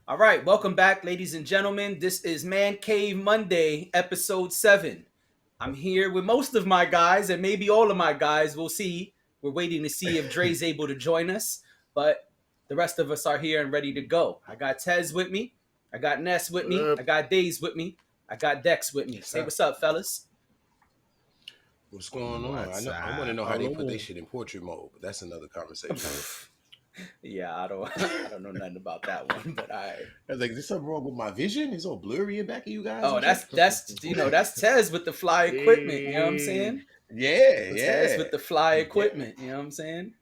All right, welcome back, ladies and gentlemen. This is Man Cave Monday, episode 7. I'm here with most of my guys, and maybe all of my guys. We'll see. We're waiting to see if Dre's able to join us, but the rest of us are here and ready to go. I got Tez with me. I got Ness with me. I got Days with me. I got Dex with me. Say what's up, fellas. What's going on? I want to know how they put their shit in portrait mode, but that's another conversation. Yeah, I don't know nothing about that one, but I was like, is there something wrong with my vision? It's all blurry in back of you guys. Oh, that's Tez with the fly equipment. You know what I'm saying? Yeah. Tez with the fly equipment. You know what I'm saying?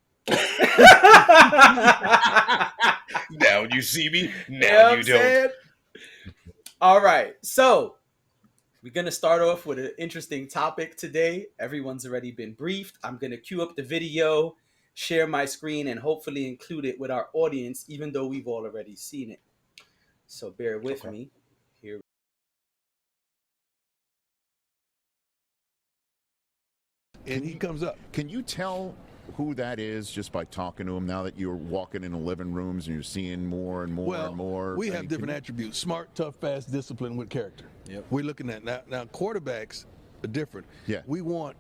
Now you see me. Now you don't. All right, so we're gonna start off with an interesting topic today. Everyone's already been briefed. I'm gonna cue up the video, share my screen, and hopefully include it with our audience, even though we've all already seen it. So bear with me. Here. And he comes up. Can you tell who that is just by talking to him now that you're walking in the living rooms and you're seeing more and more and more? We have different attributes: smart, tough, fast, disciplined with character. Yep. We're looking at now quarterbacks are different. Yeah. We want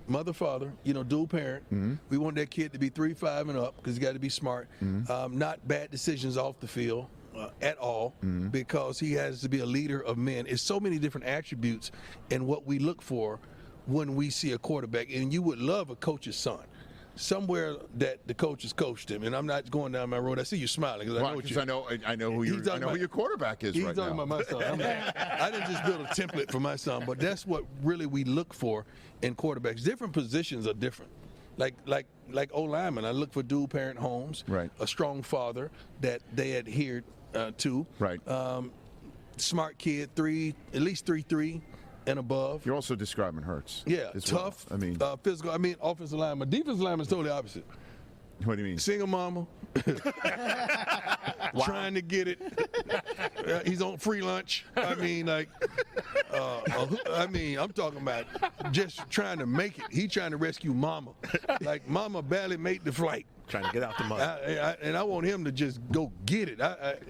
mother, father, dual parent. Mm-hmm. We want that kid to be 3, 5 and up because he's got to be smart. Mm-hmm. Not bad decisions off the field at all, because he has to be a leader of men. It's so many different attributes and what we look for when we see a quarterback. And you would love a coach's son. Somewhere that the coach has coached him, and I'm not going down my road. I see you smiling because I know who your quarterback is right now. He's talking about my son. I didn't just build a template for my son, but that's what really we look for in quarterbacks. Different positions are different. Like O lineman, I look for dual parent homes, right? A strong father that they adhered to, right? Smart kid, at least 3.3. and above. You're also describing Hurts. Yeah, tough. Well. I mean, physical. I mean, offensive lineman. Defensive lineman is totally opposite. What do you mean? Single mama. Trying to get it. He's on free lunch. I mean, I'm talking about just trying to make it. He trying to rescue mama. Like mama barely made the flight. Trying to get out the mud. And I want him to just go get it.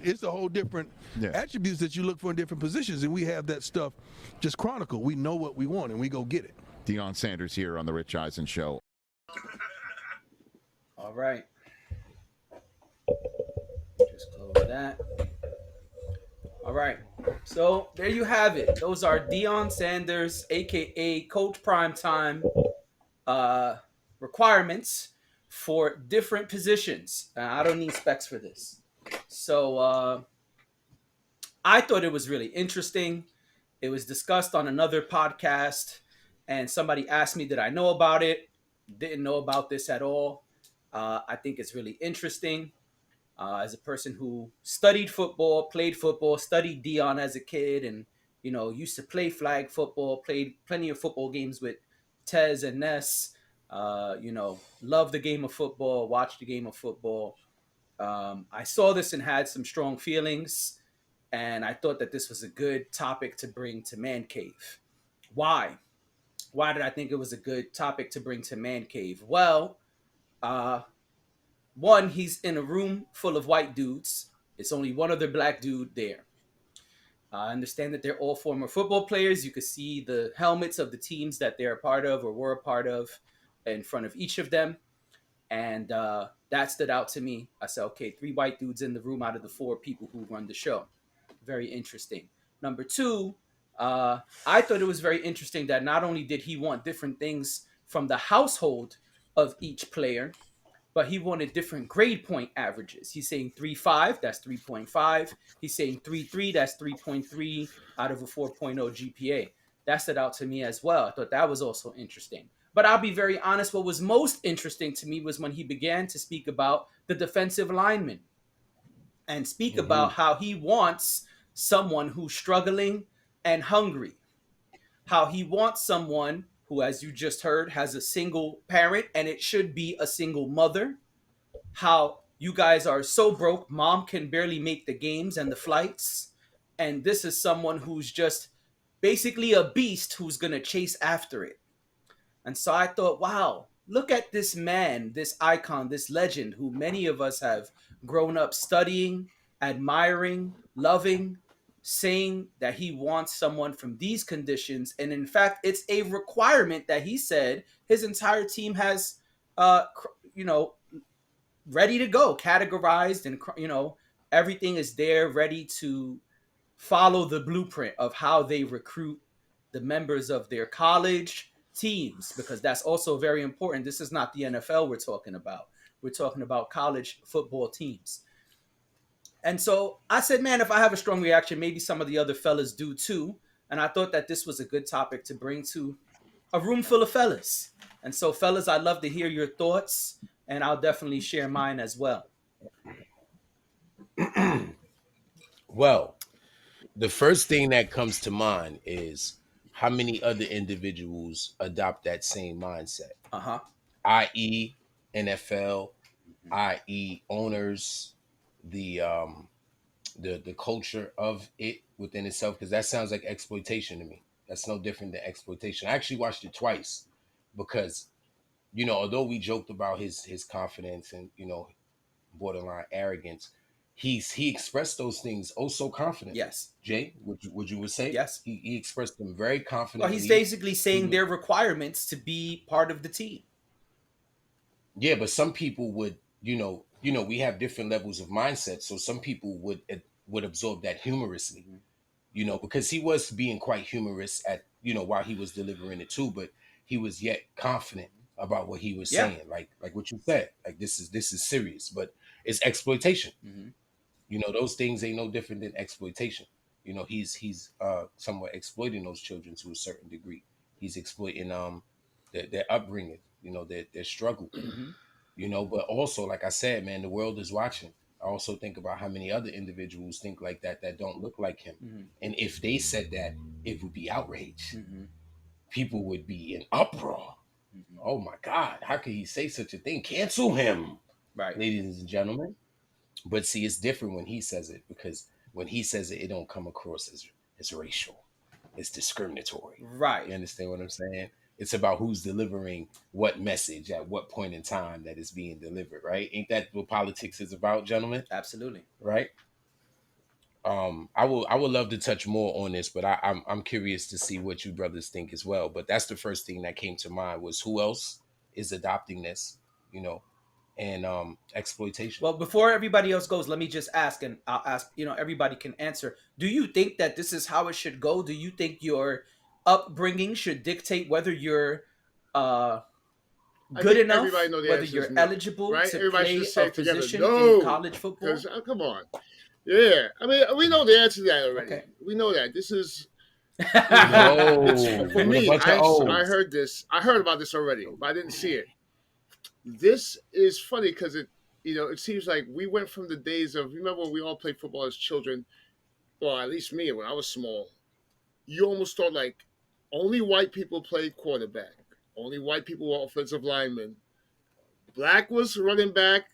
It's a whole different attributes that you look for in different positions, and we have that stuff just chronicled. We know what we want, and we go get it. Deion Sanders here on the Rich Eisen Show. All right. Just close that. All right. So there you have it. Those are Deion Sanders, aka Coach Primetime, requirements for different positions. I don't need specs for this. So I thought it was really interesting. It was discussed on another podcast, and somebody asked me, did I know about it? Didn't know about this at all. I think it's really interesting. As a person who studied football, played football, studied Deion as a kid, and used to play flag football, played plenty of football games with Tez and Ness. Love the game of football, watched the game of football. I saw this and had some strong feelings, and I thought that this was a good topic to bring to Man Cave. Why? Why did I think it was a good topic to bring to Man Cave? Well, one, he's in a room full of white dudes. It's only one other black dude there. I understand that they're all former football players. You could see the helmets of the teams that they're a part of or were a part of in front of each of them. And that stood out to me. I said, okay, 3 white dudes in the room out of the 4 people who run the show. Very interesting. Number 2, I thought it was very interesting that not only did he want different things from the household of each player, but he wanted different grade point averages. He's saying 3.5, that's 3.5. He's saying 3.3, that's 3.3 out of a 4.0 GPA. That stood out to me as well. I thought that was also interesting. But I'll be very honest, what was most interesting to me was when he began to speak about the defensive lineman and speak about how he wants someone who's struggling and hungry. How he wants someone who, as you just heard, has a single parent, and it should be a single mother. How you guys are so broke, mom can barely make the games and the flights. And this is someone who's just basically a beast who's going to chase after it. And so I thought, wow, look at this man, this icon, this legend who many of us have grown up studying admiring, loving, saying that he wants someone from these conditions. And in fact, it's a requirement that he said his entire team has, you know, ready to go, categorized, and, you know, everything is there ready to follow the blueprint of how they recruit the members of their college teams, because that's also very important. This is not the NFL we're talking about. We're talking about college football teams. And so I said, man, if I have a strong reaction, maybe some of the other fellas do too. And I thought that this was a good topic to bring to a room full of fellas. And so, fellas, I'd love to hear your thoughts, and I'll definitely share mine as well. Well, the first thing that comes to mind is how many other individuals adopt that same mindset, i.e. NFL, i.e. owners, the culture of it within itself, because that sounds like exploitation to me. That's no different than exploitation. I actually watched it twice because, you know, although we joked about his confidence and, you know, borderline arrogance, he expressed those things so confidently. Yes. Jay, would you say? Yes. He expressed them very confidently. Well, he's basically saying their requirements to be part of the team. Yeah, but some people would, you know, we have different levels of mindset. So some people would absorb that humorously, you know, because he was being quite humorous at, you know, while he was delivering it too, but he was yet confident about what he was saying. Like what you said, like this is serious, but it's exploitation. You know, those things ain't no different than exploitation. You know, he's somewhat exploiting those children to a certain degree. He's exploiting their upbringing, you know, their struggle. You know, but also, like I said, man, the world is watching. I also think about how many other individuals think like that don't look like him. And if they said that, it would be outrage. People would be in uproar. Oh my God, how could he say such a thing? Cancel him. Right. Ladies and gentlemen. But see, it's different when he says it, because when he says it, it don't come across as racial. It's discriminatory. Right. You understand what I'm saying? It's about who's delivering what message at what point in time that is being delivered, right? Ain't that what politics is about, gentlemen? Absolutely. Right. I would love to touch more on this, but I'm curious to see what you brothers think as well. But that's the first thing that came to mind was who else is adopting this, you know, and exploitation. Well, before everybody else goes, let me just ask, and I'll ask, you know, everybody can answer. Do you think that this is how it should go? Do you think your upbringing should dictate whether you're good enough, whether you're eligible to play a position in college football? Come on. Yeah. I mean, we know the answer to that already. Okay. We know that. This is... for me, I heard this. I heard about this already, but I didn't see it. This is funny because it seems like we went from the days of, remember when we all played football as children? Well, at least me, when I was small, you almost thought like only white people played quarterback. Only white people were offensive linemen. Black was running back.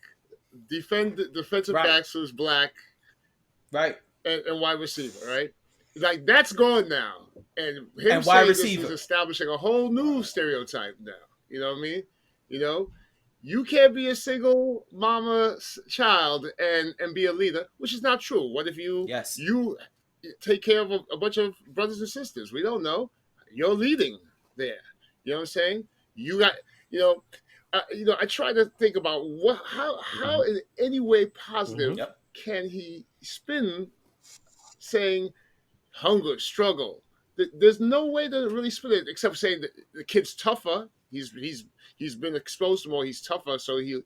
Defensive backs was black. Right. And wide receiver, right? Like, that's gone now. And him saying this is establishing a whole new stereotype now. You know what I mean? You know? You can't be a single mama child and be a leader, which is not true. What if you take care of a bunch of brothers and sisters? We don't know. You're leading there. You know what I'm saying? You got, I try to think about how in any way positive can he spin saying hunger, struggle. There's no way to really spin it except saying that the kid's tougher. He's been exposed more. He's tougher, so he'll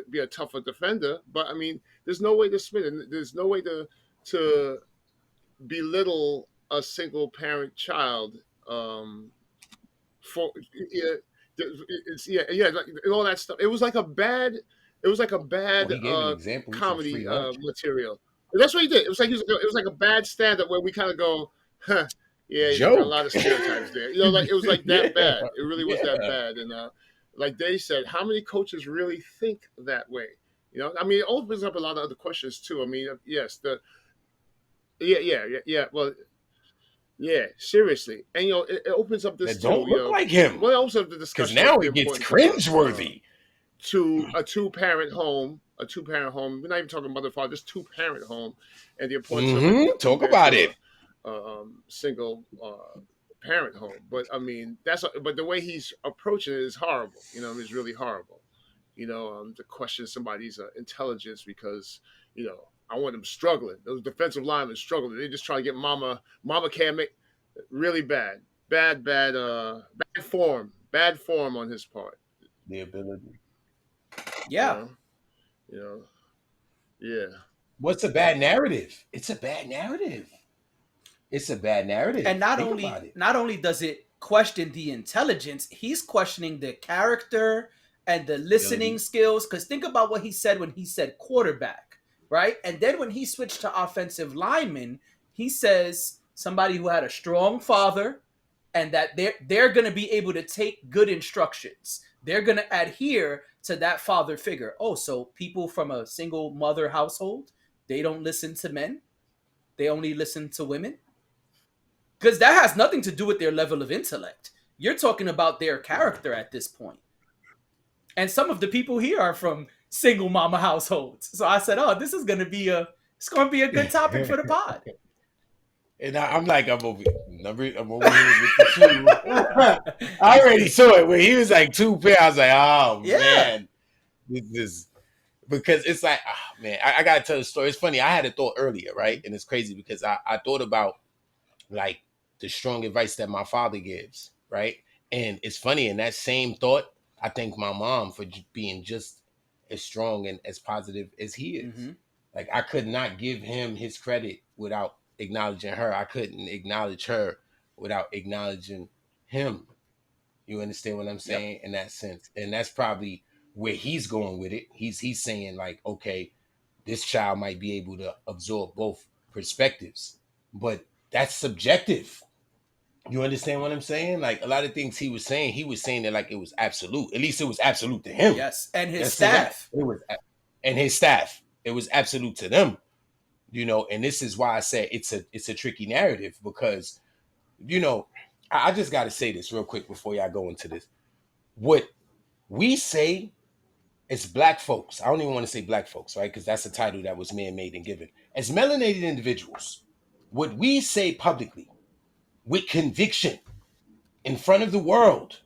be a tougher defender. But I mean, there's no way to spin it. There's no way to belittle a single parent child. For like all that stuff. It was like a bad comedy material. That's what he did. It was like a bad stand-up where we kind of go, huh. Yeah, he's got a lot of stereotypes there. You know, like it was like that bad. It really was that bad. And like they said, how many coaches really think that way? You know, I mean, it opens up a lot of other questions too. I mean, yes, well, yeah, seriously, and it opens up this. That don't look like him. Well, it opens up the discussion because now it gets cringeworthy. To a two-parent home, a two-parent home. We're not even talking mother father, just two-parent home, and the importance of it Talk compared about to it. a single parent home. But I mean, but the way he's approaching it is horrible. It's really horrible. To question somebody's intelligence because I want them struggling. Those defensive linemen struggling. They just try to get mama. Mama can't make really bad form. Bad form on his part. The ability. Yeah. You know. Yeah. What's a bad narrative? It's a bad narrative. It's a bad narrative. And not only does it question the intelligence, he's questioning the character and the listening skills. Because think about what he said when he said quarterback, right? And then when he switched to offensive lineman, he says somebody who had a strong father and that they're going to be able to take good instructions. They're going to adhere to that father figure. Oh, so people from a single mother household, they don't listen to men. They only listen to women. Because that has nothing to do with their level of intellect. You're talking about their character at this point. And some of the people here are from single mama households. So I said, oh, this is going to be a good topic for the pod. And I'm like, I'm over here with the two. I already saw it when he was like 2 pair. I was like, oh, man. This is because it's like, oh, man, I got to tell the story. It's funny. I had a thought earlier, right? And it's crazy because I thought about like the strong advice that my father gives, right? And it's funny, in that same thought, I thank my mom for being just as strong and as positive as he is. Mm-hmm. Like, I could not give him his credit without acknowledging her. I couldn't acknowledge her without acknowledging him. You understand what I'm saying? Yep. In that sense. And that's probably where he's going with it. He's saying like, okay, this child might be able to absorb both perspectives, but that's subjective. You understand what I'm saying? Like, a lot of things he was saying that like it was absolute. At least it was absolute to him. Yes, and his staff. It was absolute to them. And this is why I said it's a tricky narrative because, I just got to say this real quick before y'all go into this. What we say as black folks, I don't even want to say black folks, right? Because that's a title that was man-made and given. As melanated individuals, what we say publicly with conviction in front of the world,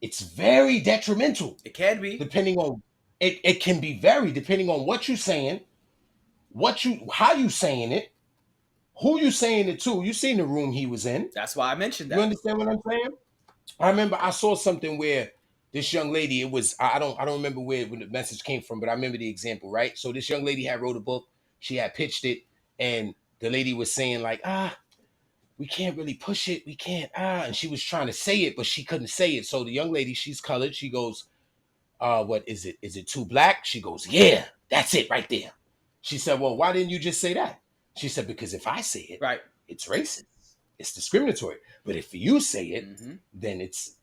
it's very detrimental. It can be. Depending on it can be very depending on what you're saying, how you saying it, who you saying it to. You seen the room he was in. That's why I mentioned that. You understand what I'm saying? I remember I saw something where this young lady, it was, I don't remember where the message came from, but I remember the example, right? So this young lady had wrote a book, she had pitched it, and the lady was saying like, we can't really push it, we can't, and she was trying to say it, but she couldn't say it. So the young lady, she's colored, she goes, what is it? Is it too black? She goes, yeah, that's it right there. She said, well, why didn't you just say that? She said, because if I say it, right, it's racist, it's discriminatory. But if you say it, then it's,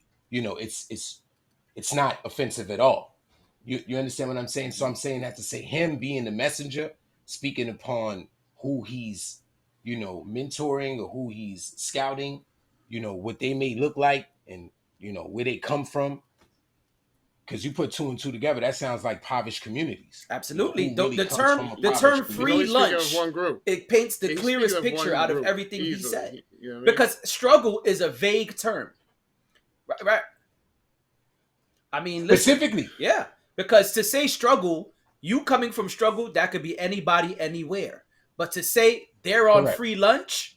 it's not offensive at all. You understand what I'm saying? So I'm saying that to say him being the messenger, speaking upon who he's, mentoring or who he's scouting, what they may look like and, where they come from. Because you put 2 and 2 together, that sounds like impoverished communities. Absolutely. The term free lunch, it paints the clearest picture out of everything he said. You know what I mean? Because struggle is a vague term. Right. I mean, listen, specifically. Yeah. Because to say struggle, you coming from struggle, that could be anybody, anywhere. But to say they're on free lunch,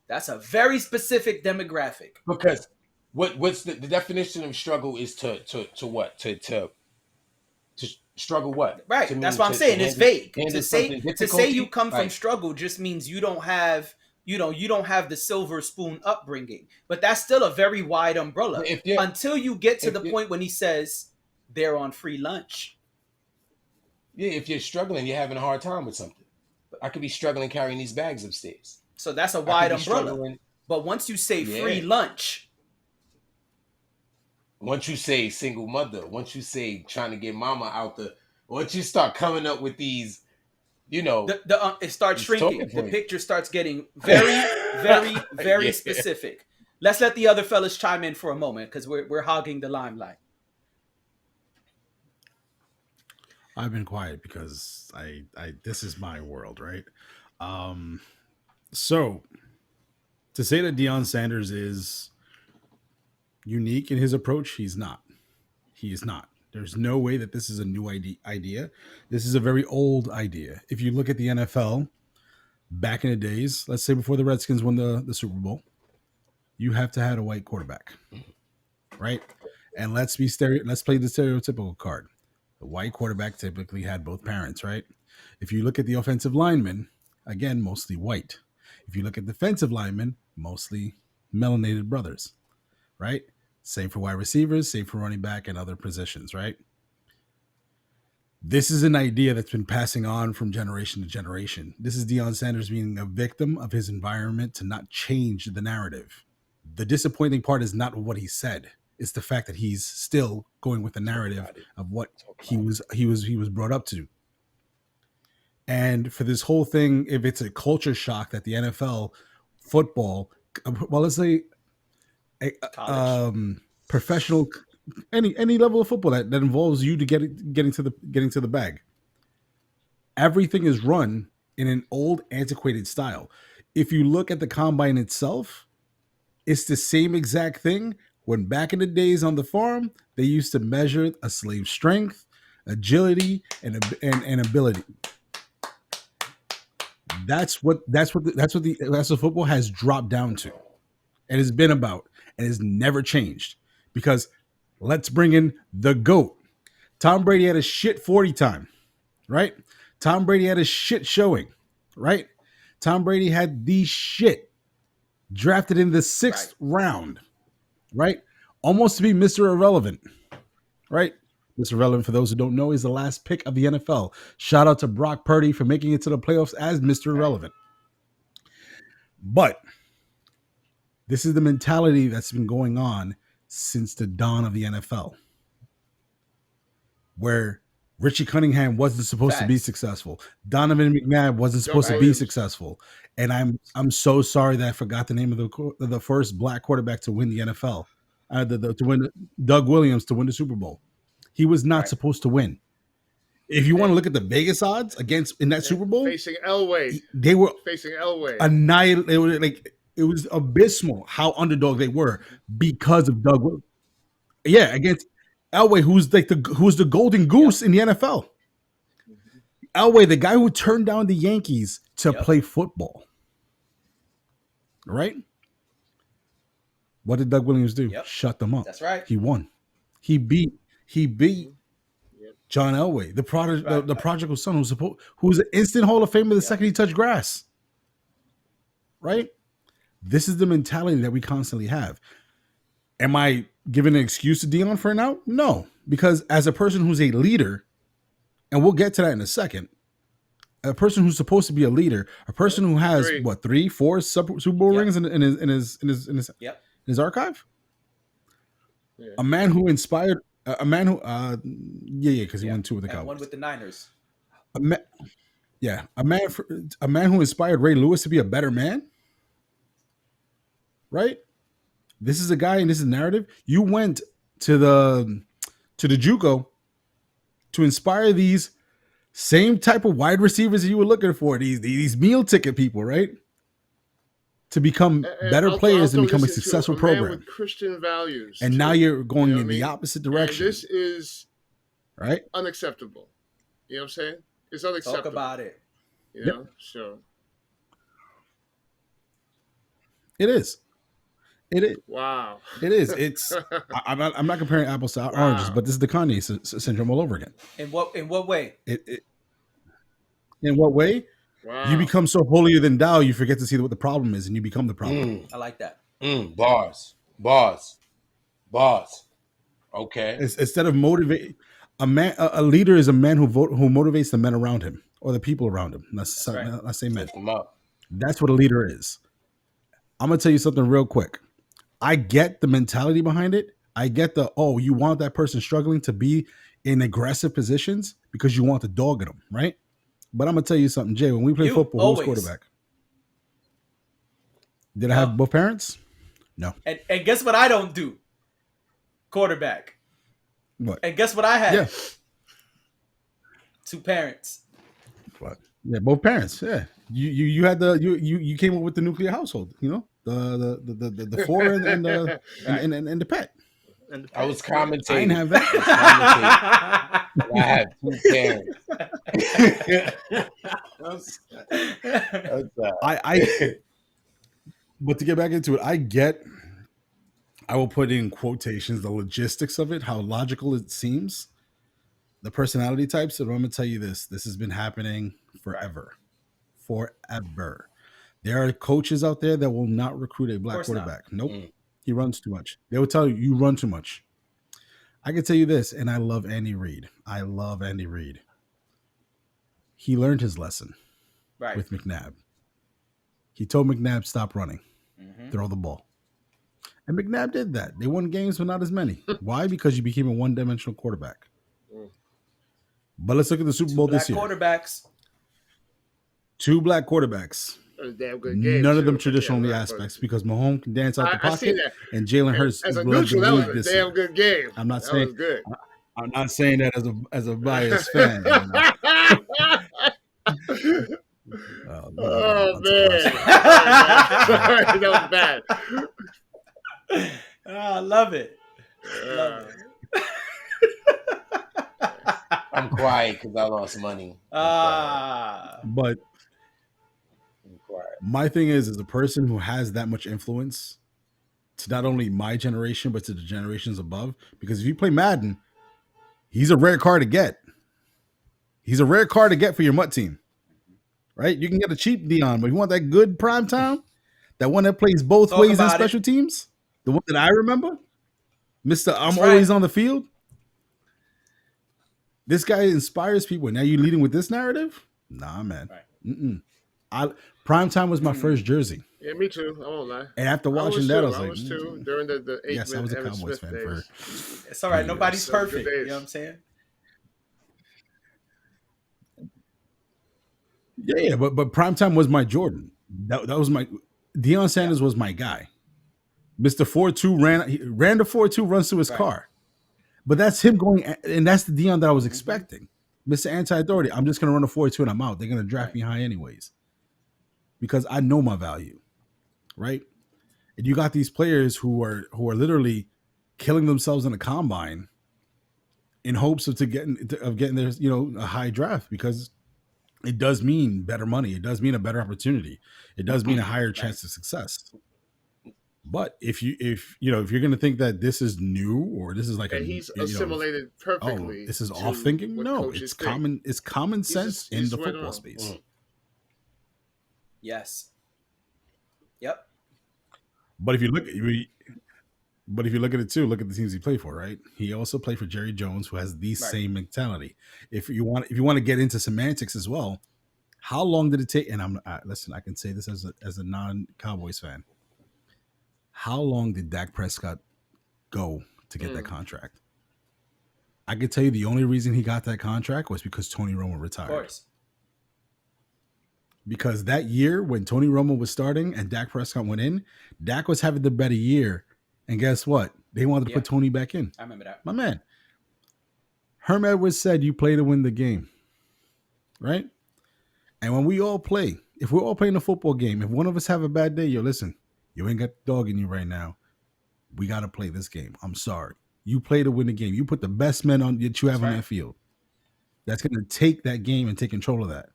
that's a very specific demographic. Because what's the definition of struggle is to what? To struggle what? Right. That's what I'm saying. It's vague. To say you come from struggle just means you don't have the silver spoon upbringing. But that's still a very wide umbrella. Until you get to the point when he says they're on free lunch. Yeah, if you're struggling, you're having a hard time with something. I could be struggling carrying these bags upstairs. So that's a wide umbrella. But once you say free lunch, once you say single mother, once you say trying to get mama out once you start coming up with these, it starts shrinking. The picture starts getting very, very, very specific. Let's let the other fellas chime in for a moment because we're hogging the limelight. I've been quiet because I this is my world, right? Um, so to say that Deion Sanders is unique in his approach, he's not. He is not. There's no way that this is a new idea. This is a very old idea. If you look at the NFL back in the days, let's say before the Redskins won the Super Bowl, you have to have a white quarterback, right? And let's play the stereotypical card. The white quarterback typically had both parents, right? If you look at the offensive linemen, again, mostly white. If you look at defensive linemen, mostly melanated brothers, right? Same for wide receivers, same for running back and other positions, right? This is an idea that's been passing on from generation to generation. This is Deion Sanders being a victim of his environment to not change the narrative. The disappointing part is not what he said. It's the fact that he's still going with the narrative of what he was brought up to. And for this whole thing, if it's a culture shock that the NFL football, well, let's say professional, any level of football that involves you to getting to the bag, everything is run in an old, antiquated style. If you look at the combine itself, it's the same exact thing. When back in the days on the farm, they used to measure a slave's strength, agility, and ability. That's what football has dropped down to, and it's been about, and it's never changed. Because let's bring in the GOAT. Tom Brady had a shit 40 time, right? Tom Brady had a shit showing, right? Tom Brady had the shit drafted in the sixth round, right? Almost to be Mr. Irrelevant, right? Mr. Irrelevant, for those who don't know, is the last pick of the NFL. Shout out to Brock Purdy for making it to the playoffs as Mr. Irrelevant. But this is the mentality that's been going on since the dawn of the NFL, where Richie Cunningham wasn't supposed to be successful. Donovan McNabb wasn't supposed to be successful. And I'm so sorry that I forgot the name of the first black quarterback to win the NFL, to win Doug Williams to win the Super Bowl. He was not supposed to win. If you want to look at the Vegas odds in that Super Bowl, facing Elway, they were facing Elway. It was abysmal how underdog they were because of Doug Williams. Yeah, against Elway, who's the golden goose in the NFL. Elway, the guy who turned down the Yankees to play football. Right? What did Doug Williams do? Shut them up. That's right. He won. He beat John Elway, the prodigal son, who's an instant Hall of Famer the second he touched grass. Right? This is the mentality that we constantly have. Am I giving an excuse to Deion for now? No, because as a person who's a leader, and we'll get to that in a second, a person who's supposed to be a leader, a person who has 3, 4 Super Bowl rings in his archive, a man who inspired, because he won 2 with the Cowboys, one with the Niners. A man who inspired Ray Lewis to be a better man, right? This is a guy, and this is a narrative. You went to the JUCO to inspire these same type of wide receivers that you were looking for, these meal ticket people, right? To become better players and become a successful program with Christian values. And now you're going in the opposite direction. And this is right unacceptable. You know what I'm saying? It's unacceptable. Talk about it. You know, so it is. It is. Wow. It is. It's. I'm not comparing apples to oranges, but this is the Kanye syndrome all over again. In what way? In what way? Wow. You become so holier than thou, you forget to see what the problem is, and you become the problem. I like that. Bars. Okay. Instead of motivate a leader is a man who motivates the men around him or the people around him. Let's say men. That's what a leader is. I'm gonna tell you something real quick. I get the mentality behind it. I get you want that person struggling to be in aggressive positions because you want the dog in them, right? But I'm gonna tell you something, Jay. When we play football, who's quarterback? Did I have both parents? No. And guess what I don't do? Quarterback. What? And guess what I have? Yeah. Two parents. But yeah, both parents. Yeah, you had you came up with the nuclear household. You know, the four and the Right. and the pet. And the I was pet. Yeah. I ain't commentating. have that. I was commentating. I had two parents. I but to get back into it, I will put in quotations the logistics of it, how logical it seems, the personality types. So I'm gonna tell you this has been happening forever. Forever. There are coaches out there that will not recruit a black quarterback. Nope. He runs too much. They will tell you, you run too much. I can tell you this, and I love Andy Reid. I love Andy Reid. He learned his lesson with McNabb. He told McNabb, stop running, throw the ball. And McNabb did that. They won games, but not as many. Why? Because you became a one-dimensional quarterback. But let's look at the Super Bowl this year. Quarterbacks. Two black quarterbacks. Damn good game. None of them traditional in the aspects because Mahomes can dance out the pocket and Jalen Hurts as a neutral. That was a damn good game. I'm not that saying was good. I'm not saying that as a biased fan. Oh man, sorry, that was bad. I love it. Love it. I'm quiet because I lost money. But my thing is a person who has that much influence to not only my generation, but to the generations above. Because if you play Madden, he's a rare card to get. He's a rare card to get for your MUT team. Right? You can get a cheap Deion, but you want that good prime time? That one that plays both ways in special teams? The one that I remember? Mr. I'm always on the field? This guy inspires people. Now you leading with this narrative? Nah, man. Prime time was my first jersey. Yeah, me too. I won't lie. And after watching that, I was like, I was too during the 8 yes, I was a Cowboys fan days. It's all right. Nobody's perfect. You know what I'm saying? Yeah, but primetime was my Jordan. That was my Deion Sanders was my guy. Mr. 4-2 ran the 4-2 runs to his car. But that's him going, and that's the Deion that I was expecting. Mr. Anti-Authority, I'm just gonna run a 4-2 and I'm out. They're gonna draft me high anyways. Because I know my value. Right? And you got these players who are literally killing themselves in the combine in hopes of getting their, a high draft, because it does mean better money. It does mean a better opportunity. It does mean a higher chance of success. But if you're going to think that this is new or this is like he's assimilated perfectly. Oh, this is off thinking. No, it's common. It's common sense in the football space. Yes. Yep. But if you look at it too, look at the teams he played for. Right. He also played for Jerry Jones, who has the same mentality. If you want to get into semantics as well, how long did it take? And listen, I can say this as a non-Cowboys fan. How long did Dak Prescott go to get that contract? I can tell you the only reason he got that contract was because Tony Romo retired. Of course. Because that year when Tony Romo was starting and Dak Prescott went in, Dak was having the better year. And guess what? They wanted to put Tony back in. I remember that. My man. Herm Edwards said you play to win the game. Right? And when we all play, if we're all playing a football game, if one of us have a bad day, listen, you ain't got the dog in you right now. We got to play this game. I'm sorry. You play to win the game. You put the best men on that you have on that field. That's going to take that game and take control of that.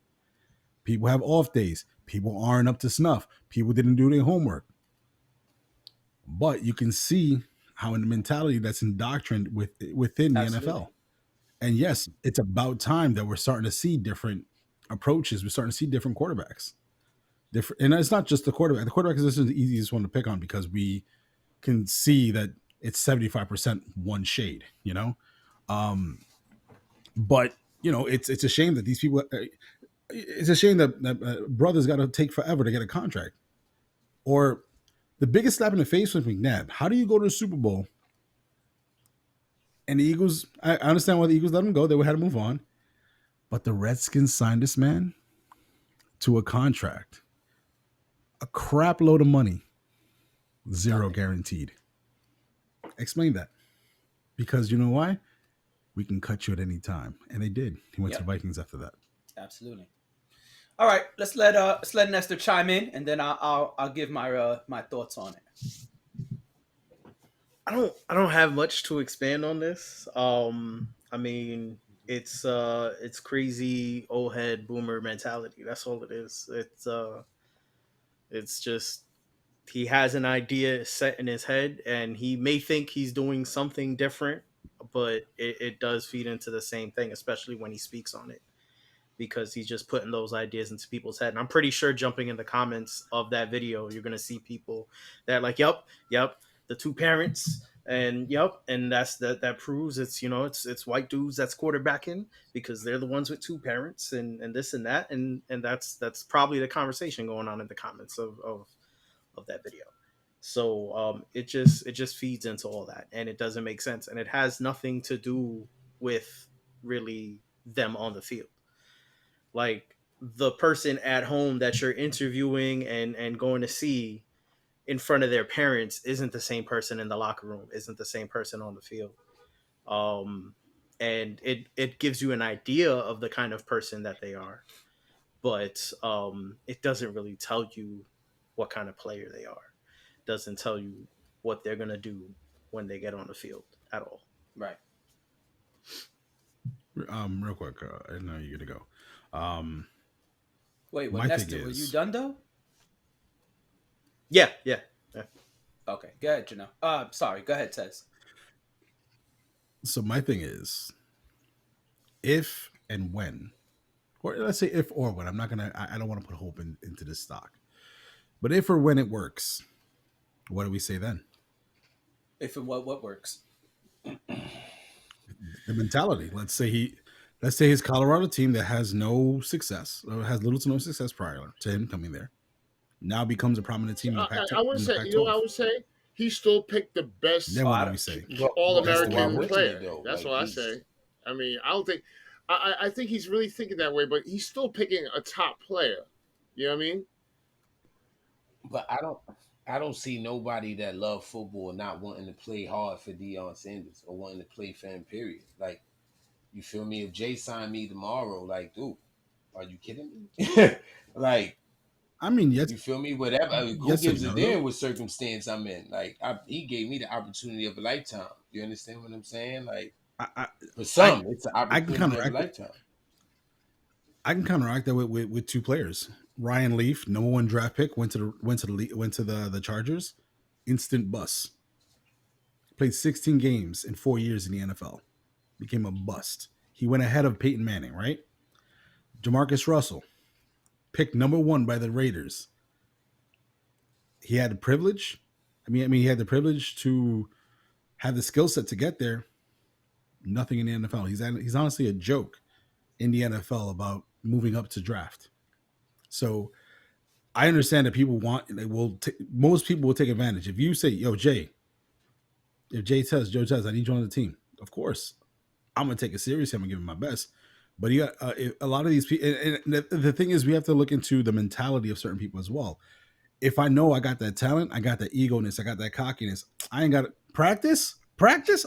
People have off days. People aren't up to snuff. People didn't do their homework. But you can see how in the mentality that's indoctrined within the NFL. And yes, it's about time that we're starting to see different approaches. We're starting to see different quarterbacks. And it's not just the quarterback. The quarterback is the easiest one to pick on because we can see that it's 75% one shade, But, it's a shame that these people, it's a shame that brothers got to take forever to get a contract. Or the biggest slap in the face with McNabb. How do you go to the Super Bowl and the Eagles, I understand why the Eagles let him go. They had to move on. But the Redskins signed this man to a contract. A crap load of money. Zero guaranteed. Explain that. Because you know why? we can cut you at any time, and they did. He went to the Vikings after that. Absolutely. All right, let's let Nestor chime in, and then I'll give my thoughts on it. I don't have much to expand on this. I mean, it's crazy old head boomer mentality. That's all it is. It's just he has an idea set in his head, and he may think he's doing something different, but it does feed into the same thing, especially when he speaks on it, because he's just putting those ideas into people's head. And I'm pretty sure jumping in the comments of that video, you're gonna see people that are like, yep, the two parents, and yep, and that proves it's it's white dudes that's quarterbacking because they're the ones with two parents and this and that, and that's probably the conversation going on in the comments of that video. So it just feeds into all that, and it doesn't make sense, and it has nothing to do with really them on the field. Like the person at home that you're interviewing and going to see in front of their parents isn't the same person in the locker room, isn't the same person on the field. And it gives you an idea of the kind of person that they are, but it doesn't really tell you what kind of player they are. It doesn't tell you what they're gonna do when they get on the field at all. Right. Real quick, I know you're gonna go. Wait, Nestor, were you done though? Yeah. Okay, go ahead, Janelle. Sorry, go ahead, Tez. So my thing is, if and when, or let's say if or when, I don't want to put hope into this stock, but if or when it works, what do we say then? If and what works? The mentality. Let's say his Colorado team that has no success, or has little to no success prior to him coming there, now becomes a prominent team in the Pac-12. I would say, I would say he still picked the best Then what do we say? All-American player. That's what I say. I mean, I don't think. I think he's really thinking that way, but he's still picking a top player. You know what I mean? But I don't see nobody that love football not wanting to play hard for Deion Sanders or wanting to play for him, period. Like, you feel me? If Jay signed me tomorrow, like, dude, are you kidding me? Like, I mean, yes. You feel me? Whatever. I mean, who gives a damn what circumstance I'm in? Like, he gave me the opportunity of a lifetime. You understand what I'm saying? Like, for some, it's an opportunity of a lifetime. I can counteract that with two players. Ryan Leaf, #1 draft pick, went to the Chargers, instant bust. Played 16 games in 4 years in the NFL, became a bust. He went ahead of Peyton Manning, right? Jamarcus Russell, picked #1 by the Raiders. He had the privilege. He had the privilege to have the skill set to get there. Nothing in the NFL. He's honestly a joke in the NFL about moving up to draft. So I understand that people most people will take advantage. If you say, yo, Jay, if Joe says, I need you on the team, of course, I'm going to take it seriously. I'm going to give him my best. But you got a lot of these people. And the thing is, we have to look into the mentality of certain people as well. If I know I got that talent, I got that egoness, I got that cockiness, I ain't got to practice.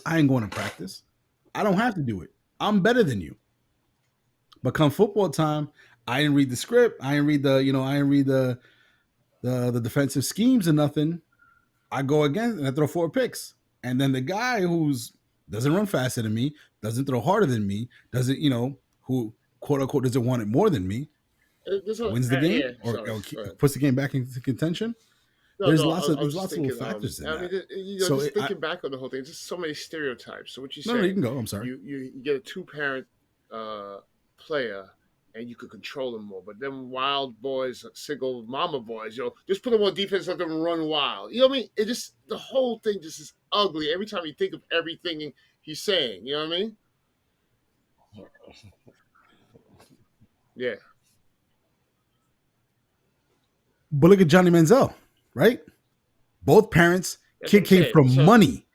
I ain't going to practice. I don't have to do it. I'm better than you. But come football time, I didn't read the script. I didn't read the defensive schemes and nothing. I go against and I throw 4 picks. And then the guy who's doesn't run faster than me, doesn't throw harder than me, doesn't, who quote unquote doesn't want it more than me, wins the game or puts the game back into contention. There's lots of little factors in that. Just thinking back on the whole thing, just so many stereotypes. So what you say? No, you can go. I'm sorry. You get a 2-parent player, and you could control them more. But them wild boys, single mama boys, just put them on defense, let them run wild. You know what I mean? It just the whole thing just is ugly every time you think of everything he's saying. You know what I mean? Yeah. But look at Johnny Manziel, right? Both parents, kid came from money,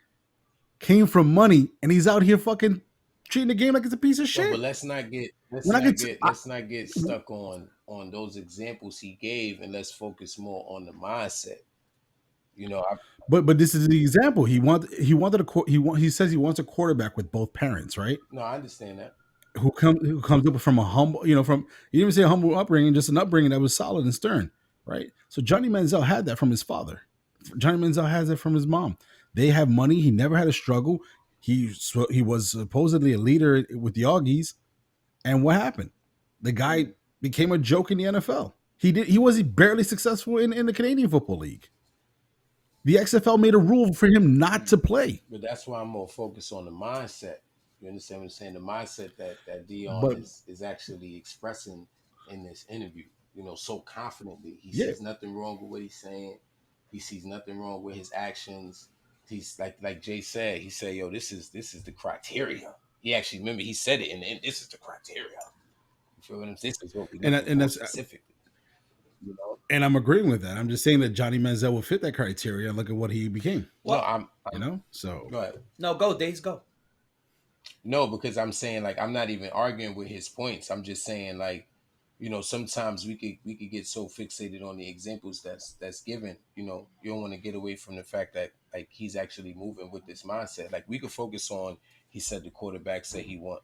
and he's out here fucking treating the game like it's a piece of shit. But let's not get stuck on those examples he gave, and let's focus more on the mindset. You know, But this is the example. He says he wants a quarterback with both parents, right? no, I understand that. Who comes up from a humble, from you didn't even say a humble upbringing, just an upbringing that was solid and stern, right? So Johnny Manziel had that from his father. Johnny Manziel has it from his mom. They have money. He never had a struggle. He was supposedly a leader with the Augies, and what happened? The guy became a joke in the NFL. He was barely successful in the Canadian Football League. The XFL made a rule for him not to play. But that's why I'm more focused on the mindset. You understand what I'm saying? The mindset that Deion But is actually expressing in this interview. So confidently. He yeah, sees nothing wrong with what he's saying. He sees nothing wrong with his actions. He's like Jay said. He said, "Yo, this is the criteria." He actually remember he said it, and this is the criteria. You feel what I'm saying? This is what we looking and for that's specifically. and I'm agreeing with that. I'm just saying that Johnny Manziel will fit that criteria and look at what he became. No, Well, So go ahead. no, go Days, go. No, because I'm saying like I'm not even arguing with his points. I'm just saying like, sometimes we could get so fixated on the examples that's given. You don't want to get away from the fact that like he's actually moving with this mindset. Like we could focus on he said the quarterback said he want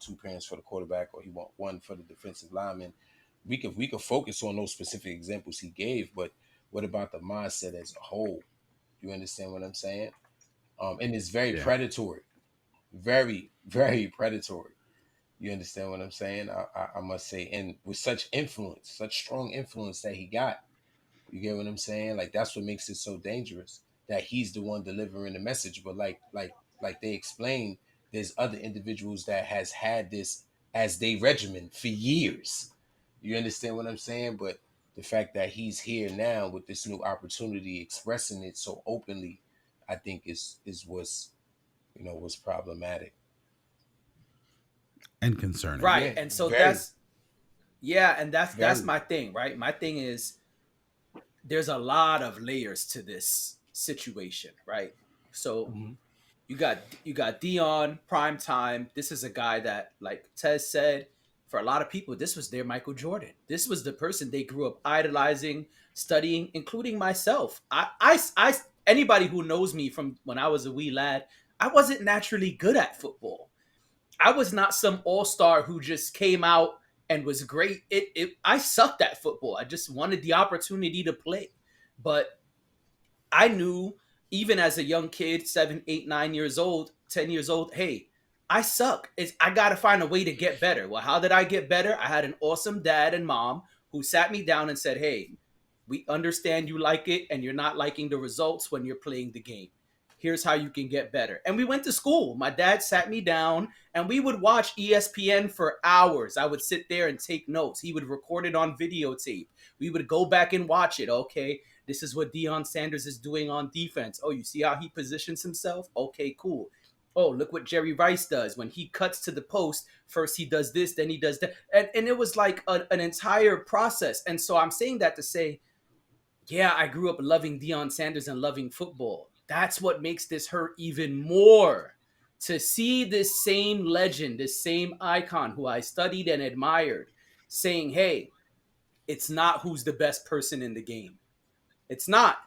two parents for the quarterback or he want one for the defensive lineman. We could focus on those specific examples he gave, but what about the mindset as a whole? You understand what I'm saying? And it's very yeah. predatory, very, very predatory. You understand what I'm saying? I must say, and with such influence, such strong influence that he got, you get what I'm saying? Like that's what makes it so dangerous that he's the one delivering the message. But like they explained, there's other individuals that has had this as their regimen for years. You understand what I'm saying? But the fact that he's here now with this new opportunity, expressing it so openly, I think is what's problematic. And concerning. Right. Yeah, And so very, that's very. my thing, right? My thing is there's a lot of layers to this situation, right? So Mhm. you got Dion prime time. This is a guy that, like Tez said, for a lot of people, this was their Michael Jordan. This was the person they grew up idolizing, studying, including myself. Anybody who knows me from when I was a wee lad, I wasn't naturally good at football. I was not some all-star who just came out and was great. I sucked at football. I just wanted the opportunity to play. But I knew even as a young kid, 7, 8, 9 years old, 10 years old, hey, I suck. I gotta find a way to get better. Well, how did I get better? I had an awesome dad and mom who sat me down and said, hey, we understand you like it and you're not liking the results when you're playing the game. Here's how you can get better. And we went to school. My dad sat me down and we would watch ESPN for hours. I would sit there and take notes. He would record it on videotape. We would go back and watch it. Okay, this is what Deion Sanders is doing on defense. Oh, you see how he positions himself? Okay, cool. Oh, look what Jerry Rice does. When he cuts to the post, first he does this, then he does that. And it was like an entire process. And so I'm saying that to say, yeah, I grew up loving Deion Sanders and loving football. That's what makes this hurt even more. To see this same legend, this same icon who I studied and admired, saying, hey, it's not who's the best person in the game. It's not.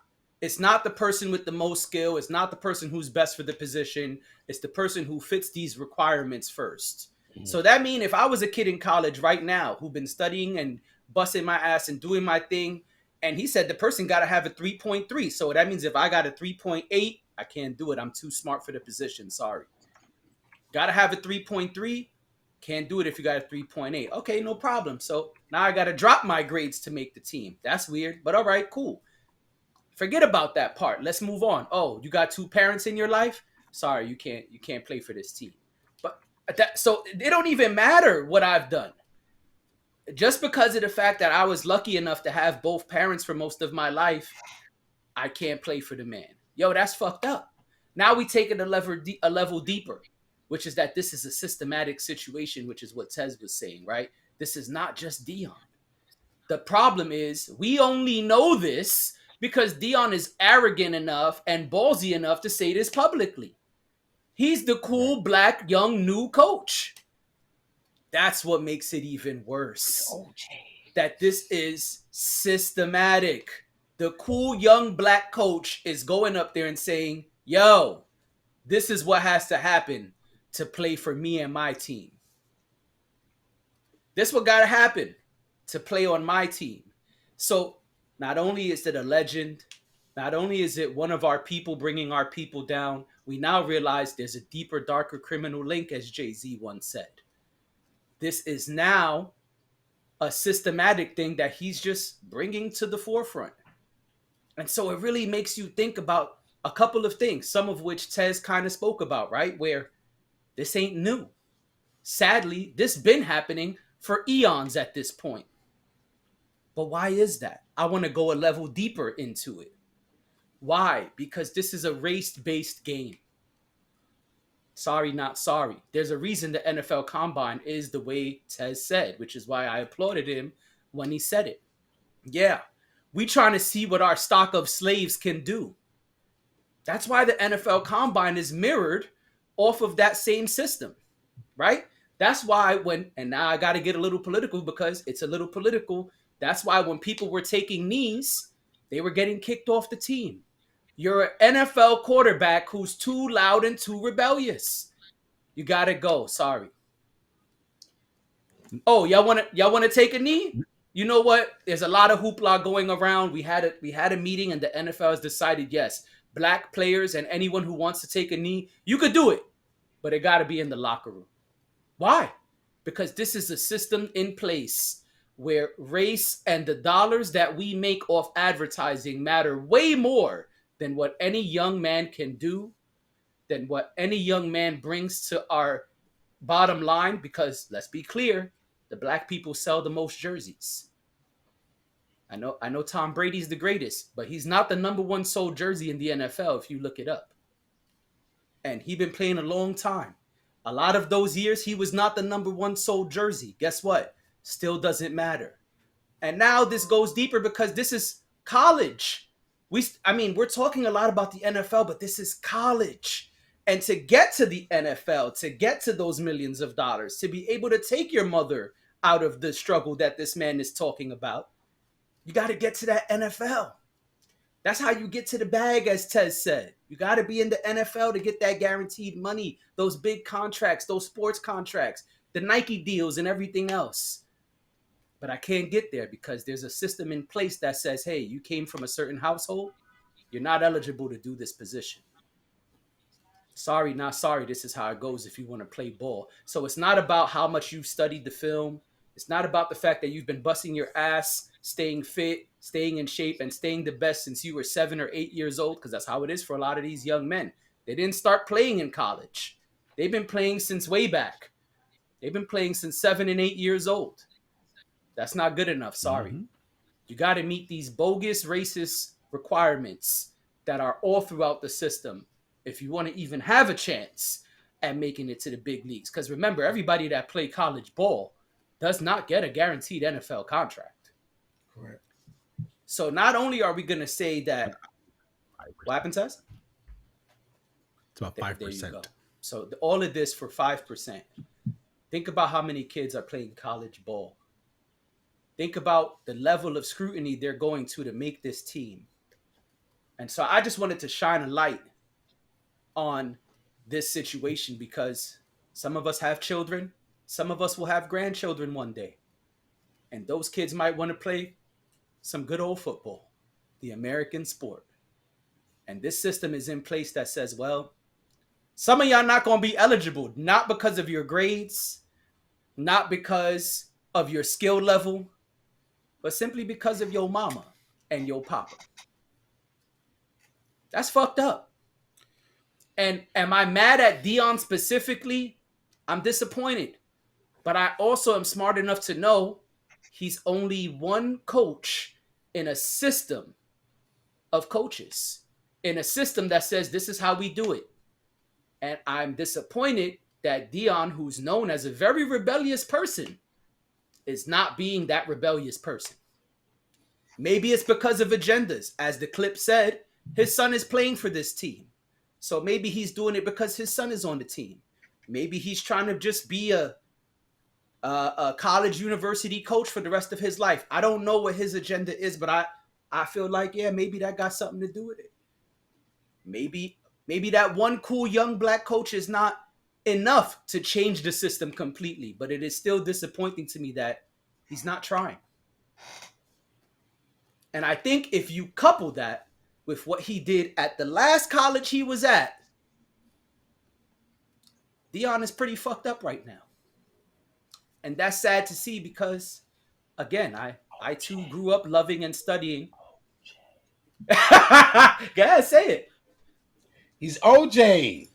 It's not the person with the most skill. It's not the person who's best for the position. It's the person who fits these requirements first. Mhm. So that means if I was a kid in college right now who've been studying and busting my ass and doing my thing, and he said the person got to have a 3.3. So that means if I got a 3.8, I can't do it. I'm too smart for the position. Sorry. Got to have a 3.3. Can't do it if you got a 3.8. Okay, no problem. So now I got to drop my grades to make the team. That's weird, but all right, cool. Forget about that part. Let's move on. Oh, you got two parents in your life? Sorry, you can't play for this team. But so it don't even matter what I've done. Just because of the fact that I was lucky enough to have both parents for most of my life, I can't play for the man. Yo, that's fucked up. Now we take it a level deeper, which is that this is a systematic situation, which is what Tez was saying, right? This is not just Deion. The problem is we only know this because Deion is arrogant enough and ballsy enough to say this publicly. He's the Right. cool black young new coach. That's what makes it even It's worse. OJ. That this is systematic. The cool young black coach is going up there and saying, yo, this is what has to happen to play for me and my team. This what got to happen to play on my team. So not only is it a legend, not only is it one of our people bringing our people down, we now realize there's a deeper, darker criminal link, as Jay-Z once said. This is now a systematic thing that he's just bringing to the forefront. And so it really makes you think about a couple of things, some of which Tez kind of spoke about, right? Where this ain't new. Sadly, this been happening for eons at this point. But why is that? I want to go a level deeper into it. Why? Because this is a race-based game. Sorry, not sorry. There's a reason the NFL Combine is the way Tez said, which is why I applauded him when he said it. Yeah, we trying to see what our stock of slaves can do. That's why the NFL Combine is mirrored off of that same system, right? That's why and now I got to get a little political because it's a little political. That's why when people were taking knees, they were getting kicked off the team. You're an NFL quarterback who's too loud and too rebellious. You got to go. Sorry. Oh, y'all want to take a knee? You know what? There's a lot of hoopla going around. We had a meeting and the NFL has decided, yes, black players and anyone who wants to take a knee, you could do it, but it got to be in the locker room. Why? Because this is a system in place where race and the dollars that we make off advertising matter way more than what any young man can do, than what any young man brings to our bottom line. Because let's be clear, the black people sell the most jerseys. I know Tom Brady's the greatest, but he's not the number one sold jersey in the NFL if you look it up. And he's been playing a long time. A lot of those years, he was not the number one sold jersey. Guess what? Still doesn't matter. And now this goes deeper because this is college. We're talking a lot about the NFL, but this is college. And to get to the NFL, to get to those millions of dollars, to be able to take your mother out of the struggle that this man is talking about, you got to get to that NFL. That's how you get to the bag, as Tez said. You got to be in the NFL to get that guaranteed money, those big contracts, those sports contracts, the Nike deals and everything else. But I can't get there because there's a system in place that says, hey, you came from a certain household, you're not eligible to do this position. Sorry, not sorry. This is how it goes if you want to play ball. So it's not about how much you've studied the film. It's not about the fact that you've been busting your ass, staying fit, staying in shape, and staying the best since you were 7 or 8 years old, because that's how it is for a lot of these young men. They didn't start playing in college. They've been playing since way back. They've been playing since 7 and 8 years old. That's not good enough. Sorry. Mm-hmm. You got to meet these bogus racist requirements that are all throughout the system if you want to even have a chance at making it to the big leagues. Because remember, everybody that play college ball does not get a guaranteed NFL contract. Correct. So not only are we going to say that, what happened to us? It's about 5%. So all of this for 5%. Think about how many kids are playing college ball. Think about the level of scrutiny they're going to make this team. And so I just wanted to shine a light on this situation because some of us have children. Some of us will have grandchildren one day. And those kids might want to play some good old football, the American sport. And this system is in place that says, well, some of y'all not going to be eligible, not because of your grades, not because of your skill level, but simply because of your mama and your papa. That's fucked up. And am I mad at Deion specifically? I'm disappointed. But I also am smart enough to know he's only one coach in a system of coaches, in a system that says this is how we do it. And I'm disappointed that Deion, who's known as a very rebellious person, is not being that rebellious person. Maybe it's because of agendas. As the clip said, his son is playing for this team. So maybe he's doing it because his son is on the team. Maybe he's trying to just be a college university coach for the rest of his life. I don't know what his agenda is, but I feel like, yeah, maybe that got something to do with it. Maybe that one cool young black coach is not enough to change the system completely, but it is still disappointing to me that he's not trying. And I think if you couple that with what he did at the last college he was at, Deion is pretty fucked up right now. And that's sad to see because, again, I too grew up loving and studying. Go ahead, say it. He's OJ.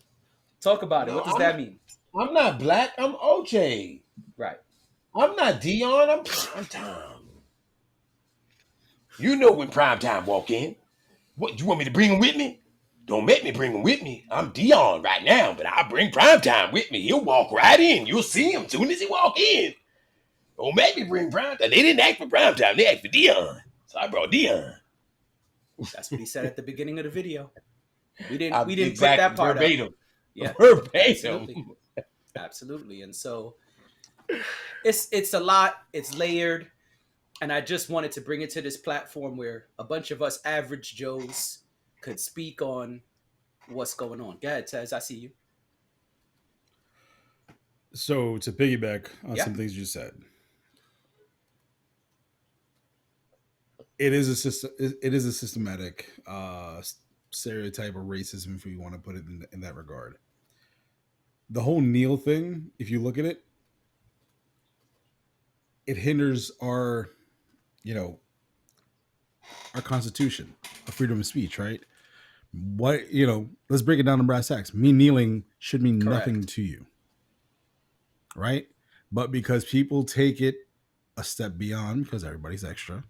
Talk about it. No, What does that mean? I'm not black. I'm OJ. Right. I'm not Deion. I'm prime time. You know when prime time walk in. What, you want me to bring him with me? Don't make me bring him with me. I'm Deion right now, but I'll bring prime time with me. He'll walk right in. You'll see him soon as he walk in. Don't make me bring prime time. They didn't ask for prime time. They asked for Deion. So I brought Deion. That's what he said at the beginning of the video. We didn't Exactly, put that part verbatim. up. Yeah. Verbatim. Absolutely. And so it's a lot. It's layered. And I just wanted to bring it to this platform where a bunch of us average Joes could speak on what's going on. Go ahead, Tez. I see you. So to piggyback on some things you said, it is a system. It is a systematic stereotype of racism, if we want to put it in that regard. The whole Neil thing, if you look at it, it hinders our, our Constitution, our freedom of speech, right? What let's break it down to brass tacks. Me kneeling should mean nothing to you, right? But because people take it a step beyond, because everybody's extra,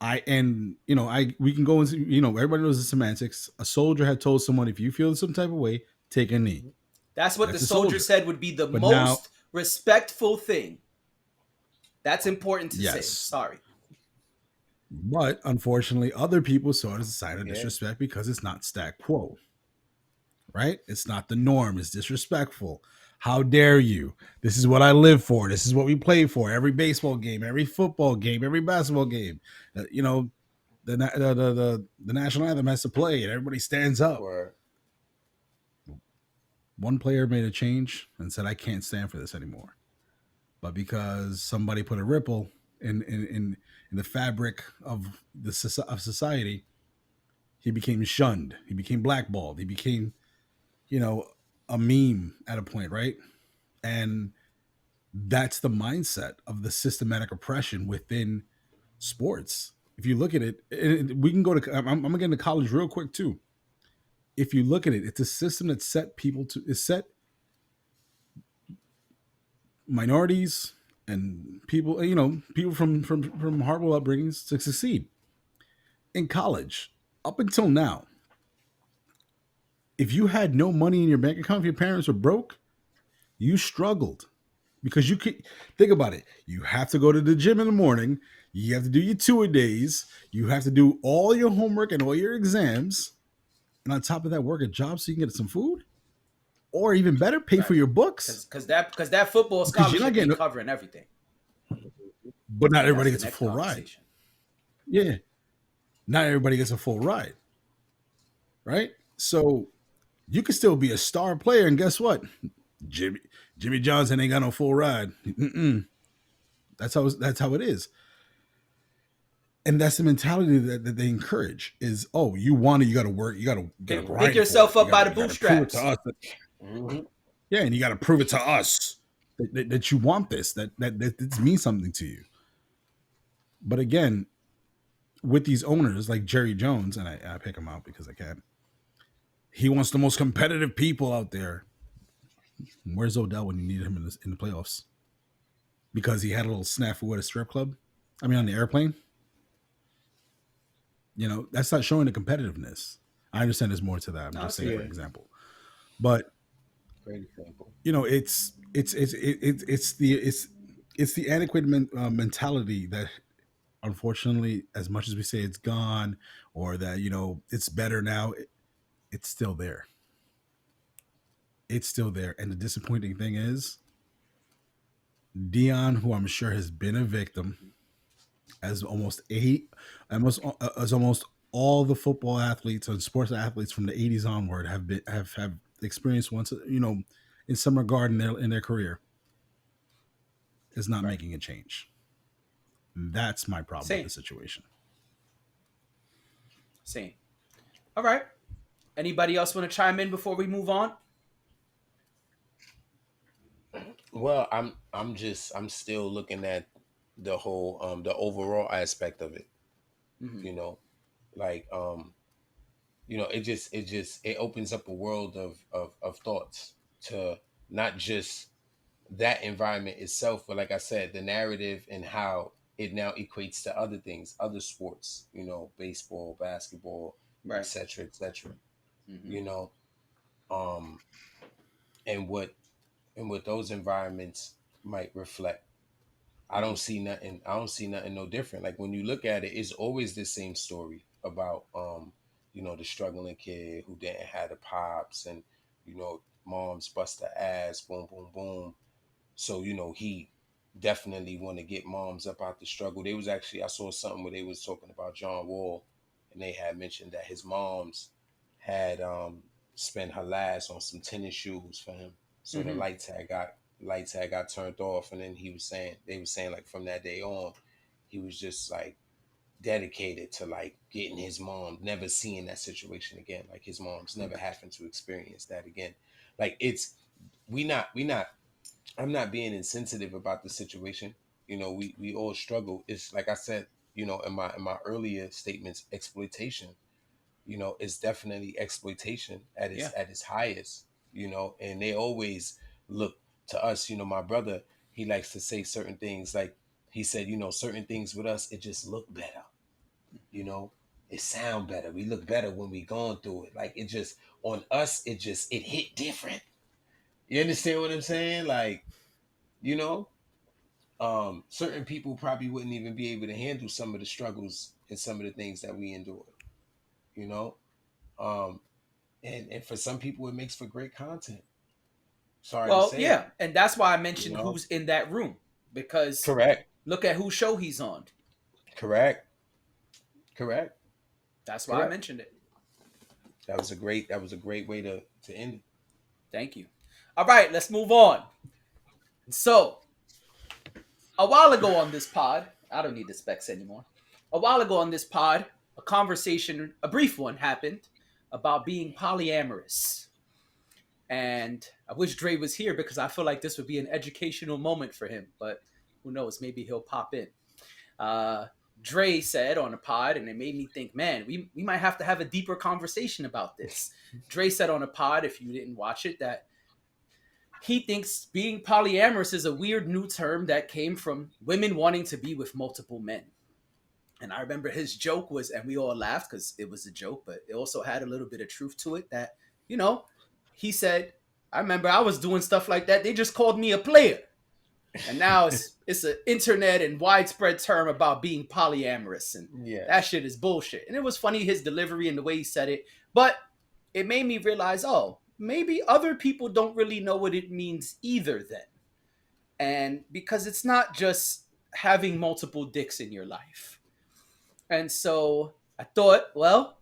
we can go into, everybody knows the semantics. A soldier had told someone, if you feel some type of way, take a knee. That's what the soldier said would be the most respectful thing. That's important to say. Sorry. But unfortunately, other people saw it as a sign of disrespect because it's not stat quo. Right? It's not the norm. It's disrespectful. How dare you? This is what I live for. This is what we play for. Every baseball game, every football game, every basketball game. The national anthem has to play and everybody stands up. Or one player made a change and said, I can't stand for this anymore. But because somebody put a ripple in the fabric of society, he became shunned. He became blackballed. He became, a meme at a point, right? And that's the mindset of the systematic oppression within sports. If you look at it, we can go to, I'm going to get into college real quick too. If you look at it, it's a system that set minorities and people, people from horrible upbringings to succeed in college. Up until now, if you had no money in your bank account, if your parents were broke, you struggled because you could think about it. You have to go to the gym in the morning. You have to do your 2-a-days. You have to do all your homework and all your exams. And on top of that, work a job so you can get some food, or even better, pay for your books. Because that football scholarship be covering everything. But not everybody gets a full ride. Yeah, not everybody gets a full ride, right? So you can still be a star player, and guess what? Jimmy Johnson ain't got no full ride. That's how it is. And that's the mentality that they encourage is, oh, you want it, you got to work, you got to pick yourself up by the bootstraps. Yeah, and you got to prove it to us that you want this, that this means something to you. But again, with these owners like Jerry Jones, and I pick him out because I can, he wants the most competitive people out there. Where's Odell when you need him in the playoffs? Because he had a little snafu at a strip club. I mean, on the airplane. That's not showing the competitiveness. I understand there's more to that. I'm just saying for example. But great example. It's the antiquated mentality that, unfortunately, as much as we say it's gone or that it's better now, it's still there. It's still there. And the disappointing thing is, Deion, who I'm sure has been a victim as almost all the football athletes and sports athletes from the 80s onward have experienced once, in some regard in their career, is not Right. making a change. That's my problem with Same. the situation. Same. All right. Anybody else want to chime in before we move on? Well, I'm still looking at the whole the overall aspect of it. Mm-hmm. You know, like it opens up a world of thoughts to not just that environment itself, but like I said, the narrative and how it now equates to other things, other sports, baseball, basketball, Right. etc., etc. Mm-hmm. You know, um, and what those environments might reflect. I Mm-hmm. don't see nothing. I don't see nothing no different. Like when you look at it, it's always the same story about the struggling kid who didn't have the pops, and moms bust the ass, boom, boom, boom. So he definitely want to get moms up out the struggle. They was actually, I saw something where they was talking about John Wall, and they had mentioned that his moms had spent her last on some tennis shoes for him. So the Mm-hmm. lights had got turned off, and then they were saying like from that day on, he was just like dedicated to like getting his mom, never seeing that situation again. Like his mom's never having to experience that again. Like we not I'm not being insensitive about the situation. We all struggle. It's like I said, in my earlier statements, exploitation. It's definitely exploitation at its Yeah. at its highest. And they always look to us. My brother, he likes to say certain things. Like he said, certain things with us, it just look better. You know, it sound better. We look better when we going through it. Like it just on us, it hit different. You understand what I'm saying? Like you know certain people probably wouldn't even be able to handle some of the struggles and some of the things that we endured, you know um and for some people it makes for great content. Sorry to Well, say it. yeah, and that's why I you mentioned know who's in that room, because correct look at whose show he's on. correct correct That's why I correct mentioned it. that was a great way to end it. Thank you. All right, let's move on. So, a while ago on this pod, I don't need the specs anymore. A while ago on this pod, a conversation, a brief one, happened about being polyamorous. And I wish Dre was here because I feel like this would be an educational moment for him. But who knows? Maybe he'll pop in. Uh, Dre said on a pod, and it made me think, man, we might have to have a deeper conversation about this. Dre said on a pod, if you didn't watch it, that he thinks being polyamorous is a weird new term that came from women wanting to be with multiple men. And I remember his joke was, and we all laughed because it was a joke, but it also had a little bit of truth to it that, you know, he said, I remember I was doing stuff like that. They just called me a player. And now it's an internet and widespread term about being polyamorous. And that Yes. shit is bullshit. And it was funny, his delivery and the way he said it. But it made me realize, oh, maybe other people don't really know what it means either then. And because it's not just having multiple dicks in your life. And so I thought, well,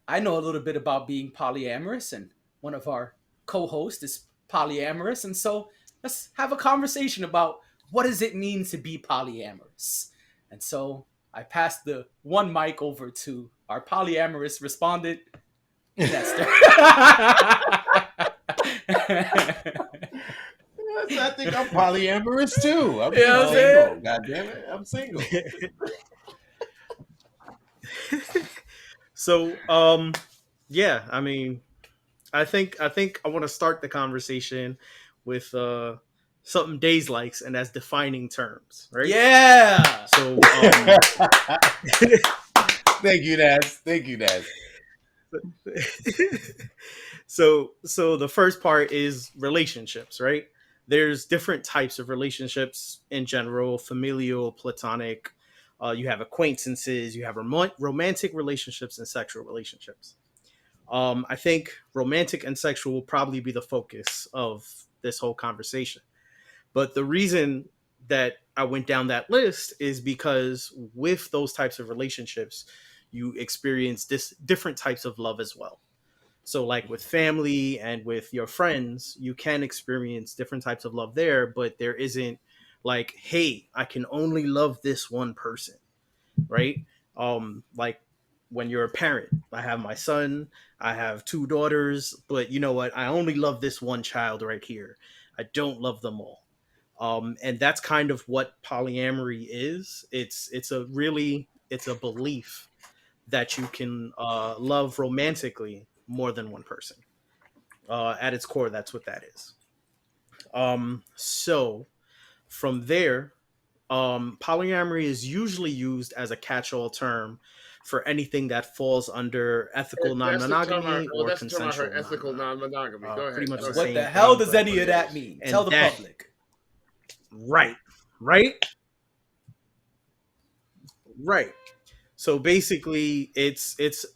I know a little bit about being polyamorous, and one of our co hosts is polyamorous. And so let's have a conversation about what does it mean to be polyamorous. And so I passed the one mic over to our polyamorous respondent, Nestor. Yes, I think I'm polyamorous too. I'm, You know I'm what I'm saying? single. God damn it, I'm single. So, yeah, I mean, I think I want to start the conversation with something Days likes, and that's defining terms, right? Yeah. So, Thank you, Naz. Thank you, Naz. so the first part is relationships, right? There's different types of relationships in general: familial, platonic. You have acquaintances, you have romantic relationships, and sexual relationships. I think romantic and sexual will probably be the focus of this whole conversation. But the reason that I went down that list is because with those types of relationships, you experience different types of love as well. So, like with family and with your friends, you can experience different types of love there, but there isn't like, hey, I can only love this one person, right? Like when you're a parent, I have my son, I have two daughters, but you know what? I only love this one child right here. I don't love them all. And that's kind of what polyamory is. It's a belief that you can love romantically more than one person. At its core, that's what that is. So from there, polyamory is usually used as a catch-all term for anything that falls under ethical That's the term non-monogamy or that's the term I heard. consensual Ethical non-monogamy. non-monogamy. Go Pretty ahead. much Go the ahead. What the same hell thing, does but any What of it that is. mean? Tell and the that public. right, right, right. So basically, it's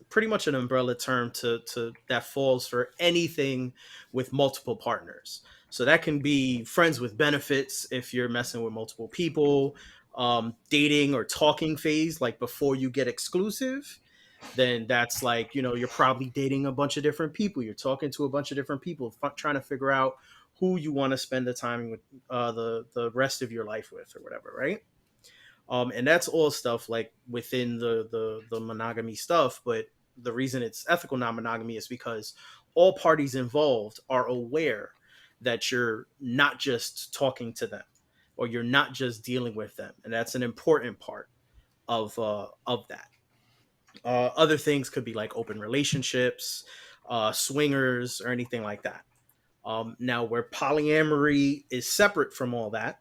pretty much an umbrella term to that falls for anything with multiple partners. So that can be friends with benefits if you're messing with multiple people, dating or talking phase, like before you get exclusive. Then that's like, you're probably dating a bunch of different people. You're talking to a bunch of different people, trying to figure out who you want to spend the time with, the rest of your life with, or whatever, right? And that's all stuff like within the monogamy stuff. But the reason it's ethical non-monogamy is because all parties involved are aware that you're not just talking to them or you're not just dealing with them, and that's an important part of that. Other things could be like open relationships, swingers, or anything like that. Now, where polyamory is separate from all that,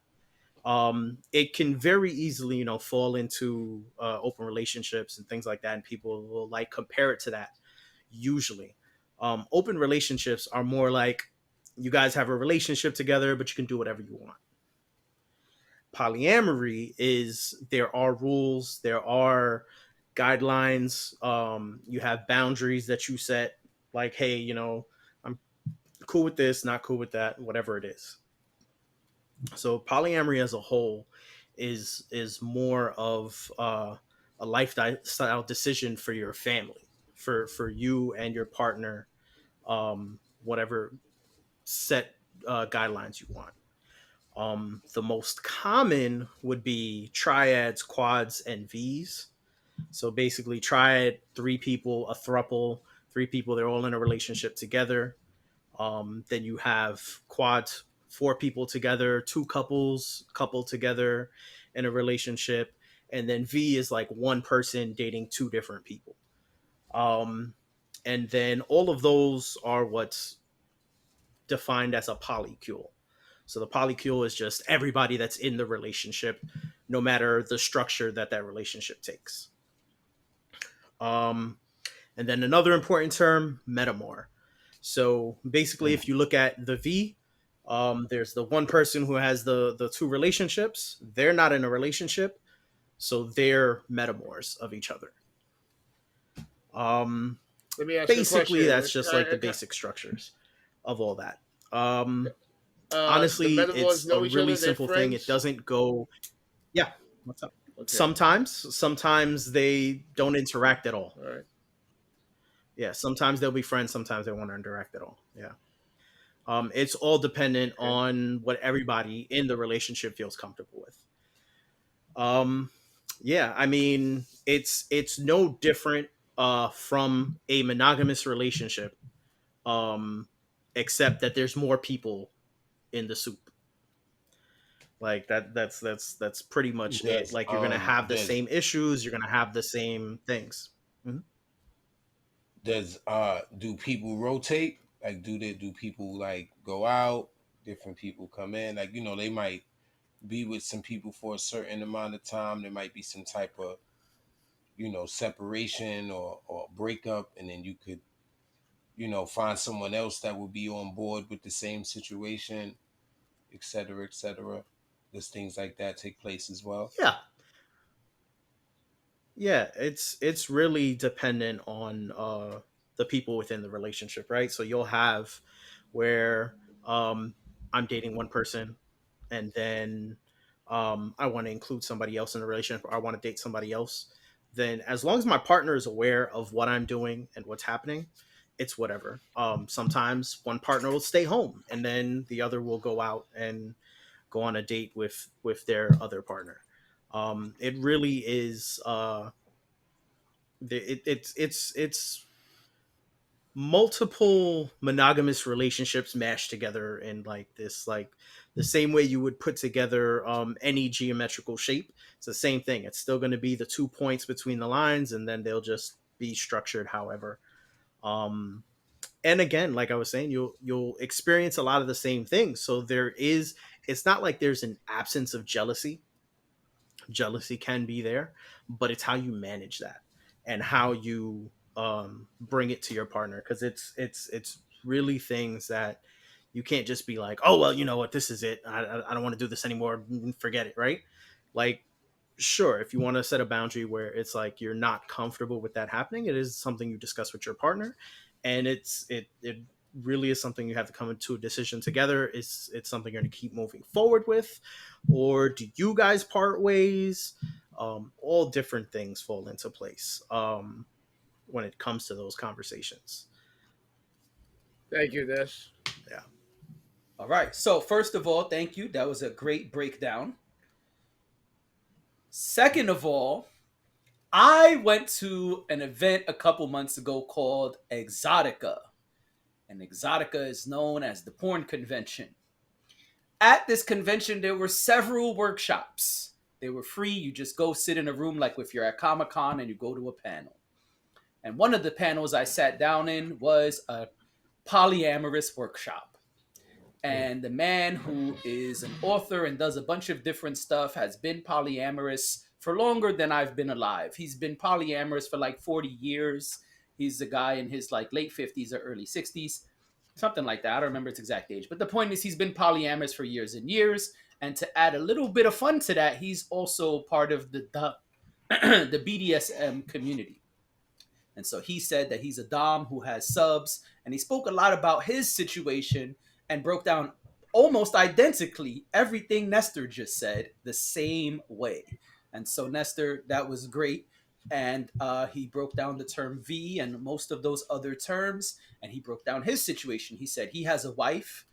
it can very easily, fall into open relationships and things like that, and people will like compare it to that. Usually, open relationships are more like you guys have a relationship together, but you can do whatever you want. Polyamory is there are rules, there are guidelines, you have boundaries that you set, like, hey, I'm cool with this, not cool with that, whatever it is. So polyamory as a whole is more of a lifestyle decision for your family, for you and your partner, whatever set guidelines you want. The most common would be triads, quads, and V's. So basically, triad, three people, a throuple, three people, they're all in a relationship together. Then you have quads, four people together, two couples, couple together in a relationship. And then V is like one person dating two different people. Um, and then all of those are what's defined as a polycule. So the polycule is just everybody that's in the relationship, no matter the structure that relationship takes. Um, and then another important term, metamor. So basically, if you look at the V, there's the one person who has the two relationships. They're not in a relationship, so they're metamors of each other. Um, Let me ask you a Basically, question. that's just like the basic structures of all that. The Honestly, metaphors it's a know each really other. They're simple thing. It friends. doesn't go. Yeah, what's up? Okay. Sometimes they don't interact at all. All right. Yeah, sometimes they'll be friends. Sometimes they won't interact at all. Yeah. It's all dependent Okay. on what everybody in the relationship feels comfortable with. Um, yeah, I mean, it's no different from a monogamous relationship, um, except that there's more people in the soup. Like that's pretty much it. Like you're gonna have the does same issues, you're gonna have the same things. Mhm. does do people rotate? Like do people like go out? Different people come in. Like they might be with some people for a certain amount of time. There might be some type of separation or breakup, and then you could find someone else that will be on board with the same situation, etc., etc. Does things like that take place as well? Yeah, yeah, it's really dependent on the people within the relationship, right? So you'll have where I'm dating one person, and then I want to include somebody else in the relationship, or I want to date somebody else, then as long as my partner is aware of what I'm doing and what's happening, it's whatever. Sometimes one partner will stay home and then the other will go out and go on a date with their other partner. It really is it's multiple monogamous relationships mashed together in like this, like the same way you would put together any geometrical shape. It's the same thing. It's still going to be the 2 points between the lines, and then they'll just be structured however. um and again, like I was saying, you'll experience a lot of the same things. So there is, it's not like there's an absence of jealousy. Jealousy can be there, but it's how you manage that and how you bring it to your partner, because it's really things that you can't just be like, oh well, you know what, this is it, I don't want to do this anymore, forget it, right? Like, sure, if you want to set a boundary where it's like you're not comfortable with that happening, it is something you discuss with your partner, and it really is something you have to come into a decision together. It's something you're going to keep moving forward with, or do you guys part ways? All different things fall into place when it comes to those conversations. Thank you, Des. Yeah. All right. So first of all, thank you. That was a great breakdown. Second of all, I went to an event a couple months ago called Exotica. And Exotica is known as the porn convention. At this convention, there were several workshops. They were free. You just go sit in a room like if you're at Comic-Con and you go to a panel. And one of the panels I sat down in was a polyamorous workshop. And the man, who is an author and does a bunch of different stuff, has been polyamorous for longer than I've been alive. He's been polyamorous for like 40 years. He's a guy in his like late 50s or early 60s, something like that. I don't remember its exact age. But the point is, he's been polyamorous for years and years. And to add a little bit of fun to that, he's also part of the BDSM community. And so he said that he's a Dom who has subs, and he spoke a lot about his situation and broke down almost identically everything Nestor just said the same way. And so Nestor, that was great. And he broke down the term V and most of those other terms, and he broke down his situation. He said he has a wife.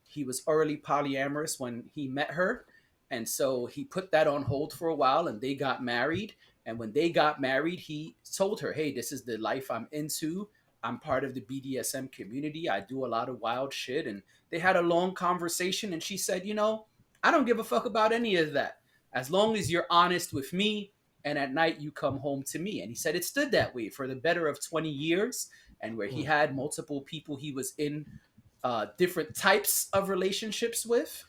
He was early polyamorous when he met her, and so he put that on hold for a while, and they got married. And when they got married, he told her, hey, this is the life I'm into. I'm part of the BDSM community. I do a lot of wild shit. And they had a long conversation, and she said, I don't give a fuck about any of that. As long as you're honest with me, and at night you come home to me. And he said it stood that way for the better of 20 years, and where he had multiple people he was in different types of relationships with.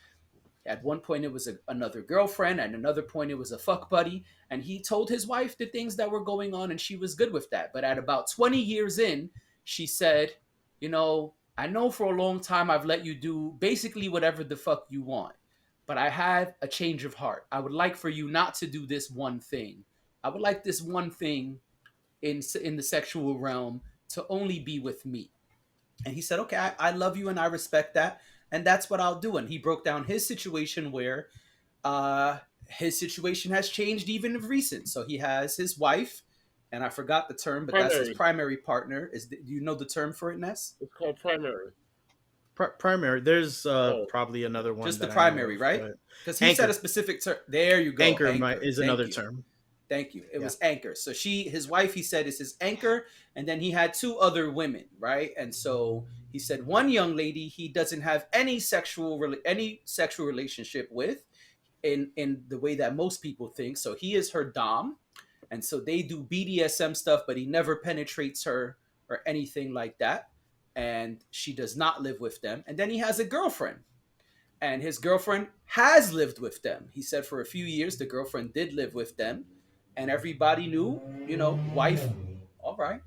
At one point, it was another girlfriend. At another point, it was a fuck buddy. And he told his wife the things that were going on, and she was good with that. But at about 20 years in, she said, I know for a long time I've let you do basically whatever the fuck you want. But I had a change of heart. I would like for you not to do this one thing. I would like this one thing in the sexual realm to only be with me. And he said, okay, I love you and I respect that. And that's what I'll do. And he broke down his situation where his situation has changed even of recent. So he has his wife, and I forgot the term, but that's his primary partner. Do you know the term for it, Ness? It's called primary. Primary. There's probably another one. Just the primary, right? Because he said a specific term. There you go. Anchor is another term. Thank you. It was anchor. So his wife, he said, is his anchor. And then he had two other women, right? And so he said one young lady he doesn't have any sexual relationship with in the way that most people think. So he is her Dom. And so they do BDSM stuff, but he never penetrates her or anything like that. And she does not live with them. And then he has a girlfriend. And his girlfriend has lived with them. He said for a few years, the girlfriend did live with them. And everybody knew, wife. All right.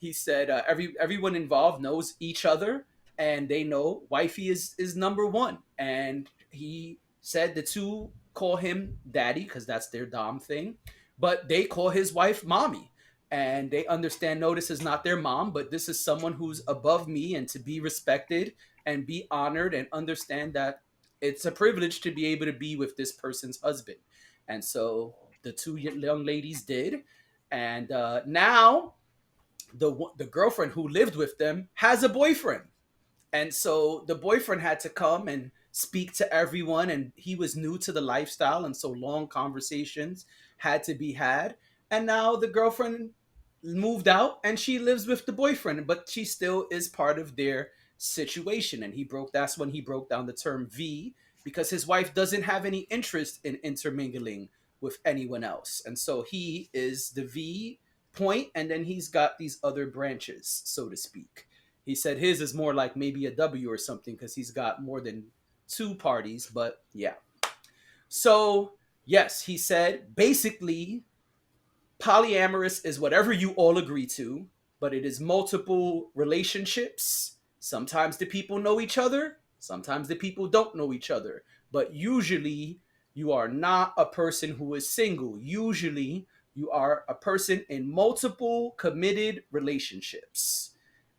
He said everyone involved knows each other, and they know wifey is number one. And he said the two call him daddy because that's their Dom thing, but they call his wife mommy. And they understand, no, this is not their mom, but this is someone who's above me, and to be respected and be honored and understand that it's a privilege to be able to be with this person's husband. And so the two young ladies did. And now the girlfriend who lived with them has a boyfriend. And so the boyfriend had to come and speak to everyone, and he was new to the lifestyle, and so long conversations had to be had. And now the girlfriend moved out and she lives with the boyfriend, but she still is part of their situation. And that's when he broke down the term V, because his wife doesn't have any interest in intermingling with anyone else. And so he is the V point, and then he's got these other branches, so to speak. He said his is more like maybe a W or something because he's got more than two parties, but yeah. So, yes, he said basically polyamorous is whatever you all agree to, but it is multiple relationships. Sometimes the people know each other, sometimes the people don't know each other, but usually you are not a person who is single. Usually you are a person in multiple committed relationships.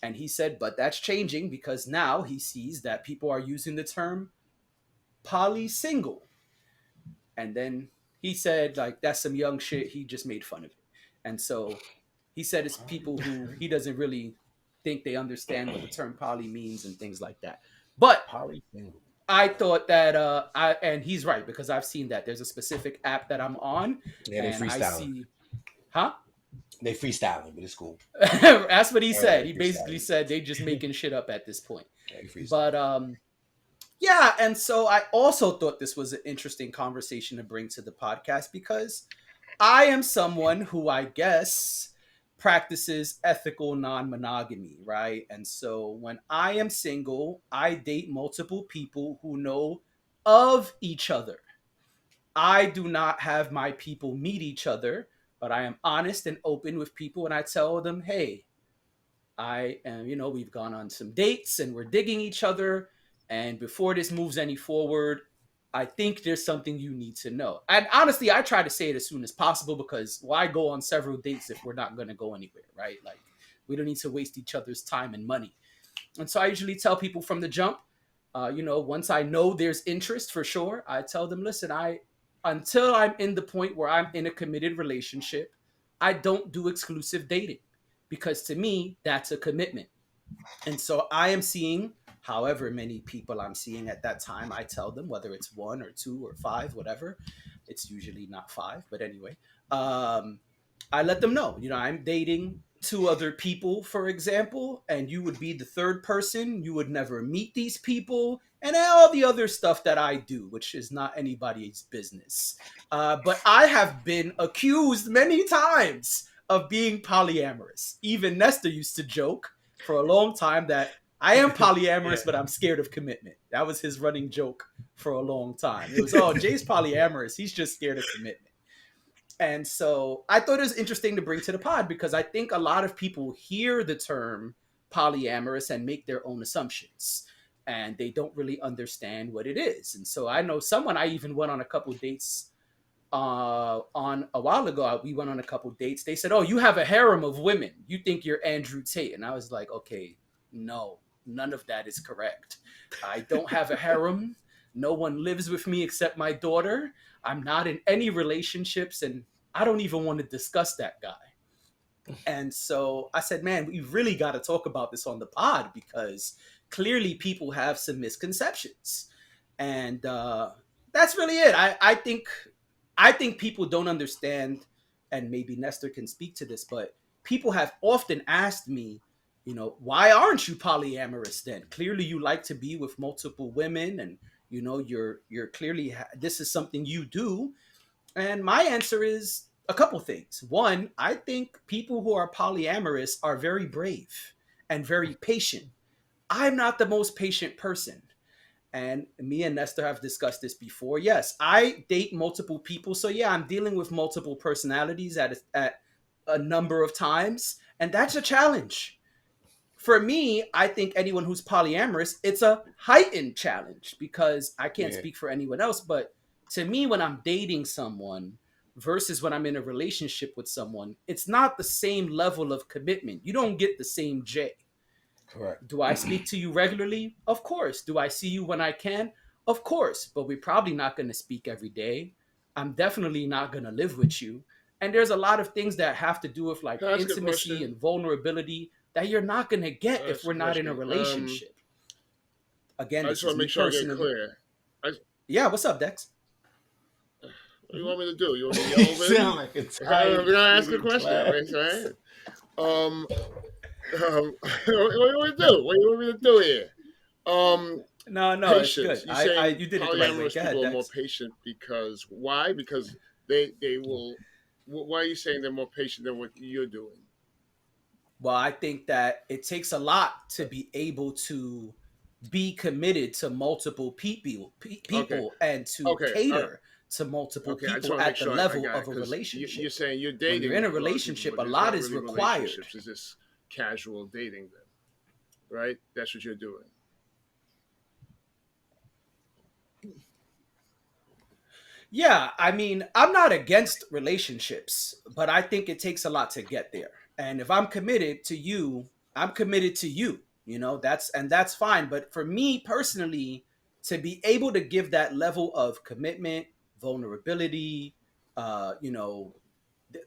And he said, but that's changing because now he sees that people are using the term poly single. And then he said, like, that's some young shit. He just made fun of it. And so he said it's people who he doesn't really think they understand what the term poly means and things like that. But I thought that and he's right, because I've seen that there's a specific app that I'm on, Yeah, and I see, huh? They freestyling, but it's cool. That's what he said. He basically said they just making shit up at this point. But yeah, and so I also thought this was an interesting conversation to bring to the podcast because I am someone who I guess practices ethical non-monogamy, right? And so when I am single, I date multiple people who know of each other. I do not have my people meet each other, but I am honest and open with people, and I tell them, hey, I am, we've gone on some dates and we're digging each other. And before this moves any forward, I think there's something you need to know. And honestly, I try to say it as soon as possible because why go on several dates if we're not going to go anywhere, right? Like, we don't need to waste each other's time and money. And so I usually tell people from the jump, once I know there's interest for sure, I tell them, listen, until I'm in the point where I'm in a committed relationship, I don't do exclusive dating because to me, that's a commitment. And so I am seeing however many people I'm seeing at that time. I tell them whether it's one or two or five, whatever. It's usually not five, but anyway, I let them know, I'm dating two other people, for example, and you would be the third person. You would never meet these people and all the other stuff that I do, which is not anybody's business. But I have been accused many times of being polyamorous. Even Nestor used to joke for a long time that I am polyamorous, but I'm scared of commitment. That was his running joke for a long time. It was, oh, Jay's polyamorous. He's just scared of commitment. And so I thought it was interesting to bring to the pod because I think a lot of people hear the term polyamorous and make their own assumptions. And they don't really understand what it is. And so I know someone, I even went on a couple dates on a while ago. We went on a couple dates. They said, oh, you have a harem of women. You think you're Andrew Tate. And I was like, okay, no, none of that is correct. I don't have a harem. No one lives with me except my daughter. I'm not in any relationships, and I don't even want to discuss that guy. And so I said, man, we really got to talk about this on the pod because clearly people have some misconceptions. And that's really it. I think people don't understand, and maybe Nestor can speak to this, but people have often asked me, why aren't you polyamorous then? Clearly you like to be with multiple women and, you're clearly, this is something you do. And my answer is a couple things. One, I think people who are polyamorous are very brave and very patient. I'm not the most patient person. And me and Nestor have discussed this before. Yes, I date multiple people. So yeah, I'm dealing with multiple personalities at a number of times. And that's a challenge. For me, I think anyone who's polyamorous, it's a heightened challenge because I can't speak for anyone else. But to me, when I'm dating someone versus when I'm in a relationship with someone, it's not the same level of commitment. You don't get the same J. Correct. Do I speak to you regularly? Of course. Do I see you when I can? Of course, but we're probably not going to speak every day. I'm definitely not going to live with you. And there's a lot of things that have to do with like Can I ask a intimacy question? and vulnerability that you're not going to get if That's we're a not in a question. relationship. Again, I this just want is to me make sure I get personally. clear. I, Yeah, what's up, Dex? what do you want me to do? You want me to You yell over sound him? like a I'm tired gonna ask a eating question. class. Right? What do you want me to do? What do you want me to do here? Um, No, it's Patience. good. You I saying you did it the right way. polyamorous Go ahead, people are more Dex. patient because why? Because they will. Why are you saying they're more patient than what you're doing? Well, I think that it takes a lot to be able to be committed to multiple Okay. people and to Okay. All right. cater to multiple Okay. I just people want to make at the sure I level got it of a because you're relationship. saying you're When you're in dating a a lot of people, relationship, but a there's lot not is really required. relationships. It's just casual dating, then, right? That's what you're doing. Yeah, I mean, I'm not against relationships, but I think it takes a lot to get there. And if I'm committed to you, I'm committed to you. That's fine. But for me personally, to be able to give that level of commitment, vulnerability, uh, you know,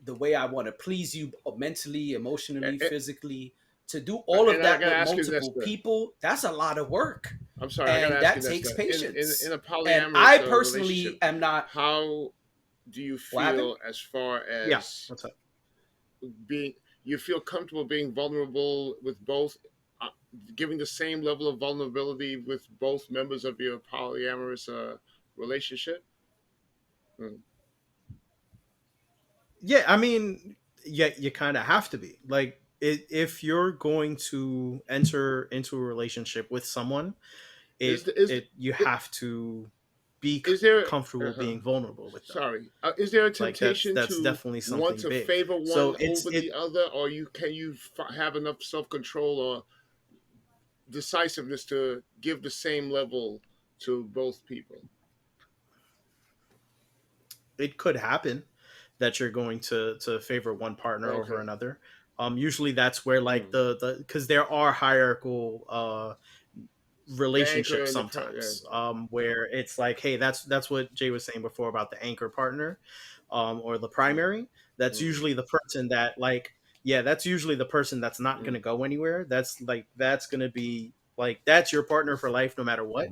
the way I want to please you mentally, emotionally, And, physically, to do all of and I that gotta with ask you this. multiple people, that's a lot of work. I'm sorry, I gotta And ask you that this. takes In patience. a And I polyamorous personally relationship, am not. how do you What happened? feel as far Yeah. as What's up? being? You feel comfortable being vulnerable with both, uh, giving the same level of vulnerability with both members of your polyamorous relationship? Mm. Yeah, I mean, yeah, you kind of have to be like if you're going to enter into a relationship with someone, Is it the, is it you the, have to be is there? comfortable Uh-huh. being vulnerable with them. Sorry, is there a Like that's temptation that's to definitely want something to big. favor So one it's over it the other, or have enough self control or decisiveness to give the same level to both people? it could happen that you're going to favor one partner over Okay. another. Usually that's where like Mm. the because there are hierarchical The anchor relationships and the part. Yeah. sometimes where it's like, hey, that's what Jay was saying before about the anchor partner or the Mm. primary. That's Mm. usually the person that like, yeah, that's usually the person that's not going Mm. to go anywhere. That's going to be like that's your partner for life no matter what.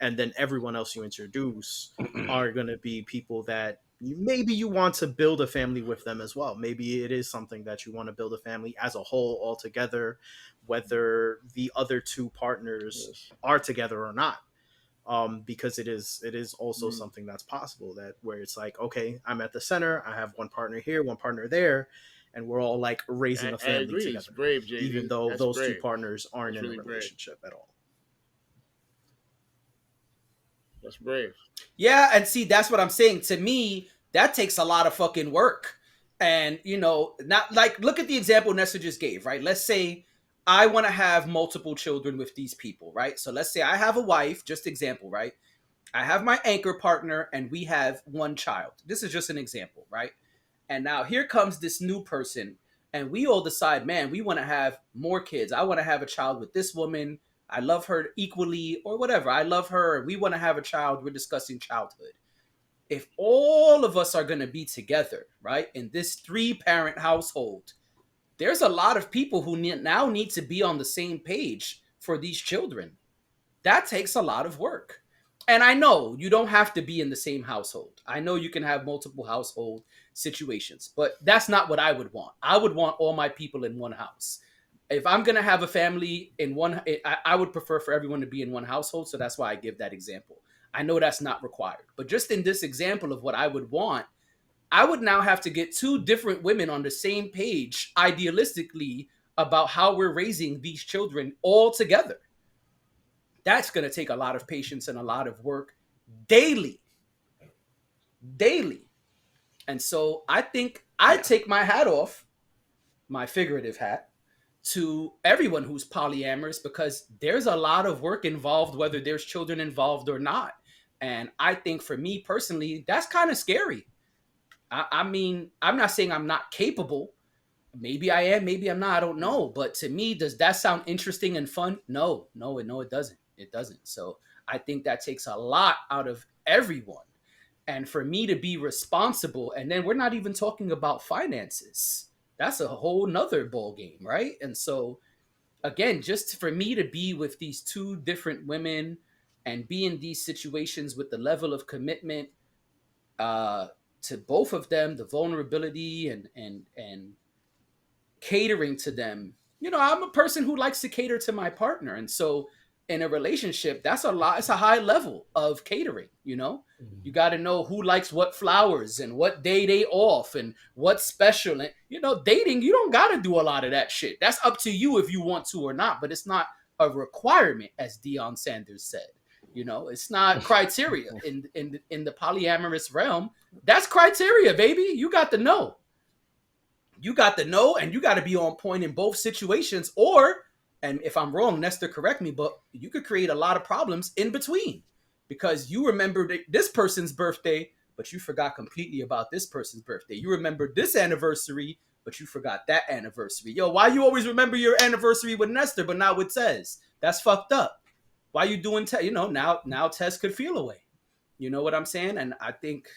And then everyone else you introduce are going to be people that maybe you want to build a family with them as well. Maybe it is something that you want to build a family as a whole all together, whether the other two partners Yes. are together or not. Because it is also Mm. something that's possible that where it's like, okay, I'm at the center, I have one partner here, one partner there, and we're all like raising a I family agree. It's together, brave, even JD. though That's those two brave. partners aren't That's in a really brave. relationship at all. That's brave. Yeah, and see, that's what I'm saying. To me, that takes a lot of fucking work. And, not like, look at the example Nessa just gave, right? Let's say I want to have multiple children with these people, right? So let's say I have a wife, just example, right? I have my anchor partner and we have one child. This is just an example, right? And now here comes this new person, and we all decide, man, we want to have more kids. I want to have a child with this woman. I love her equally, or whatever. I love her. We want to have a child. We're discussing childhood. If all of us are going to be together, right, in this 3-parent household, there's a lot of people who now need to be on the same page for these children. That takes a lot of work. And I know you don't have to be in the same household. I know you can have multiple household situations, but that's not what I would want. I would want all my people in one house. If I'm going to have a family in one, I would prefer for everyone to be in one household. So that's why I give that example. I know that's not required, but just in this example of what I would want, I would now have to get 2 different women on the same page, idealistically, about how we're raising these children all together. That's going to take a lot of patience and a lot of work daily. Daily. And so I think I Yeah. take my hat off, my figurative hat, to everyone who's polyamorous because there's a lot of work involved, whether there's children involved or not. And I think for me personally, that's kind of scary. I mean, I'm not saying I'm not capable. Maybe I am, maybe I'm not, I don't know. But to me, does that sound interesting and fun? No, it doesn't. It doesn't. So I think that takes a lot out of everyone. And for me to be responsible, and then we're not even talking about finances. That's a whole nother ball game, right? And so again, just for me to be with these two different women and be in these situations with the level of commitment uh, to both of them, the vulnerability and catering to them. You know, I'm a person who likes to cater to my partner, and so in a relationship, that's a lot. It's a high level of catering. You know, you got to know who likes what flowers and what day they off and what's special. And you know, dating, you don't got to do a lot of that shit. That's up to you if you want to or not. But it's not a requirement, as Deion Sanders said. You know, it's not criteria in the polyamorous realm. That's criteria, baby. You got to know. You got to know, and you got to be on point in both situations. Or, and if I'm wrong, Nestor, correct me, but you could create a lot of problems in between because you remembered this person's birthday, but you forgot completely about this person's birthday. You remembered this anniversary, but you forgot that anniversary. Yo, why you always remember your anniversary with Nestor, but not with Tez? That's fucked up. Why you doing Tez? You know, now Tez could feel away. You know what I'm saying? And I think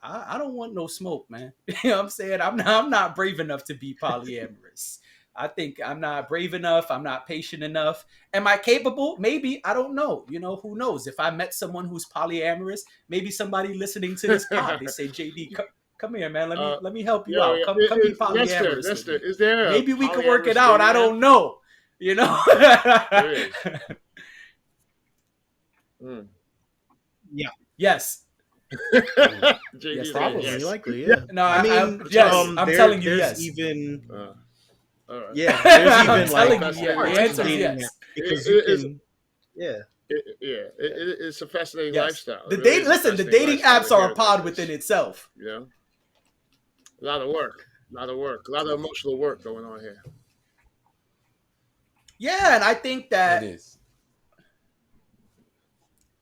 I don't want no smoke, man. You know what I'm saying? I'm not brave enough to be polyamorous. I think I'm not brave enough. I'm not patient enough. Am I capable? Maybe. I don't know. You know, who knows? If I met someone who's polyamorous, maybe somebody listening to this pod, they say, JD, come here, man. Let me help you out. Come be polyamorous. Nestor, is there maybe we can work it out. I don't know. You know? Yeah. Yes. Yes, probably, likely, yeah. No, I mean, I'm telling you, yes. Even, all right. yeah, there's even like the answer is yes. Because you can, it's a fascinating lifestyle. The the dating apps are a pod within itself. You know, a lot of work, a lot of emotional work going on here. Yeah, and I think that It is.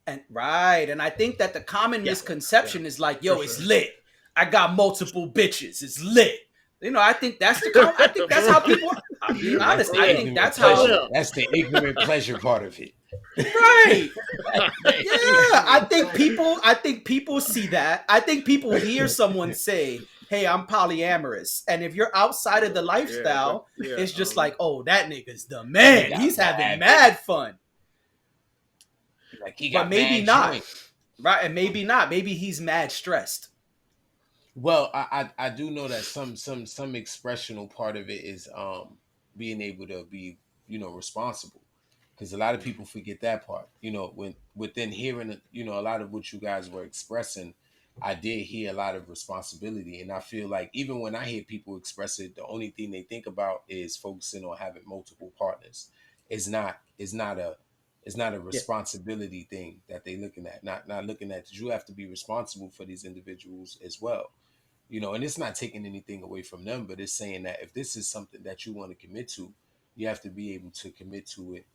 And I think that the common misconception is like, yo, it's lit. I got multiple bitches. It's lit. You know, I think that's I think that's how people. I'm being honest. I think that's how. That's the ignorant pleasure part of it. Right. Yeah. I think people see that. I think people hear someone say, "Hey, I'm polyamorous," and if you're outside of the lifestyle, it's just like, "Oh, that nigga's the man. He's having mad fun." Like he got but maybe mad not, joint. right? And maybe not. Maybe he's mad stressed. Well, I do know that some expressional part of it is being able to be, you know, responsible, because a lot of people forget that part. You know, when within hearing, you know, a lot of what you guys were expressing, I did hear a lot of responsibility, and I feel like even when I hear people express it, the only thing they think about is focusing on having multiple partners. It's not a responsibility thing that they're looking at. Not looking at that you have to be responsible for these individuals as well. You know, and it's not taking anything away from them, but it's saying that if this is something that you want to commit to, you have to be able to commit to it,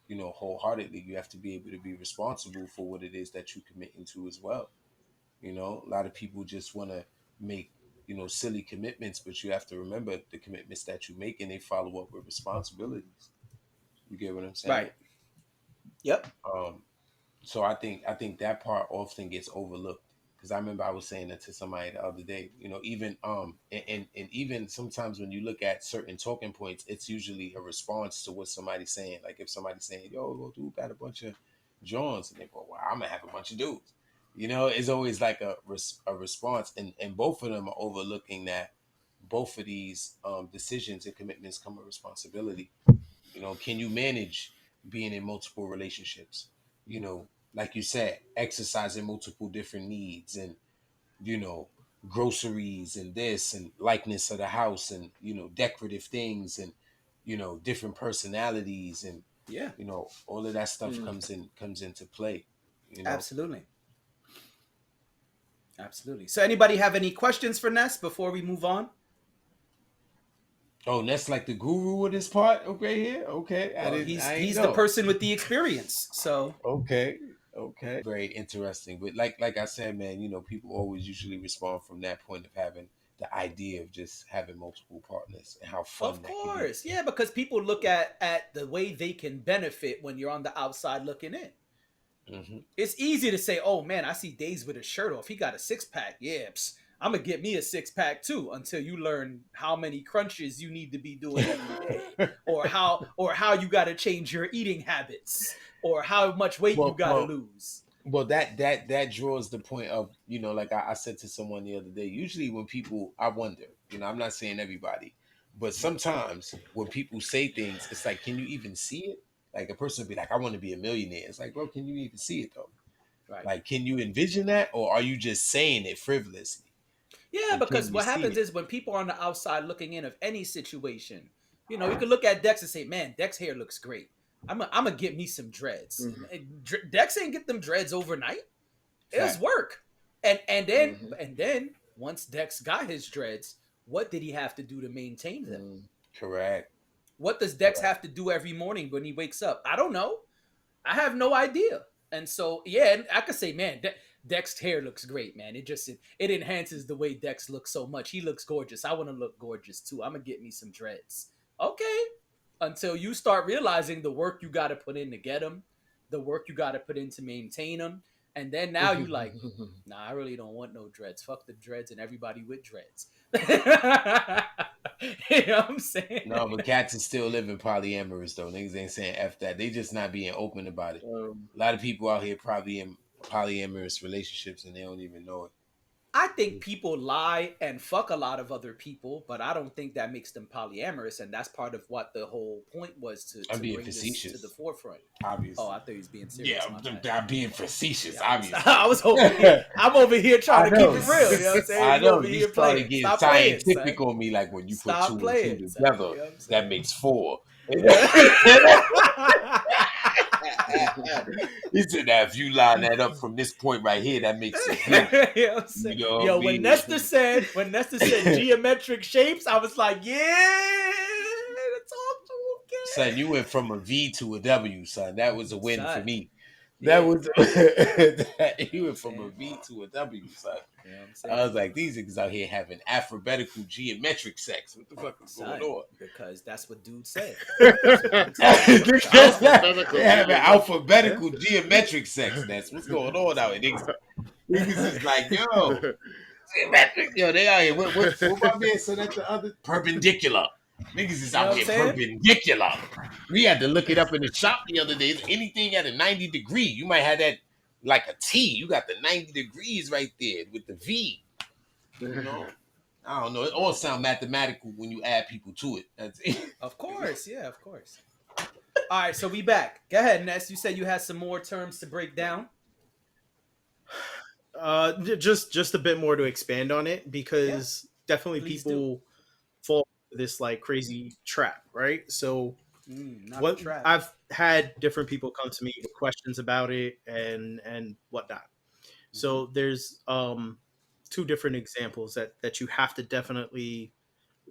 you know, wholeheartedly. You have to be able to be responsible for what it is that you're committing to as well. You know, a lot of people just want to make, you know, silly commitments, but you have to remember the commitments that you make and they follow up with responsibilities. You get what I'm saying? Right. Yep. So I think that part often gets overlooked, because I remember I was saying that to somebody the other day. You know, even and even sometimes when you look at certain talking points, it's usually a response to what somebody's saying. Like if somebody's saying, "Yo, well, dude got a bunch of Johns," and they go, "Well, I'm gonna have a bunch of dudes." You know, it's always like a response, and both of them are overlooking that both of these decisions and commitments come with responsibility. You know, can you manage being in multiple relationships? You know, like you said, exercising multiple different needs, and, you know, groceries and this and likeness of the house, and, you know, decorative things, and, you know, different personalities, and, you know, all of that stuff comes into play. You know? Absolutely. So anybody have any questions for Ness before we move on? Oh, Ness like the guru of this part right here? Okay. Well, he's the person with the experience. So okay. Very interesting. But like I said, man, you know, people always usually respond from that point of having the idea of just having multiple partners and how fun of course. Yeah, because people look at the way they can benefit when you're on the outside looking in. Mm-hmm. It's easy to say, "Oh man, I see Days with his shirt off. He got a 6-pack. Yeah, I'm gonna get me a 6-pack too." Until you learn how many crunches you need to be doing every day, or how you got to change your eating habits, or how much weight you well, got to well, lose. well. That draws the point of, like I said to someone the other day. Usually, when people, I wonder. I'm not saying everybody, but sometimes when people say things, it's like, can you even see it? Like a person would be like, "I want to be a millionaire." It's like, bro, can you even see it though? Right. Like, can you envision that, or are you just saying it frivolously? Yeah, And because can you what see happens it? is when people are on the outside looking in of any situation, you can look at Dex and say, "Man, Dex hair looks great. I'm gonna get me some dreads." Dex ain't get them dreads overnight. It was Fact. work, and then once Dex got his dreads, what did he have to do to maintain them? Correct. What does Dex Correct. have to do every morning when he wakes up? I don't know. I have no idea. And so, yeah, and I could say, man, Dex's hair looks great, man. It enhances the way Dex looks so much. He looks gorgeous. I want to look gorgeous too. I'm gonna get me some dreads. Okay, until you start realizing the work you got to put in to get them, the work you got to put in to maintain them, and then now you like, nah, I really don't want no dreads. Fuck the dreads and everybody with dreads. You know what I'm saying? No, but cats is still living polyamorous though. Niggas ain't saying F that. They just not being open about it. A lot of people out here probably in polyamorous relationships and they don't even know it. I think people lie and fuck a lot of other people, but I don't think that makes them polyamorous, and that's part of what the whole point was I'm to being bring this to the facetious, forefront. obviously. Oh, I thought he was being serious. Yeah, I'm being facetious, Yeah, obviously. I was over here. I'm over here trying to keep it real. You know what I'm saying? I You know. over You here started playing. getting Stop playing, scientific son. on me, like when you put Stop 2 and 2 playing, son. together, You know what I'm that saying? makes 4. Yeah. He said that if you line that up from this point right here, that makes it You know V. what I'm saying? You know what I Yo, mean? when Nesta said geometric shapes, I was like, yeah, talk to Son, you went from a V to a W, son. That was a him, win for son. me. Yeah, That was you went from a saying? V to a W, son. You know what I'm I saying? was like, these niggas out here having alphabetical geometric sex. What the fuck is going Son, on? because that's what dude said. That's what dude said. They having alphabetical geometric sex. That's what's going on out here. Niggas is like, yo, geometric. Yo, they out here. What my man said at the other? Perpendicular. Niggas is You know out what I'm here saying? perpendicular. We had to look it up in the shop the other day. Anything at a 90 degree, you might have that like a T. You got the 90 degrees right there with the V. You know? I don't know. It all sounds mathematical when you add people to it. That's it. Of course, yeah, of course. All right, so we back. Go ahead, Ness. You said you had some more terms to break down. Just a bit more to expand on it, because definitely Please people fall into this like crazy trap, right? So Not a what trap. I've had different people come to me with questions about it and whatnot. So there's 2 different examples that you have to definitely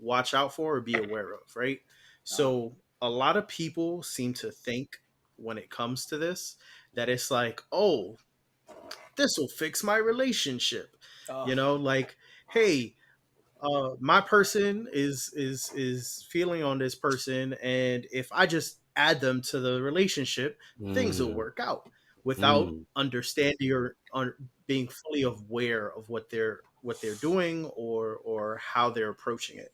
watch out for or be aware of, right? So a lot of people seem to think when it comes to this that it's like, oh, this will fix my relationship. Like, hey, my person is feeling on this person, and if I just add them to the relationship, things will work out, without understanding or being fully aware of what they're doing or how they're approaching it.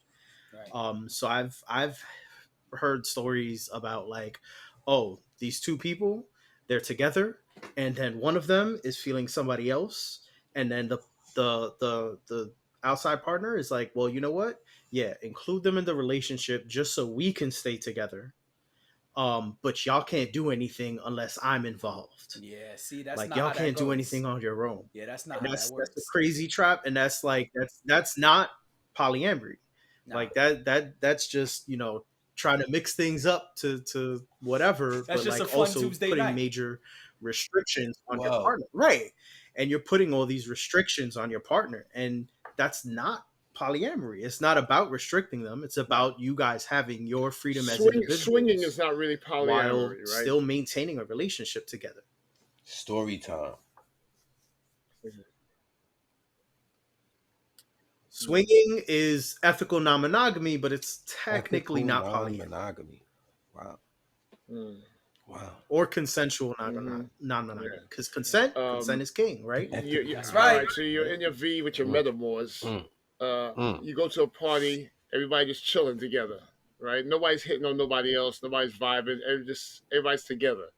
Right. So I've heard stories about like, oh, these 2 people, they're together, and then one of them is feeling somebody else, and then the outside partner is like, well, you know what? Yeah, include them in the relationship just so we can stay together. But y'all can't do anything unless I'm involved. Yeah, see, that's Like, not y'all how that can't do goes. anything on your own. Yeah, that's not And how that that's a works. crazy trap, and that's like that's not polyamory. Nah, Like that's just, trying to mix things up to whatever, that's but just a like fun also Tuesday putting night. major restrictions on your Whoa. partner. Right. And you're putting all these restrictions on your partner, and that's not polyamory. It's not about restricting them. It's about you guys having your freedom as individuals Swinging is not really while polyamory, right? still maintaining a relationship together. Story time. Swinging is ethical non-monogamy, but it's technically Ethical not polyamory. non-monogamy. Wow. Wow. or consensual non-monogamy. Because consent is king, right? That's All right. right, so you're in your V with your Mm, metamors. mm. You go to a party, everybody just chilling together, right? Nobody's hitting on nobody else. Nobody's vibing. Everybody's together.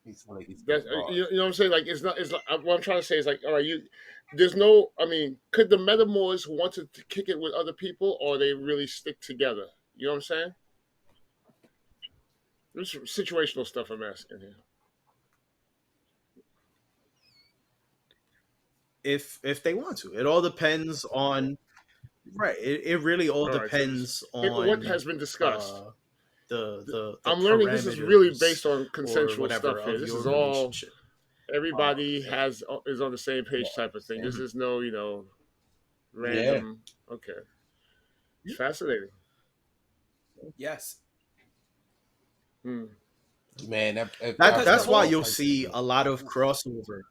He's like he's That's raw. you know what I'm saying. Like it's not. It's like, what I'm trying to say is like, all right, you. There's no. I mean, could the metamors want to kick it with other people, or they really stick together? You know what I'm saying? This is situational stuff I'm asking here. If they want to, it all depends on right. It really all All right, so depends what on has been discussed? uh the I'm learning this is really parameters based on or consensual whatever stuff here. of This your is all relationship. everybody Yeah. has is on the same page type of thing. This is no, Yeah. random. Okay, it's fascinating. Yes. Hmm. Man, That Because the that's why whole you'll see a lot of crossover.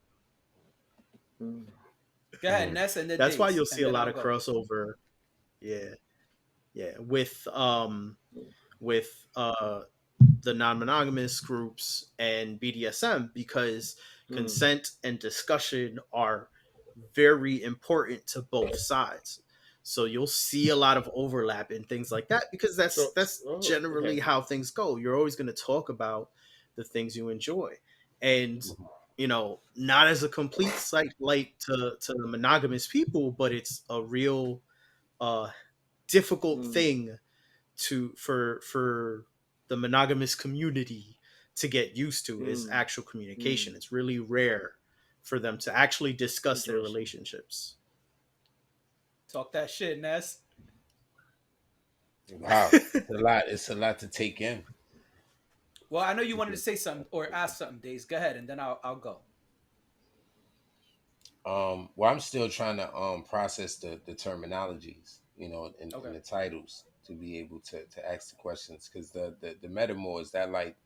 Hmm. Go ahead, Ness, and the That's why dates, you'll and see a then lot I'll of go. crossover. Yeah, yeah, with the non-monogamous groups and BDSM because Hmm. consent and discussion are very important to both sides. So you'll see a lot of overlap in things like that because So, that's oh, generally okay. how things go. You're always going to talk about the things you enjoy. And not as a complete slight light to the monogamous people, but it's a real uh difficult Hmm. thing for the monogamous community to get used to is Hmm. actual Hmm. communication. It's really rare for them to actually discuss their Interesting. relationships. Talk that shit, Ness. wow. It's a lot. It's a lot to take in. Well, I know you wanted to say something or ask something, Days. Go ahead, and then I'll go. Well, I'm still trying to process the terminologies, in Okay. the titles to be able to ask the questions because the metamor is that like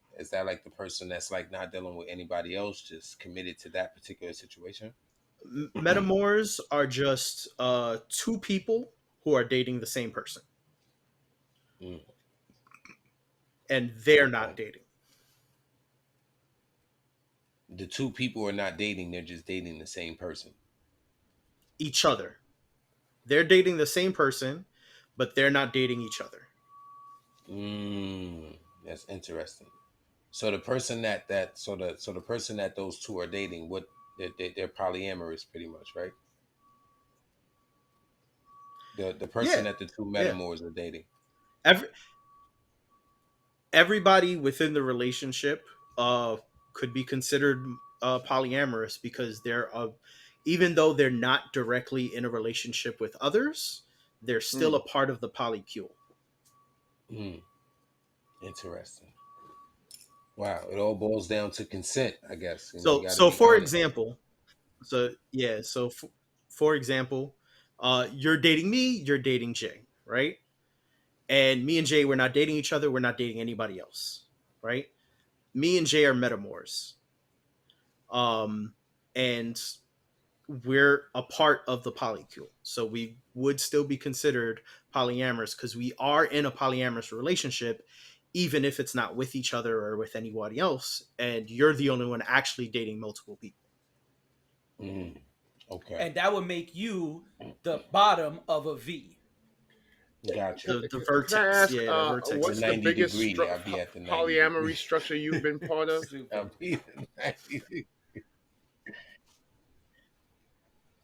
the person that's like not dealing with anybody else, just committed to that particular situation. Metamors are just two people who are dating the same person, Mm, and they're not okay. dating The two people are not dating; they're just dating the same person. each other. They're dating the same person, but they're not dating each other. That's interesting. So the person that person that those two are dating, what they're polyamorous, pretty much, right? The person Yeah, that the two yeah. metamors are dating. Every, everybody within the relationship could be considered polyamorous because even though they're not directly in a relationship with others, they're still Hmm. a part of the polycule. Mm, interesting. Wow, it all boils down to consent, I guess. You So, got to so be for honest. example, so yeah, for example, you're dating me, you're dating Jay, right? And me and Jay, we're not dating each other, we're not dating anybody else, right? Me and Jay are metamors, um, and we're a part of the polycule. So we would still be considered polyamorous because we are in a polyamorous relationship, even if it's not with each other or with anybody else. And you're the only one actually dating multiple people. Mm, okay, And that would make you the bottom of a V. got you. The Can I vertex, ask, yeah, the The vertex what's is the 90 biggest degree. I'll be at the 90 degree. polyamory structure you've been part of? Stupid. I'll be at the 90 degree.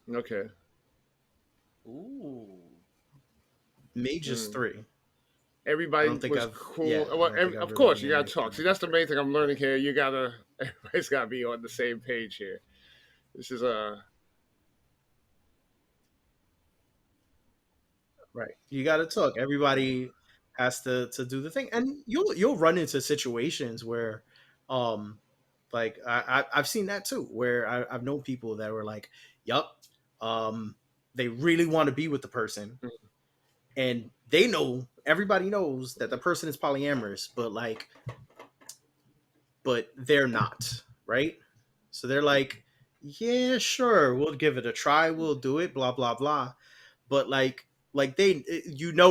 Okay. Ooh. me just Hmm. three. I Everybody don't think was I've cool. yeah, I Well, don't think I've of really course, been you in got to anything talk. See, like that's that. the main thing I'm learning here. Everybody's got to be on the same page here. This is Right. You got to talk. Everybody has to do the thing, and you'll run into situations where, um, like I've seen that too, where I've known people that were like, "Yup, they really want to be with the person, and they know everybody knows that the person is polyamorous, but they're not, right? So they're like, yeah, sure, we'll give it a try, we'll do it, blah blah blah, but like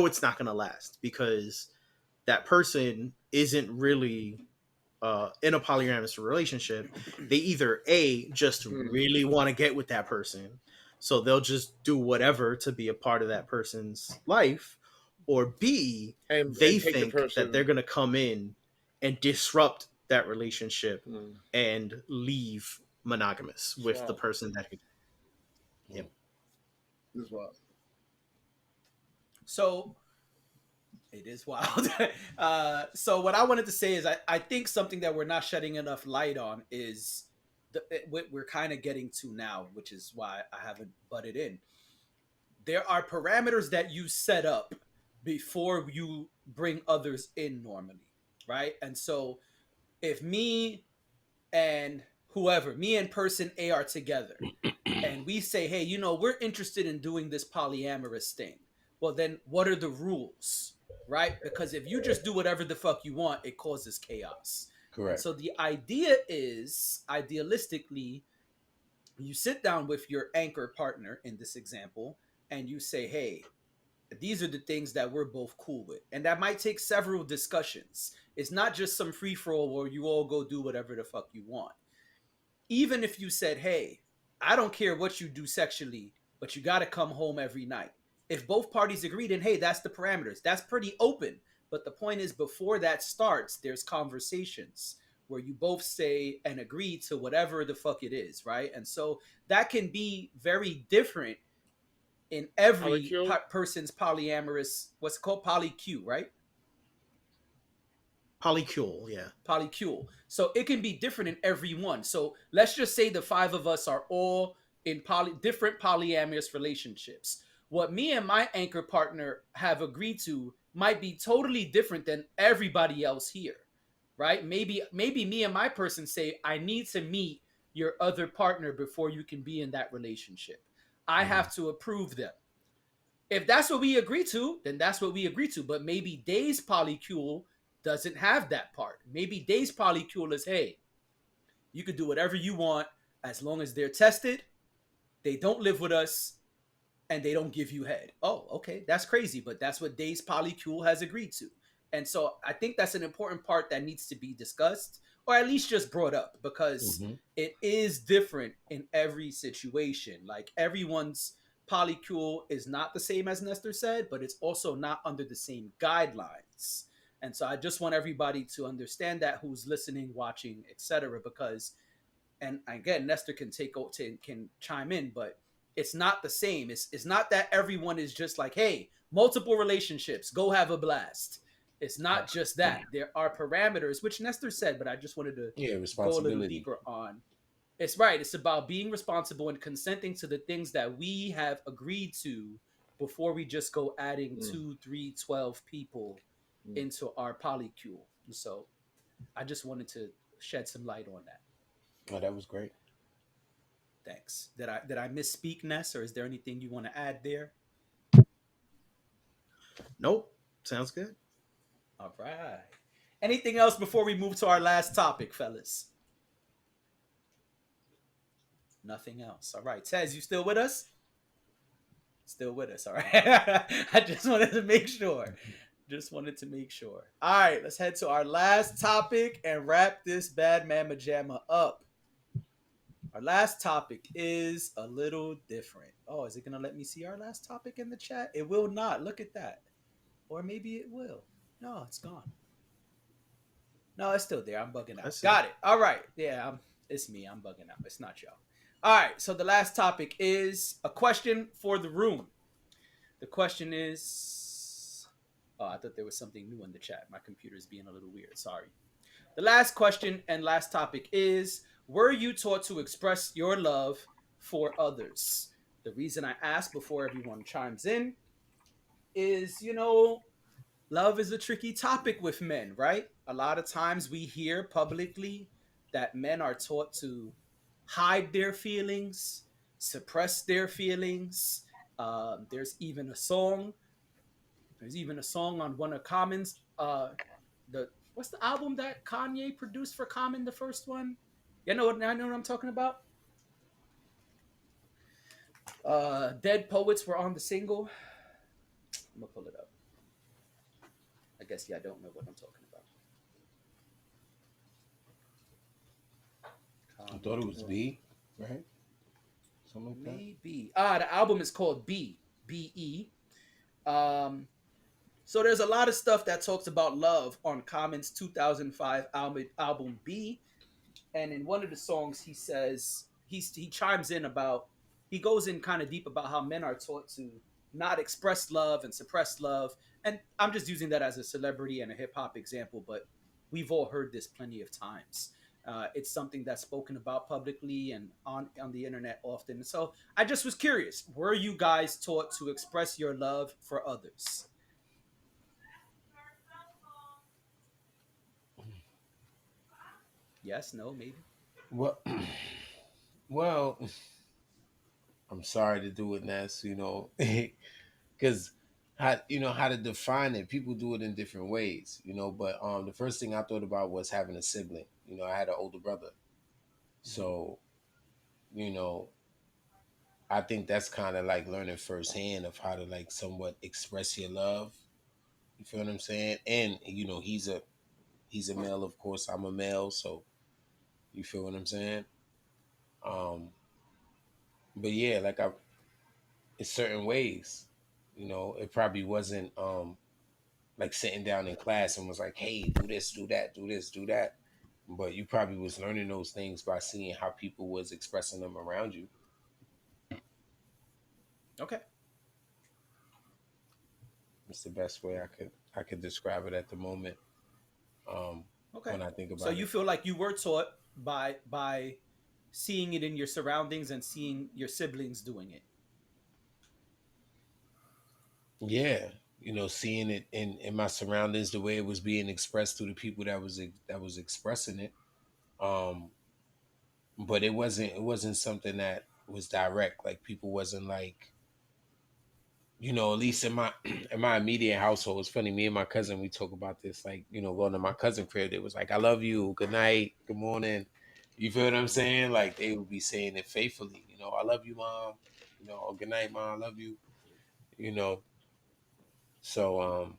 it's not gonna last because that person isn't really in a polyamorous relationship, they either A, just really want to get with that person, so they'll just do whatever to be a part of that person's life, or B, they and take the think that they're person. going to come in and disrupt that relationship Mm. and leave monogamous with the Wow. person that. Yep. This is wild. So it is wild. So what I wanted to say is I think something that we're not shedding enough light on is what we're kind of getting to now, which is why I haven't butted in. There are parameters that you set up before you bring others in normally, right? And so if me and person A are together and we say, hey, we're interested in doing this polyamorous thing, well, then what are the rules, right? Because if you just do whatever the fuck you want, it causes chaos. And Correct. so the idea is, idealistically, you sit down with your anchor partner in this example and you say, hey, these are the things that we're both cool with. And that might take several discussions. It's not just some free for all where you all go do whatever the fuck you want. Even if you said, hey, I don't care what you do sexually, but you got to come home every night. If both parties agree, then hey, that's the parameters. That's pretty open. But the point is, before that starts, there's conversations where you both say and agree to whatever the fuck it is, right? And so that can be very different in every Polycule? person's polyamorous, what's it called? Polycule, right? Polycule, yeah. Polycule. So it can be different in every one. So let's just say the five of us are all in different polyamorous relationships. What me and my anchor partner have agreed to might be totally different than everybody else here, right? Maybe me and my person say, I need to meet your other partner before you can be in that relationship. I have to approve them. If that's what we agree to, then that's what we agree to. But maybe Day's polycule doesn't have that part. Maybe Day's polycule is, hey, you could do whatever you want as long as they're tested, they don't live with us, and they don't give you head. Oh, okay, that's crazy, but that's what Day's polycule has agreed to. And so I think that's an important part that needs to be discussed or at least just brought up because Mm-hmm. it is different in every situation. Like everyone's polycule is not the same as Nestor said, but it's also not under the same guidelines. And so I just want everybody to understand that who's listening, watching, etc. Because, and again, Nestor can can chime in, but it's not the same. It's not that everyone is just like, hey, multiple relationships, go have a blast. It's not just that. There are parameters, which Nestor said, but I just wanted to Yeah, go a little responsibility. deeper on. It's right. It's about being responsible and consenting to the things that we have agreed to before we just go adding 2, 3, 12 people into our polycule. So I just wanted to shed some light on that. Oh, that was great. Thanks. Did I misspeak, Ness, or is there anything you want to add there? Nope. Sounds good. All right. Anything else before we move to our last topic, fellas? Nothing else. All right. Tez, you still with us? Still with us. All right. I just wanted to make sure. Just wanted to make sure. All right. Let's head to our last topic and wrap this bad mama jamma up. Our last topic is a little different. Oh, is it going to let me see our last topic in the chat? It will not. Look at that. Or maybe it will. No, it's gone. No, it's still there. I'm bugging out. Got it. All right. Yeah, it's me. I'm bugging out. It's not y'all. All right. So the last topic is a question for the room. The question is, oh, I thought there was something new in the chat. My computer's being a little weird. Sorry. The last question and last topic is, were you taught to express your love for others? The reason I ask before everyone chimes in is, love is a tricky topic with men, right? A lot of times we hear publicly that men are taught to hide their feelings, suppress their feelings. There's even a song. There's even a song on one of Common's. The what's the album that Kanye produced for Common? The first one. I know what I'm talking about. Dead Poets were on the single. I'm gonna pull it up. I guess y'all don't know what I'm talking about. I thought it Common was love. B, right? Something like that. Maybe. The album is called B. B-E. Um, so there's a lot of stuff that talks about love on Common's 2005 album B. And in one of the songs, he says, he chimes in about, he goes in kind of deep about how men are taught to not express love and suppress love. And I'm just using that as a celebrity and a hip hop example, but we've all heard this plenty of times. It's something that's spoken about publicly and on the internet often. So I just was curious, were you guys taught to express your love for others? Yes, no, maybe. Well, well, I'm sorry to do it, Ness. Because how to define it. People do it in different ways. But the first thing I thought about was having a sibling. I had an older brother, Mm-hmm. so you know I think that's kind of like learning firsthand of how to like somewhat express your love. You feel what I'm saying? And he's a male, of course. I'm a male, so you feel what I'm saying? Um, but yeah, like in certain ways, it probably wasn't like sitting down in class and was like, hey, do this, do that, do this, do that. But you probably was learning those things by seeing how people was expressing them around you. Okay. It's the best way I could describe it at the moment. Um, Okay. when I think So about you it. feel like you were taught by seeing it in your surroundings and seeing your siblings doing it. Yeah, seeing it in my surroundings, the way it was being expressed through the people that was expressing it. Um, but it wasn't something that was direct. Like people wasn't like, at least in my in my immediate household. It's funny. Me and my cousin, we talk about this. Like, going to my cousin crib, it was like, "I love you, good night, good morning." You feel what I'm saying? Like they would be saying it faithfully. "I love you, mom." Or "Good night, mom, I love you." You know. So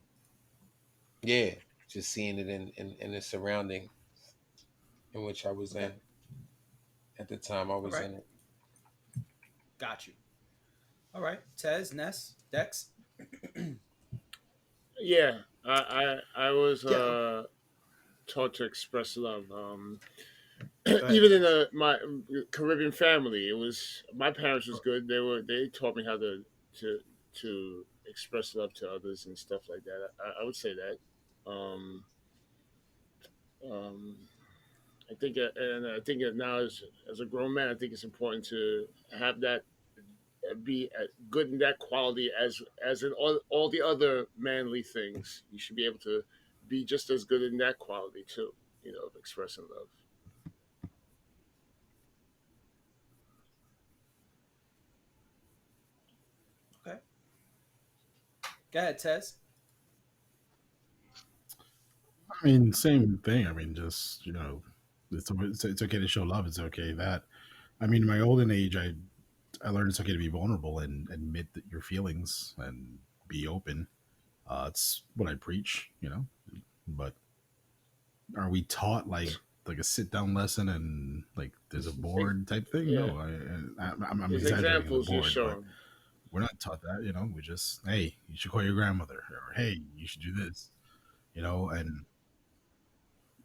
yeah, just seeing it in the surrounding in which I was Okay. in at the time I All was right. in it. Got you. All right. Tez, Ness, Dex. Yeah, I was Yeah. taught to express love. Go ahead, Even in Tess. my Caribbean family, it was my parents was good. They taught me how to to express love to others and stuff like that. I would say that. Um, um, I think, and I think that now as a grown man, I think it's important to have that be good in that quality as in all the other manly things. You should be able to be just as good in that quality too. Of expressing love. Okay. Go ahead, Tez. I mean, same thing. I mean, just it's okay to show love. It's okay that. I mean, in my olden age, I learned it's okay to be vulnerable and admit that your feelings and be open. It's what I preach, But are we taught like a sit down lesson and like there's a board type thing? Yeah, No, I'm there's exaggerating on the examples you're board, but showing. we're not taught that. We just, hey, you should call your grandmother, or hey, you should do this, and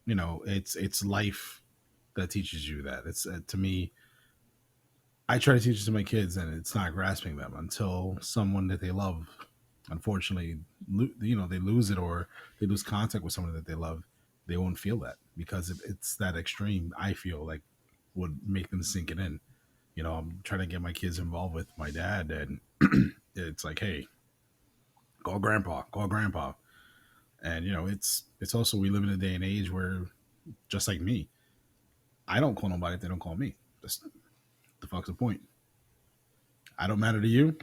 it's life that teaches you that. It's to me, I try to teach it to my kids, and it's not grasping them until someone that they love, unfortunately, they lose it or they lose contact with someone that they love. They won't feel that because it's that extreme. I feel like would make them sink it in. I'm trying to get my kids involved with my dad, and it's like, hey, call grandpa, and it's also we live in a day and age where just like me, I don't call nobody if they don't call me. That's the fuck's the point. I don't matter to you.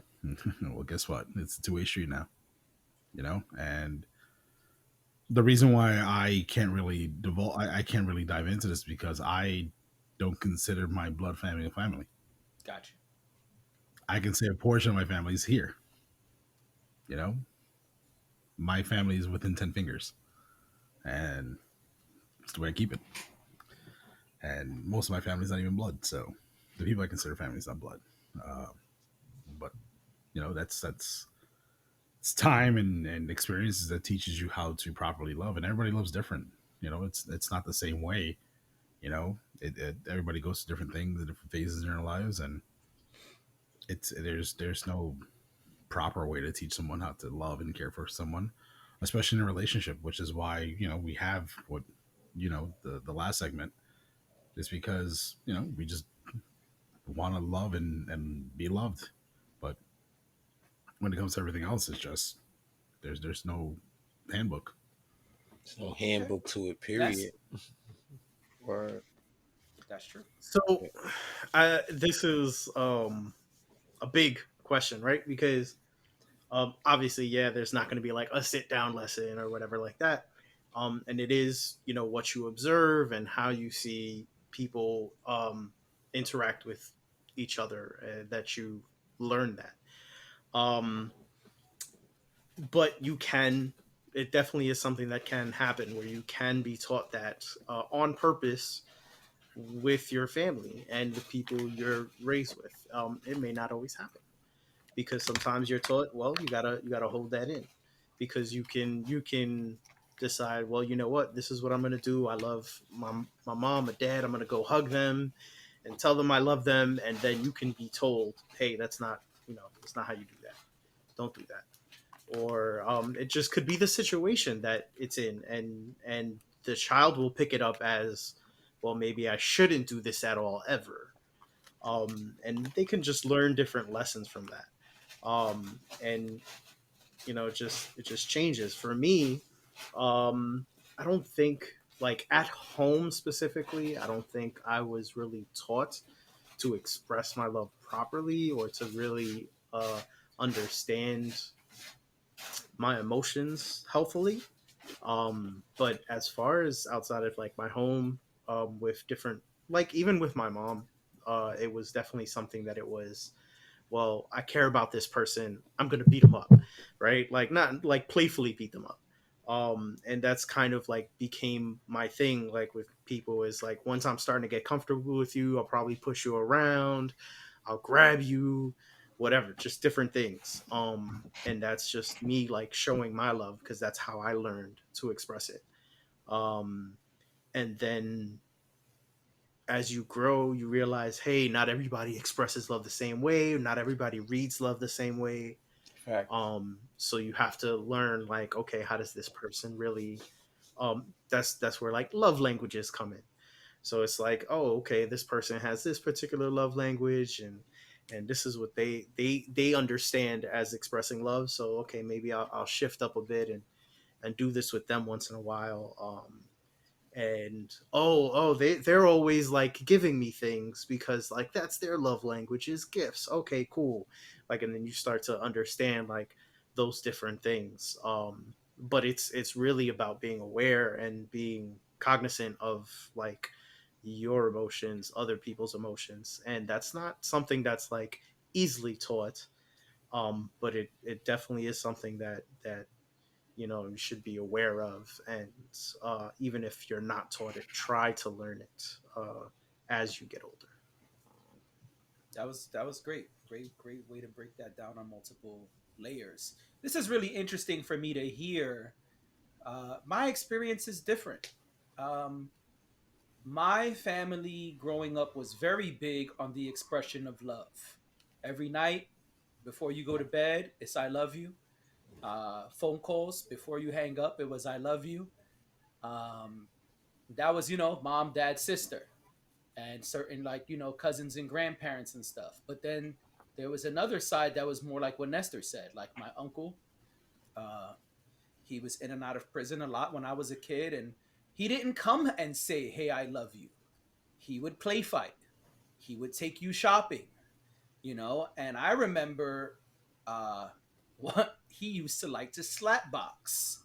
Well, guess what? It's a two-way street now. And the reason why I can't really dive into this because I don't consider my blood family a family. Got you. I can say a portion of my family is here. You know, my family is within 10 fingers, and it's the way I keep it. And most of my family's not even blood, so the people I consider family is not blood. Uh, but that's it's time and experiences that teaches you how to properly love, and everybody loves different. It's not the same way. Everybody goes to different things, the different phases in their lives, and there's no proper way to teach someone how to love and care for someone, especially in a relationship, which is why we have what the last segment is, because we just want to love and be loved. But when it comes to everything else, it's just there's no handbook. There's no Okay, handbook to it, that's period. Word. that's true. So, this is a big question, right? Because obviously, yeah, there's not going to be like a sit down lesson or whatever like that. And it is, what you observe and how you see people interact with each other that you learn that. Um, but it definitely is something that can happen where you can be taught that on purpose with your family and the people you're raised with. It may not always happen because sometimes you're taught, well, you gotta hold that in because you can decide, well, you know what, this is what I'm gonna do. I love my mom, my dad. I'm gonna go hug them and tell them I love them, and then you can be told, hey, that's not how you do that. Don't do that. Or it just could be the situation that it's in, and the child will pick it up as, well, maybe I shouldn't do this at all ever. And they can just learn different lessons from that. And it just changes for me. I don't think, like, at home specifically, I don't think I was really taught to express my love properly or to really understand my emotions healthily. But as far as outside of like my home, with different, like even with my mom, it was definitely something that it was, well, I care about this person, I'm gonna beat them up, right? Like, not like playfully beat them up. And that's kind of like became my thing, like with people, is like, once I'm starting to get comfortable with you, I'll probably push you around, I'll grab you, whatever, just different things. And that's just me like showing my love because that's how I learned to express it. um and then as you grow, you realize, hey, not everybody expresses love the same way, not everybody reads love the same way. Fact. So you have to learn, like, okay, how does this person really, that's where like love languages come in. So it's like, oh, okay, this person has this particular love language, and this is what they understand as expressing love. So okay, maybe I'll shift up a bit and do this with them once in a while. And they're always like giving me things because like that's their love language, is gifts. Okay, cool. Like, and then you start to understand like those different things. But it's really about being aware and being cognizant of like your emotions, other people's emotions, and that's not something that's like easily taught. But it definitely is something that you should be aware of, and even if you're not taught it, try to learn it as you get older. That was great way to break that down on multiple layers. This is really interesting for me to hear. My experience is different. Um, my family growing up was very big on the expression of love. Every night before you go to bed, it's "I love you." Phone calls before you hang up, it was "I love you." Um, that was mom, dad, sister, and certain, like, cousins and grandparents and stuff. But then there was another side that was more like what Nestor said, like my uncle. Uh, he was in and out of prison a lot when I was a kid, and he didn't come and say, "Hey, I love you." He would play fight. He would take you shopping, And I remember what he used to like to slap box.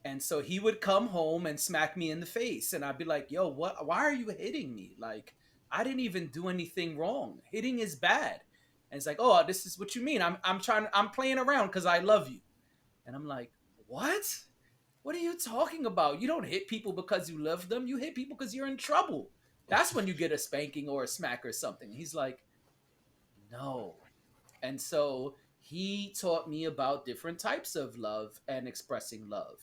And so he would come home and smack me in the face, and I'd be like, "Yo, what? Why are you hitting me? Like, I didn't even do anything wrong. Hitting is bad." And it's like, "Oh, this is what you mean? I'm playing around because I love you." And I'm like, what? What are you talking about? You don't hit people because you love them. You hit people because you're in trouble. That's when you get a spanking or a smack or something. He's like, no. And so he taught me about different types of love and expressing love.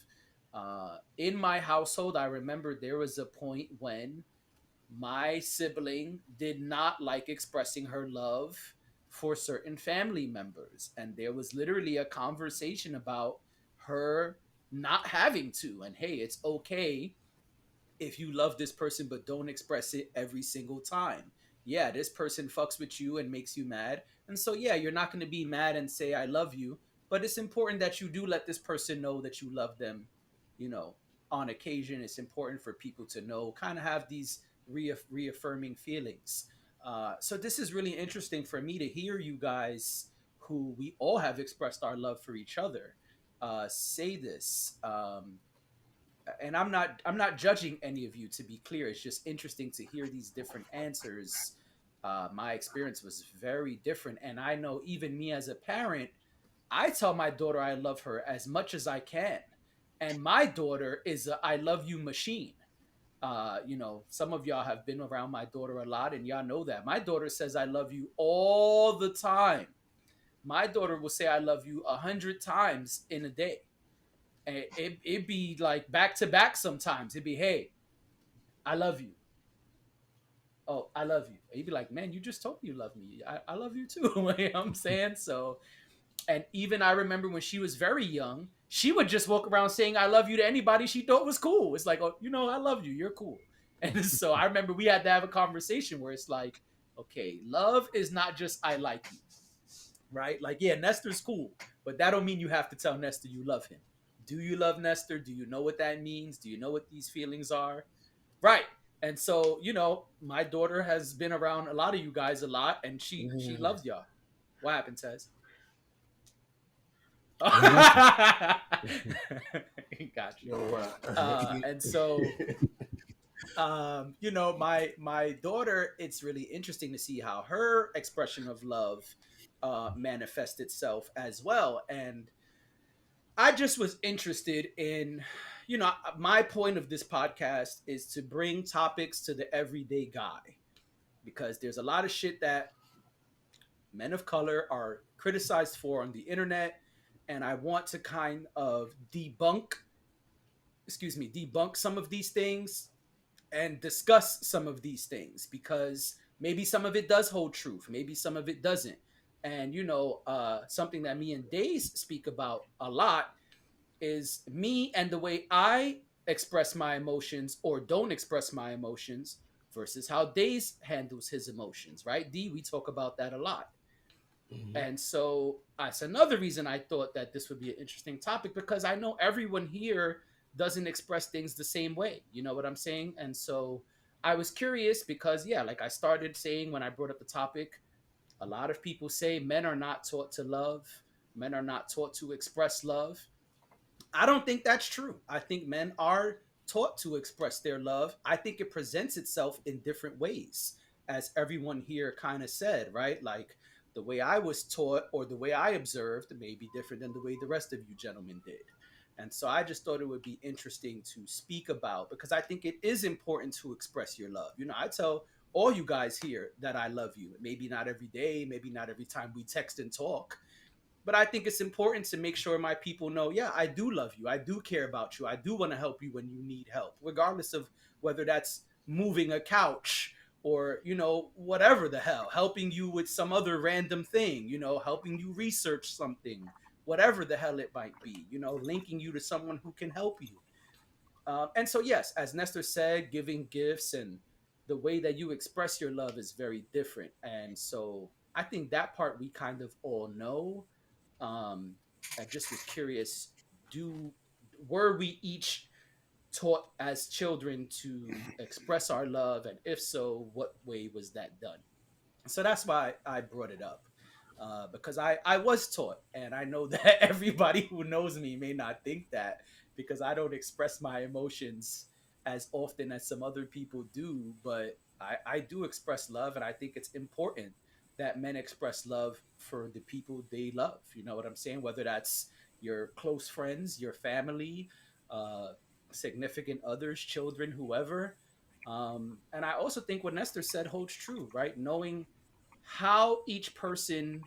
In my household, I remember there was a point when my sibling did not like expressing her love for certain family members. And there was literally a conversation about her not having to. And hey, it's okay if you love this person but don't express it every single time. Yeah, this person fucks with you and makes you mad. And so yeah, you're not going to be mad and say I love you, but it's important that you do let this person know that you love them, you know, on occasion. It's important for people to know, kind of have these reaffirming feelings. So this is really interesting for me to hear you guys, who we all have expressed our love for each other, say this. And I'm not judging any of you, to be clear. It's just interesting to hear these different answers. My experience was very different, and I know even me as a parent, I tell my daughter I love her as much as I can, and my daughter is a I love you machine. Some of y'all have been around my daughter a lot, and y'all know that my daughter says I love you all the time. My daughter will say I love you 100 times in a day. And it'd be like back to back sometimes. It'd be, hey, I love you. Oh, I love you. And you'd be like, man, you just told me you love me. I love you too. You know what I'm saying? So, and even I remember when she was very young, she would just walk around saying I love you to anybody she thought was cool. It's like, oh, I love you. You're cool. And so I remember we had to have a conversation where it's like, okay, love is not just I like you, right? Like, yeah, Nestor's cool, but that don't mean you have to tell Nestor you love him. Do you love Nestor? Do you know what that means? Do you know what these feelings are? Right. And so, my daughter has been around a lot of you guys a lot, and she loves y'all. What happened, Tez? Got you. And so, my daughter, it's really interesting to see how her expression of love manifests itself as well. And I just was interested in, my point of this podcast is to bring topics to the everyday guy, because there's a lot of shit that men of color are criticized for on the internet. And I want to kind of debunk some of these things and discuss some of these things, because maybe some of it does hold truth, maybe some of it doesn't. And something that me and Days speak about a lot is me and the way I express my emotions or don't express my emotions versus how Days handles his emotions, right? D, we talk about that a lot. And so that's another reason I thought that this would be an interesting topic, because I know everyone here doesn't express things the same way. You know what I'm saying? And so I was curious because, yeah, like I started saying when I brought up the topic, a lot of people say men are not taught to love, men are not taught to express love. I don't think that's true. I think men are taught to express their love. I think it presents itself in different ways, as everyone here kind of said, right? Like the way I was taught or the way I observed may be different than the way the rest of you gentlemen did. And so I just thought it would be interesting to speak about, because I think it is important to express your love. I tell all you guys here that I love you. Maybe not every day, maybe not every time we text and talk, but I think it's important to make sure my people know, yeah, I do love you. I do care about you. I do want to help you when you need help, regardless of whether that's moving a couch or, whatever the hell, helping you with some other random thing, helping you research something, whatever the hell it might be, linking you to someone who can help you. And so, yes, as Nestor said, giving gifts and the way that you express your love is very different. And so I think that part we kind of all know. I just was curious, do were we each taught as children to express our love, and if so, what way was that done? So that's why I brought it up, because I was taught, and I know that everybody who knows me may not think that, because I don't express my emotions as often as some other people do, but I do express love, and I think it's important that men express love for the people they love. You know what I'm saying? Whether that's your close friends, your family, uh, significant others, children, whoever. And I also think what Nestor said holds true, right? Knowing how each person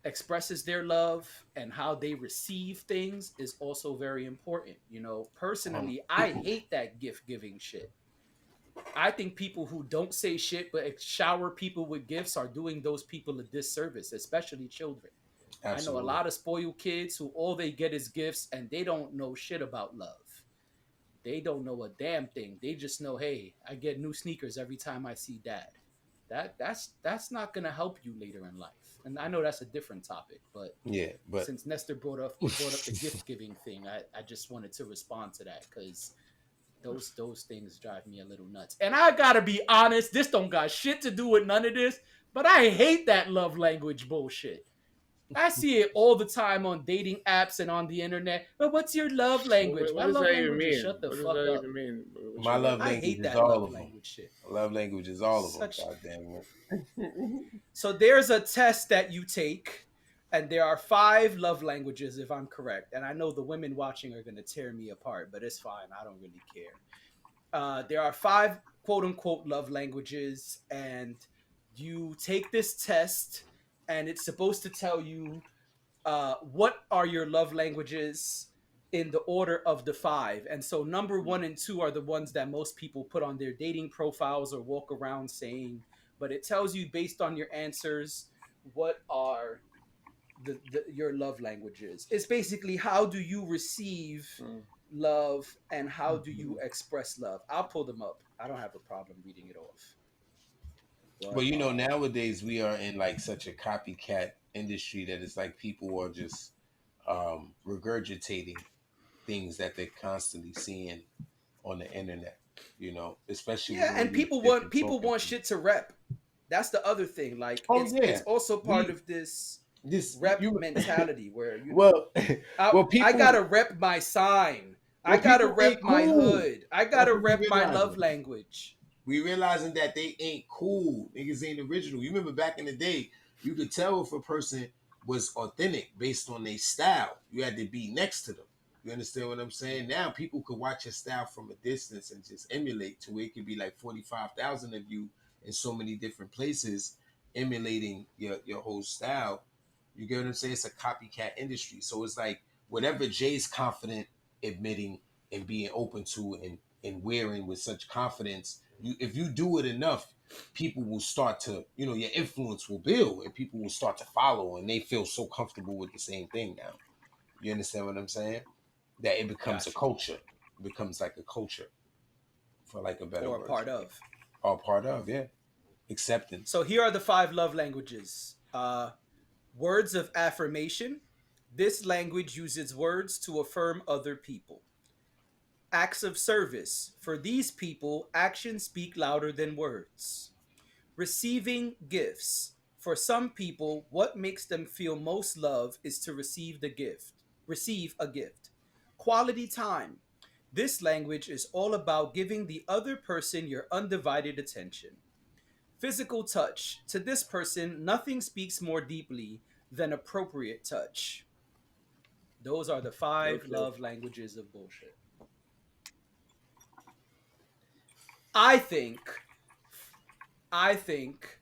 expresses their love and how they receive things is also very important. You know, Um, personally, I hate that gift giving shit. I think people who don't say shit but shower people with gifts are doing those people a disservice, especially children. I know a Absolutely. lot of spoiled kids who all they get is gifts and they don't know shit about love. They don't know a damn thing. They just know, hey, I get new sneakers every time I see dad. That's not gonna help you later in life. And I know that's a different topic, but Yeah, but since Nestor brought up the gift giving thing, I just wanted to respond to that because those things drive me a little nuts. And I gotta be honest, this don't got shit to do with none of this, but I hate that love language bullshit. I see it all the time on dating apps and on the internet. But what's your love language? What My does love that even language is mean? shut the What does fuck that up. even mean? What's my your love love I language hate language? is that all love of them. language shit. Love language is all of them. Such God damn it. So there's a test that you take, and there are 5 love languages if I'm correct. And I know the women watching are gonna tear me apart, but it's fine. I don't really care. There are 5 quote unquote love languages, and you take this test, and it's supposed to tell you what are your love languages in the order of the 5. And so number 1 and 2 are the ones that most people put on their dating profiles or walk around saying, but it tells you based on your answers what are your love languages. It's basically how do you receive Mm. love and how do you express love. I'll pull them up. I don't have a problem reading it off. But But you know, nowadays we are in like such a copycat industry that it's like people are just regurgitating things that they're constantly seeing on the internet. You know, especially with yeah, all and these people want different people talking want points. shit to rep. That's the other thing. Like Oh it's yeah, also part we of this this rep you mentality where well well I people gotta rep my sign. I well gotta people rep ain't my cool. hood. I That's gotta what we rep my love realizing. language. We realizing that they ain't cool. Niggas ain't original. You remember back in the day, you could tell if a person was authentic based on their style. You had to be next to them. You understand what I'm saying? Now people could watch your style from a distance and just emulate to where it could be like 45,000 of you in so many different places emulating your whole style. You get what I'm saying? It's a copycat industry. So it's like whatever Jay's confident admitting and being open to and wearing with such confidence, you if you do it enough, people will start to, your influence will build and people will start to follow and they feel so comfortable with the same thing now. You understand what I'm saying? That it becomes a Got you. culture. It becomes like a culture, for like a better Or a word. part of. All part of, yeah. Acceptance. So here are the 5 love languages. Words of affirmation. This language uses words to affirm other people. Acts of service. For these people, actions speak louder than words. Receiving gifts. For some people, what makes them feel most love is to receive the gift. Receive a gift. Quality time. This language is all about giving the other person your undivided attention. Physical touch. To this person, nothing speaks more deeply than appropriate touch. Those are the 5 Okay. love languages of bullshit. I think I think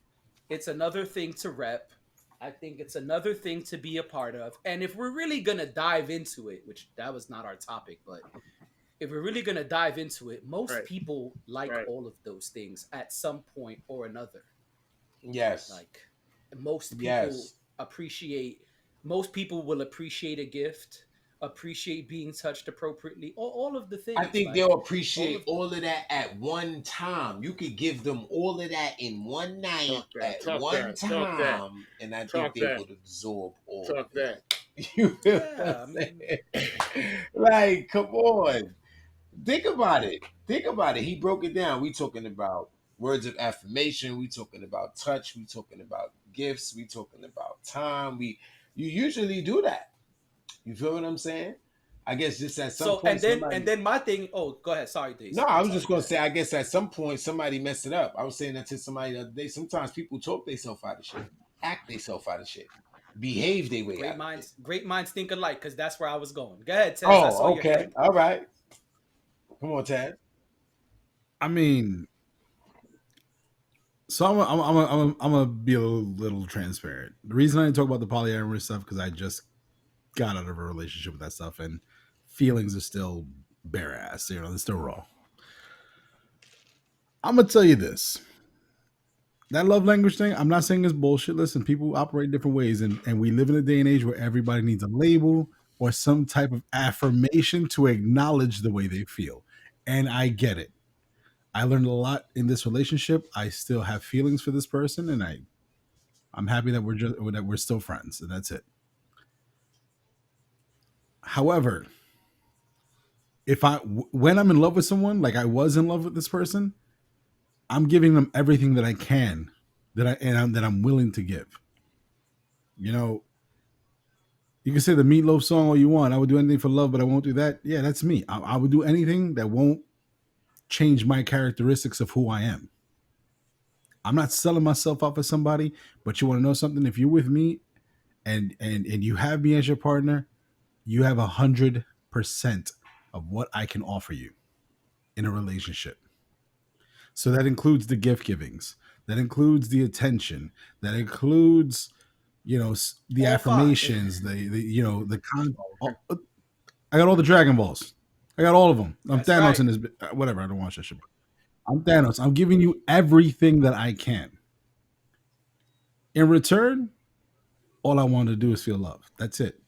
it's another thing to rep. I think it's another thing to be a part of. And if we're really going to dive into it, which that was not our topic, but if we're really going to dive into it, most Right. people like Right. all of those things at some point or another. Yes. Like most people Yes. appreciate most people will appreciate a gift, appreciate being touched appropriately, all of the I things. think Like they'll all appreciate of all of that at one time. You could give them all of that in one night Talk that. at Talk one that. Talk that. time, and I think Talk they that. would absorb all Talk of it. that. You feel what yeah, I I'm mean, saying? Like, come on. Think about it. Think about it. He broke it down. We talking about words of affirmation. We talking about touch. We talking about gifts. We talking about time. You usually do that. You feel what I'm saying? I guess just at some so point and somebody. then my thing. Oh, go ahead. Sorry, No, Days. I I'm was sorry. just Go gonna ahead. say. I guess at some point somebody messed it up. I was saying that to somebody the other day. Sometimes people talk themselves out of shit, act themselves out of shit, behave their way out of it. Great minds think alike, because that's where I was going. Go ahead, Tess. I saw Oh, your okay. hand. All right. Come on, Tad. I mean, so I'm gonna be a little transparent. The reason I didn't talk about the polyamorous stuff because I just got out of a relationship with that stuff, and feelings are still bare ass. You know, they're still raw. I'm gonna tell you this: that love language thing. I'm not saying it's bullshit. Listen, people operate different ways, and we live in a day and age where everybody needs a label or some type of affirmation to acknowledge the way they feel, and I get it. I learned a lot in this relationship. I still have feelings for this person, and I'm happy that we're still friends, and that's it. However, when I'm in love with someone, like I was in love with this person, I'm giving them everything that I can, that I'm willing to give. You know, you can say the Meatloaf song all you want. I would do anything for love, but I won't do that. Yeah, that's me. I would do anything that won't change my characteristics of who I am. I'm not selling myself out for somebody, but you want to know something? If you're with me and you have me as your partner, you have 100% of what I can offer you in a relationship. So that includes the gift givings, that includes the attention, that includes, the All five. affirmations, I got all the Dragon Balls. I got all of them. I'm That's Thanos right. in this. Whatever. I don't watch that shit. I'm Thanos. I'm giving you everything that I can. In return, all I want to do is feel love. That's it.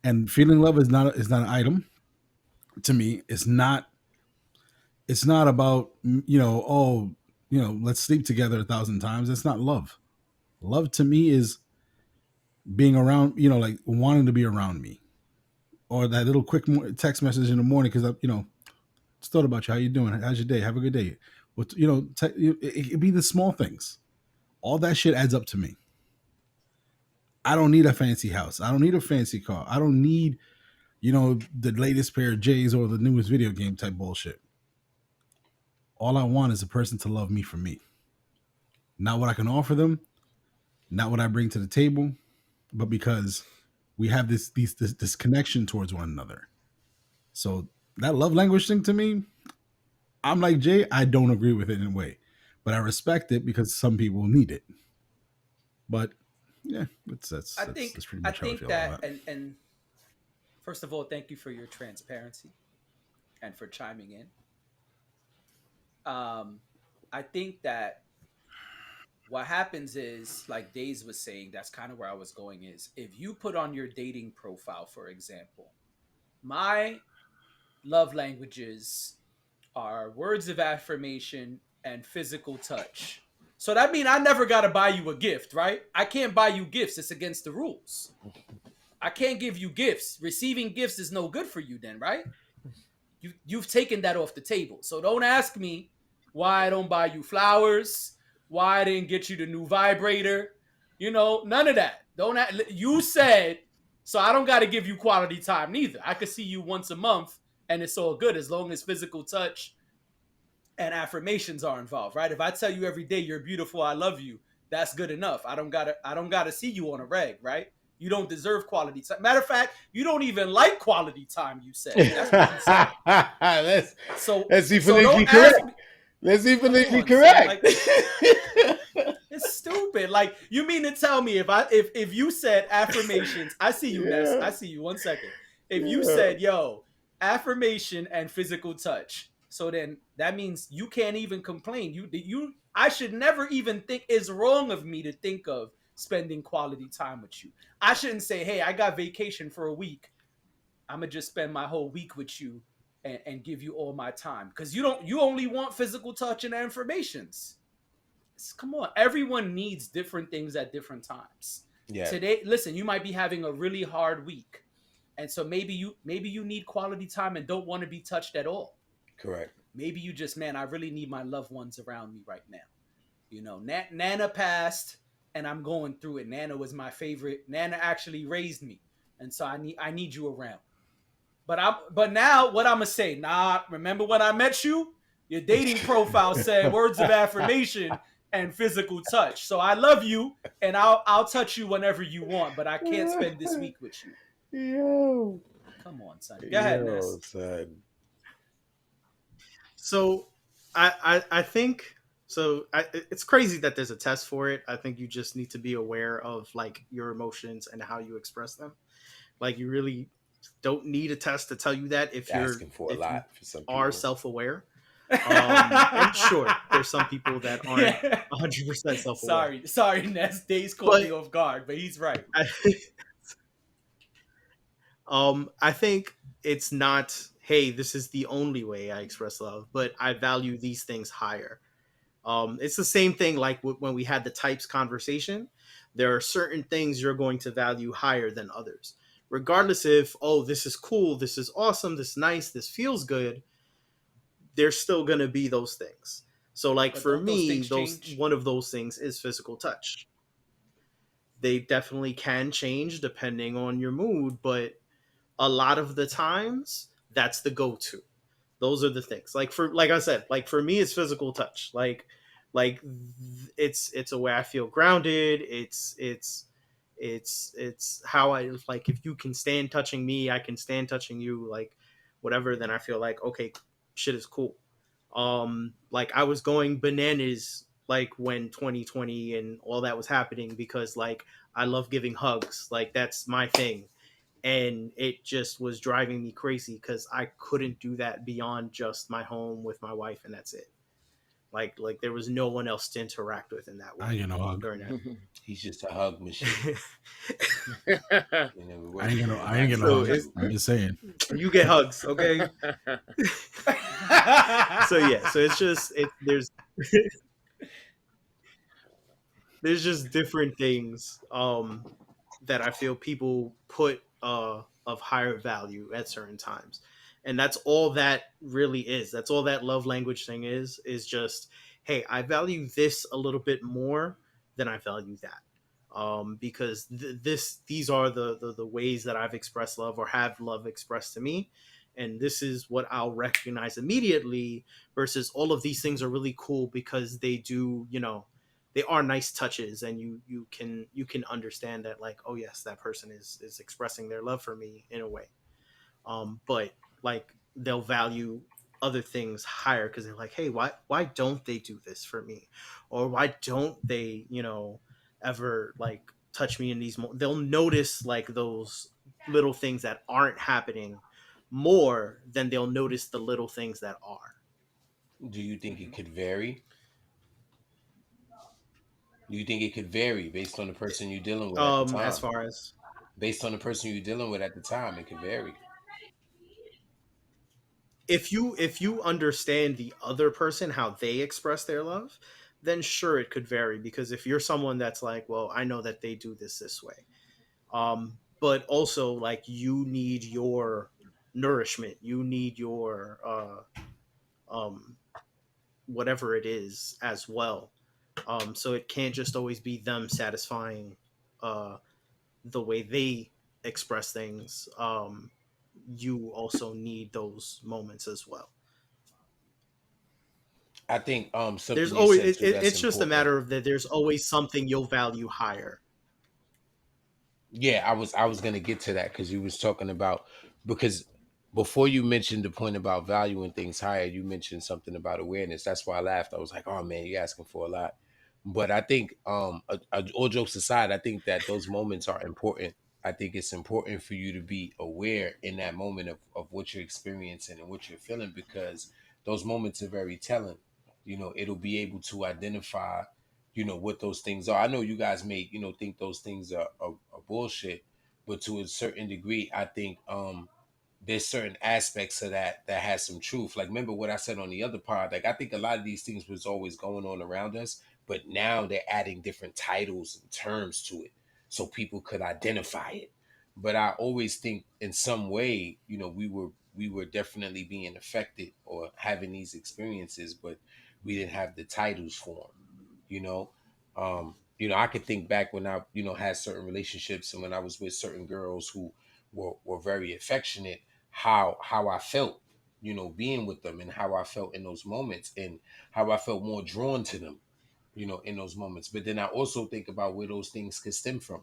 And feeling love is not an item to me. It's not about let's sleep together 1,000 times. That's not love. Love to me is being around, like wanting to be around me, or that little quick text message in the morning because I just thought about you. How you doing? How's your day? Have a good day. It be the small things. All that shit adds up to me. I don't need a fancy house. I don't need a fancy car. I don't need, the latest pair of J's or the newest video game type bullshit. All I want is a person to love me for me. Not what I can offer them, not what I bring to the table, but because we have this connection towards one another. So that love language thing to me, I'm like Jay, I don't agree with it in a way, but I respect it because some people need it. But yeah, that's pretty much how I feel about that. And first of all, thank you for your transparency and for chiming in. I think that what happens is, like Days was saying, that's kind of where I was going, is if you put on your dating profile, for example, my love languages are words of affirmation and physical touch. So that means I never got to buy you a gift, right? I can't buy you gifts. It's against the rules. I can't give you gifts. Receiving gifts is no good for you then, right? You've taken that off the table. So don't ask me why I don't buy you flowers, why I didn't get you the new vibrator. None of that. You said, so I don't got to give you quality time neither. I could see you once a month and it's all good as long as physical touch and affirmations are involved, right? If I tell you every day you're beautiful, I love you, that's good enough. I don't gotta see you on a reg, right? You don't deserve quality time. Matter of fact, you don't even like quality time, you said. That's what you said. Let's see so politically correct. Let's see politically correct. It's stupid. Like, you mean to tell me if you said affirmations, I see you, Ness. I see you. 1 second. If you said, yo, affirmation and physical touch, so then that means you can't even complain. I should never even think it's wrong of me to think of spending quality time with you. I shouldn't say, hey, I got vacation for a week. I'm gonna just spend my whole week with you and give you all my time. Because you only want physical touch and affirmations. Come on, everyone needs different things at different times. Yeah. Today, listen, you might be having a really hard week. And so maybe you need quality time and don't want to be touched at all. Correct. Maybe you just, man, I really need my loved ones around me right now. Nana passed and I'm going through it. Nana was my favorite. Nana actually raised me. And so I need you around. But now what I'm going to say, remember when I met you? Your dating profile said words of affirmation and physical touch. So I love you, and I'll touch you whenever you want, but I can't spend this week with you. Yo, Come on, son. Go ahead, yo, Ness. son. So I think so. It's crazy that there's a test for it. I think you just need to be aware of like your emotions and how you express them. Like you really don't need a test to tell you that Asking for a if you lot for some are people. self aware. And sure, there's some people that aren't Yeah. 100% self aware, Sorry, Ness. Days caught but me off guard, but he's right. I, I think it's not. Hey, this is the only way I express love, but I value these things higher. It's the same thing like when we had the types conversation. There are certain things you're going to value higher than others, regardless if, oh, this is cool, this is awesome, this is nice, this feels good. There's still going to be those things. So, like But for don't those me, things those change? one of those things is physical touch. They definitely can change depending on your mood, but a lot of the times that's the go-to. Those are the things. Like I said, like for me it's physical touch. Like it's a way I feel grounded. It's how I like, if you can stand touching me, I can stand touching you, like whatever, then I feel like okay, shit is cool. Like I was going bananas like when 2020 and all that was happening, because like I love giving hugs. Like that's my thing, and it just was driving me crazy because I couldn't do that beyond just my home with my wife, and that's it. Like there was no one else to interact with in that I way ain't gonna hug. during that. He's just a hug machine. You know, I what ain't can gonna. you I ain't imagine gonna So him hug. it's, do? I'm just saying. you get hugs, okay? So yeah, so it's just there's just different things that I feel people put of higher value at certain times. And that's all that really is. That's all that love language thing is just, hey, I value this a little bit more than I value that. Because these are the ways that I've expressed love or have love expressed to me. And this is what I'll recognize immediately, versus all of these things are really cool because they do, they are nice touches, and you can understand that, like, oh yes, that person is expressing their love for me in a way. But like they'll value other things higher because they're like, hey, why don't they do this for me, or why don't they ever like touch me in these they'll notice like those little things that aren't happening more than they'll notice the little things that are. Do you think it Mhm. could vary? Do you think it could vary based on the person you're dealing with at the As time? far as, Based on the person you're dealing with at the time, it could vary. if you understand the other person, how they express their love, then sure, it could vary. Because if you're someone that's like, well, I know that they do this way, but also like you need your nourishment, you need your whatever it is as well. So it can't just always be them satisfying uh the way they express things. You also need those moments as well. I think There's something you always said too that's it's just a important. matter of that there's always something you'll value higher. Yeah, I was gonna get to that because you was talking about, because before you mentioned the point about valuing things higher, you mentioned something about awareness. That's why I laughed. I was like, oh man, you're asking for a lot. But I think all jokes aside, I think that those moments are important. I think it's important for you to be aware in that moment of what you're experiencing and what you're feeling, because those moments are very telling. It'll be able to identify what those things are. I know you guys may think those things are bullshit, but to a certain degree I think there's certain aspects of that has some truth. Like, remember what I said on the other part, like I think a lot of these things was always going on around us, but now they're adding different titles and terms to it so people could identify it. But I always think in some way, we were definitely being affected or having these experiences, but we didn't have the titles for them you know I could think back when I had certain relationships, and when I was with certain girls who were very affectionate, how I felt being with them, and how I felt in those moments, and how I felt more drawn to them, in those moments. But then I also think about where those things could stem from.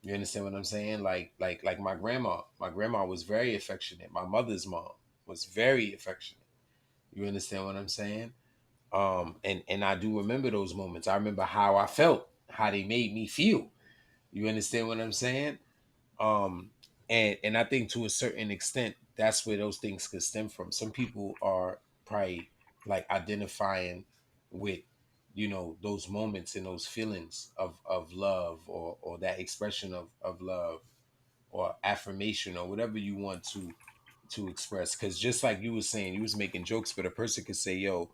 You understand what I'm saying? Like my grandma. My grandma was very affectionate. My mother's mom was very affectionate. You understand what I'm saying? And I do remember those moments. I remember how I felt, how they made me feel. You understand what I'm saying? Um, and I think to a certain extent, that's where those things could stem from. Some people are probably like identifying with, those moments and those feelings of love, or that expression of love or affirmation or whatever you want to express. Because just like you was saying, you was making jokes, but a person could say, yo,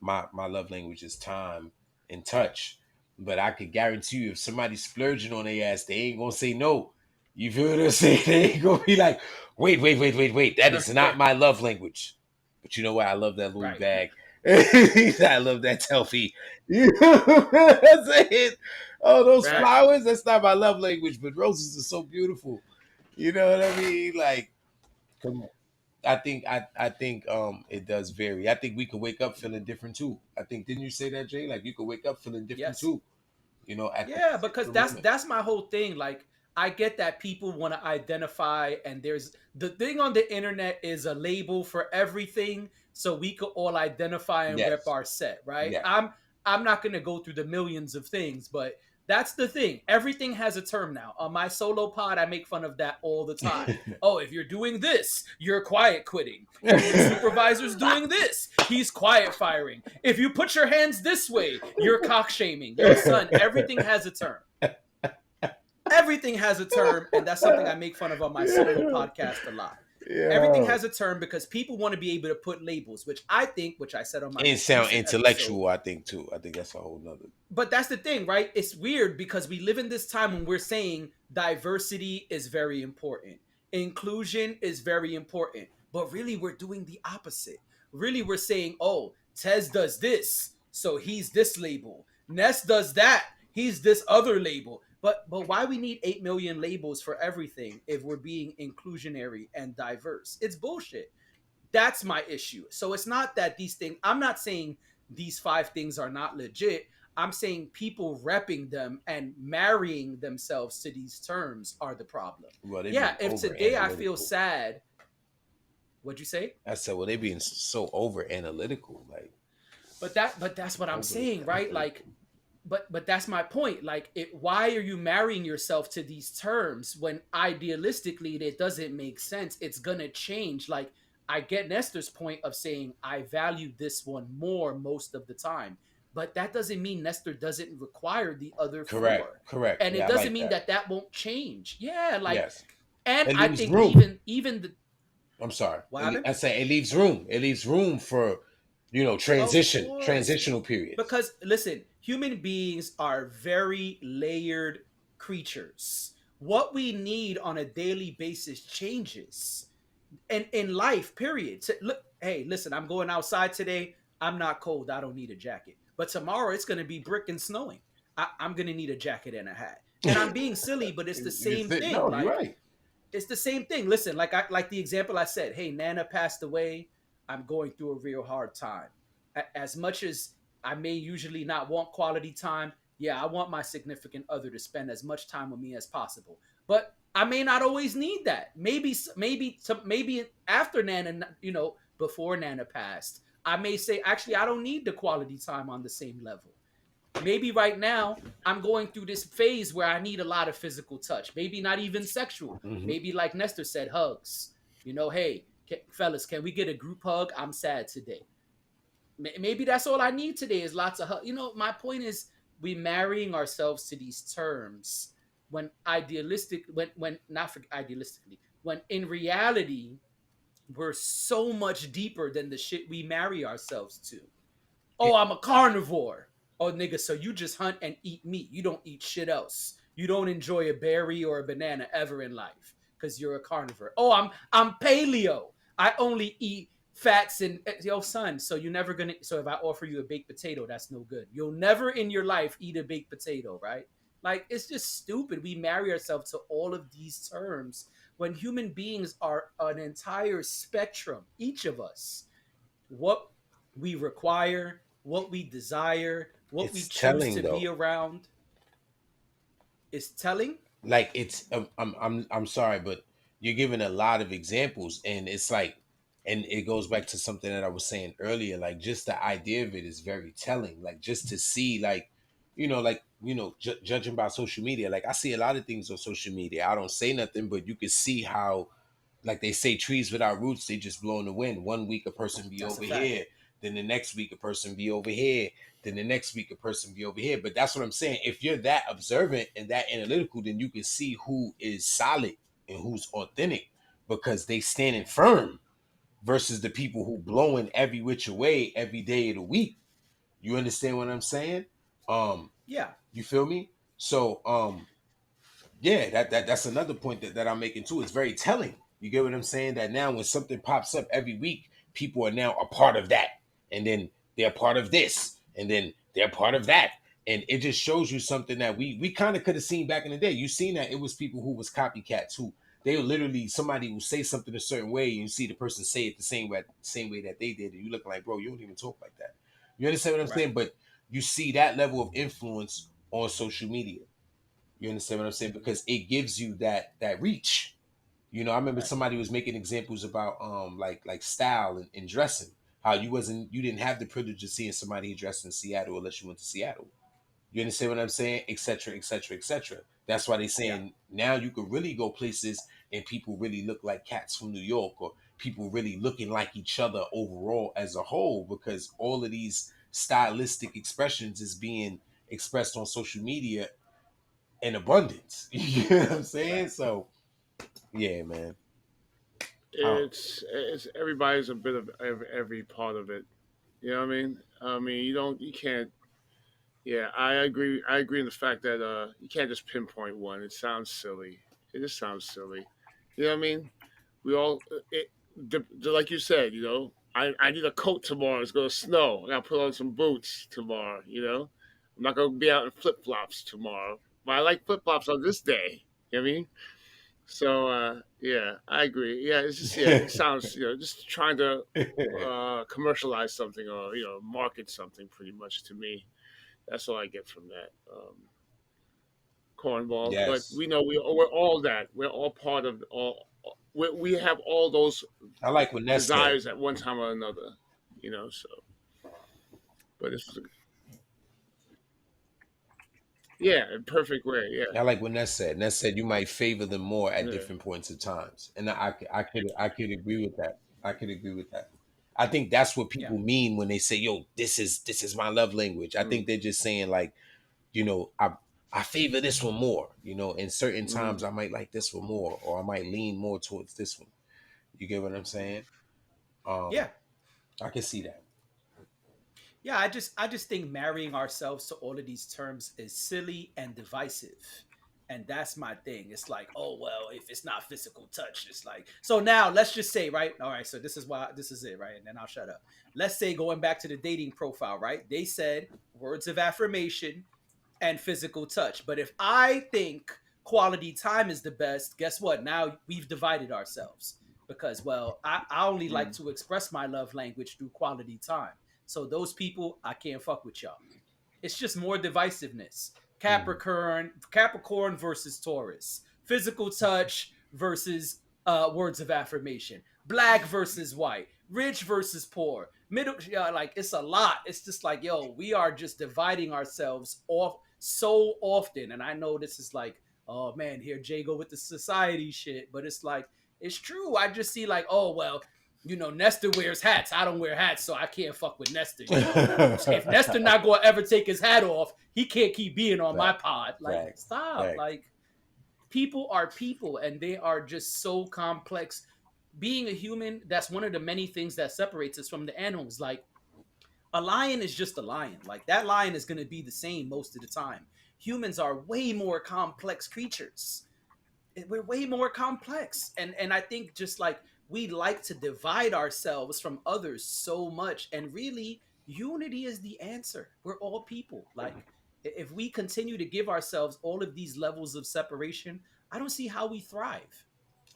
my love language is time and touch. But I could guarantee you, if somebody's splurging on their ass, they ain't gonna say no. You feel what I'm saying? They ain't gonna be like, wait. That is not my love language. But you know what? I love that Louis Right. bag. I love that selfie. You know what I'm saying? Oh, those Right. flowers, that's not my love language, but roses are so beautiful. You know what I mean? Like, come on. I think it does vary. I think we could wake up feeling different too. I think, didn't you say that, Jay? Like, you could wake up feeling different Yes. too, at that Yeah, because particular that's moment. that's my whole thing. Like, I get that people want to identify, and there's the thing on the internet is a label for everything, so we could all identify and rep Yes. our set, right? Yeah. I'm not gonna go through the millions of things, but that's the thing. Everything has a term now. On my solo pod, I make fun of that all the time. Oh, if you're doing this, you're quiet quitting. If your supervisor's doing this, he's quiet firing. If you put your hands this way, you're cock shaming. Yo, son, everything has a term. Everything has a term, and that's something I make fun of on my solo podcast a lot. Everything Yeah. has a term because people want to be able to put labels, which I think, which I said on my And most sound recent episode. intellectual, I think too. I think that's a whole nother. But that's the thing, right? It's weird because we live in this time when we're saying diversity is very important, inclusion is very important, but really we're doing the opposite. Really, we're saying, oh, Tez does this, so he's this label. Ness does that, he's this other label. But why we need 8 million labels for everything if we're being inclusionary and diverse? It's bullshit. That's my issue. So it's not that these things, I'm not saying these 5 things are not legit. I'm saying people repping them and marrying themselves to these terms are the problem. Well, they Yeah, being if over today I feel analytical. sad, what'd you say? I said, well, they being so over analytical, like But that's what I'm overly saying, right? Like, analytical. but that's my point. Like, why are you marrying yourself to these terms when idealistically it doesn't make sense? It's gonna change. Like, I get Nestor's point of saying I value this one more most of the time, but that doesn't mean Nestor doesn't require the other Correct. four, Correct. and it Yeah, I doesn't like mean that. that won't change. Yeah, like, Yes. and It I leaves think room. even the I'm sorry. what happened? I say it leaves room. It leaves room for, Of course. transitional periods. Because listen, human beings are very layered creatures. What we need on a daily basis changes. And in life, period. Look, hey, listen, I'm going outside today. I'm not cold. I don't need a jacket. But tomorrow it's going to be brick and snowing. I'm going to need a jacket and a hat. And I'm being silly, but it's the same thing. No, you're Like, right. it's the same thing. Listen, like the example I said. Hey, Nana passed away. I'm going through a real hard time. As much as I may usually not want quality time, yeah, I want my significant other to spend as much time with me as possible. But I may not always need that. Maybe after Nana, before Nana passed, I may say, actually, I don't need the quality time on the same level. Maybe right now I'm going through this phase where I need a lot of physical touch. Maybe not even sexual. Hmm. Maybe like Nestor said, hugs. Hey, fellas, can we get a group hug? I'm sad today. Maybe that's all I need today is lots of hugs. My point is we marrying ourselves to these terms when when not for idealistically, when in reality we're so much deeper than the shit we marry ourselves to. Oh, I'm a carnivore. Oh, nigga, so you just hunt and eat meat. You don't eat shit else. You don't enjoy a berry or a banana ever in life because you're a carnivore. Oh, I'm paleo. I only eat fats and yo, son. So you're never gonna. So if I offer you a baked potato, that's no good. You'll never in your life eat a baked potato, right? Like, it's just stupid. We marry ourselves to all of these terms when human beings are an entire spectrum. Each of us, what we require, what we desire, what we It's choose telling to be though. around is telling. Like it's I'm sorry, but you're giving a lot of examples, and it's like, and it goes back to something that I was saying earlier. Like just the idea of it is very telling. Like just to see, judging by social media. Like I see a lot of things on social media. I don't say nothing, but you can see how, like they say, trees without roots, they just blow in the wind. One week a person be That's a over fact. here, then the next week a person be over here, then the next week a person be over here. But that's what I'm saying. If you're that observant and that analytical, then you can see who is solid and who's authentic because they standing firm versus the people who blowing every which way every day of the week. You understand what I'm saying? Um, Yeah. you feel me? So yeah, that's another point that I'm making too. It's very telling. You get what I'm saying? That now when something pops up every week, people are now a part of that. And then they're part of this. And then they're part of that. And it just shows you something that we kind of could have seen back in the day. You seen that it was people who was copycats who they would literally, somebody will say something a certain way and you see the person say it the same way that they did. And you look like, bro, you don't even talk like that. You understand what I'm Right. saying? But you see that level of influence on social media. You understand what I'm saying? Because it gives you that reach. I remember Right. somebody was making examples about like style and dressing. How you didn't have the privilege of seeing somebody dressed in Seattle unless you went to Seattle. You understand what I'm saying? Et cetera, et cetera, et cetera. That's why they Yeah. saying now you could really go places and people really look like cats from New York, or people really looking like each other overall as a whole, because all of these stylistic expressions is being expressed on social media in abundance. You know what I'm saying? Right. So yeah, man. I don't It's everybody's a bit of every part of it. You know what I mean? You can't. Yeah, I agree in the fact that you can't just pinpoint one. It sounds silly. It just sounds silly. You know what I mean? We all like you said. I need a coat tomorrow. It's gonna snow. I gotta put on some boots tomorrow. I'm not gonna be out in flip flops tomorrow. But I like flip flops on this day. You know what I mean? So yeah, I agree. Yeah, it's just it sounds just trying to commercialize something or market something pretty much to me. That's all I get from that cornball. But yes. we know we're all that. We're all part of all. We have all those I like what Ness said. desires at one time or another. So but it's yeah, in perfect way. Yeah, I like what Ness said. Ness said you might favor them more at yeah. different points of times. And I could agree with that. I could agree with that. I think that's what Yeah. people mean when they say, yo, this is my love language. I Mm, think they're just saying like, I favor this one more. In certain mm, times I might like this one more, or I might lean more towards this one. You get what I'm saying? Yeah. I can see that. Yeah, I just think marrying ourselves to all of these terms is silly and divisive. And that's my thing. It's like, oh well, if it's not physical touch, it's like so now let's just say, right? All right, so this is it, right? And then I'll shut up. Let's say going back to the dating profile, right? They said words of affirmation and physical touch. But if I think quality time is the best, guess what? Now we've divided ourselves because, well, I only like mm, to express my love language through quality time. So those people, I can't fuck with y'all. It's just more divisiveness. Mm. Capricorn versus Taurus. Physical touch versus words of affirmation. Black versus white. Rich versus poor. Middle, like it's a lot. It's just like, yo, we are just dividing ourselves off so often. And I know this is like, oh man, here Jay go with the society shit, but it's like it's true. I just see like, oh well, Nestor wears hats. I don't wear hats, so I can't fuck with Nestor. If Nestor not gonna ever take his hat off, he can't keep being on my Fact, pod. Like, fact, stop. fact. Like, people are people, and they are just so complex. Being a human, that's one of the many things that separates us from the animals. Like, a lion is just a lion. Like, that lion is gonna be the same most of the time. Humans are way more complex creatures. We're way more complex, and I think just like we like to divide ourselves from others so much, and really unity is the answer. We're all people. Like, if we continue to give ourselves all of these levels of separation, I don't see how we thrive.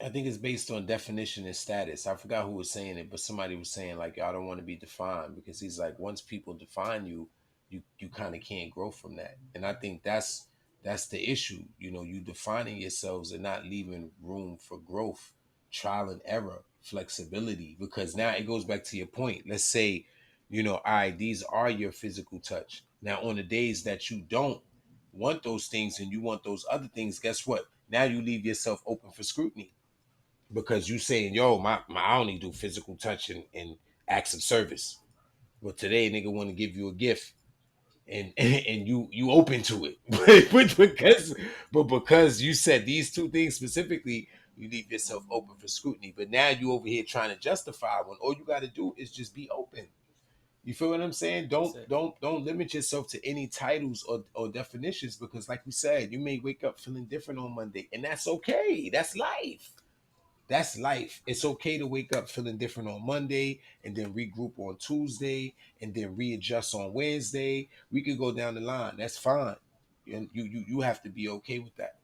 I think it's based on definition and status. I forgot who was saying it, but somebody was saying like, I don't want to be defined, because he's like, once people define you, you kind of can't grow from that. And I think that's the issue. You defining yourselves and not leaving room for growth, trial and error, flexibility. Because now it goes back to your point. Let's say, all right, these are your physical touch. Now, on the days that you don't want those things and you want those other things, guess what? Now you leave yourself open for scrutiny because you saying, yo, my I only do physical touch and acts of service. But today, nigga want to give you a gift and you open to it, but because you said these two things specifically, you leave yourself open for scrutiny. But now you over here trying to justify when all you got to do is just be open. You feel what I'm saying? That's Don't it. don't don't limit yourself to any titles or definitions, because like we said, you may wake up feeling different on Monday, and that's okay. That's life. That's life. It's okay to wake up feeling different on Monday and then regroup on Tuesday and then readjust on Wednesday. We could go down the line. That's fine. And you have to be okay with that.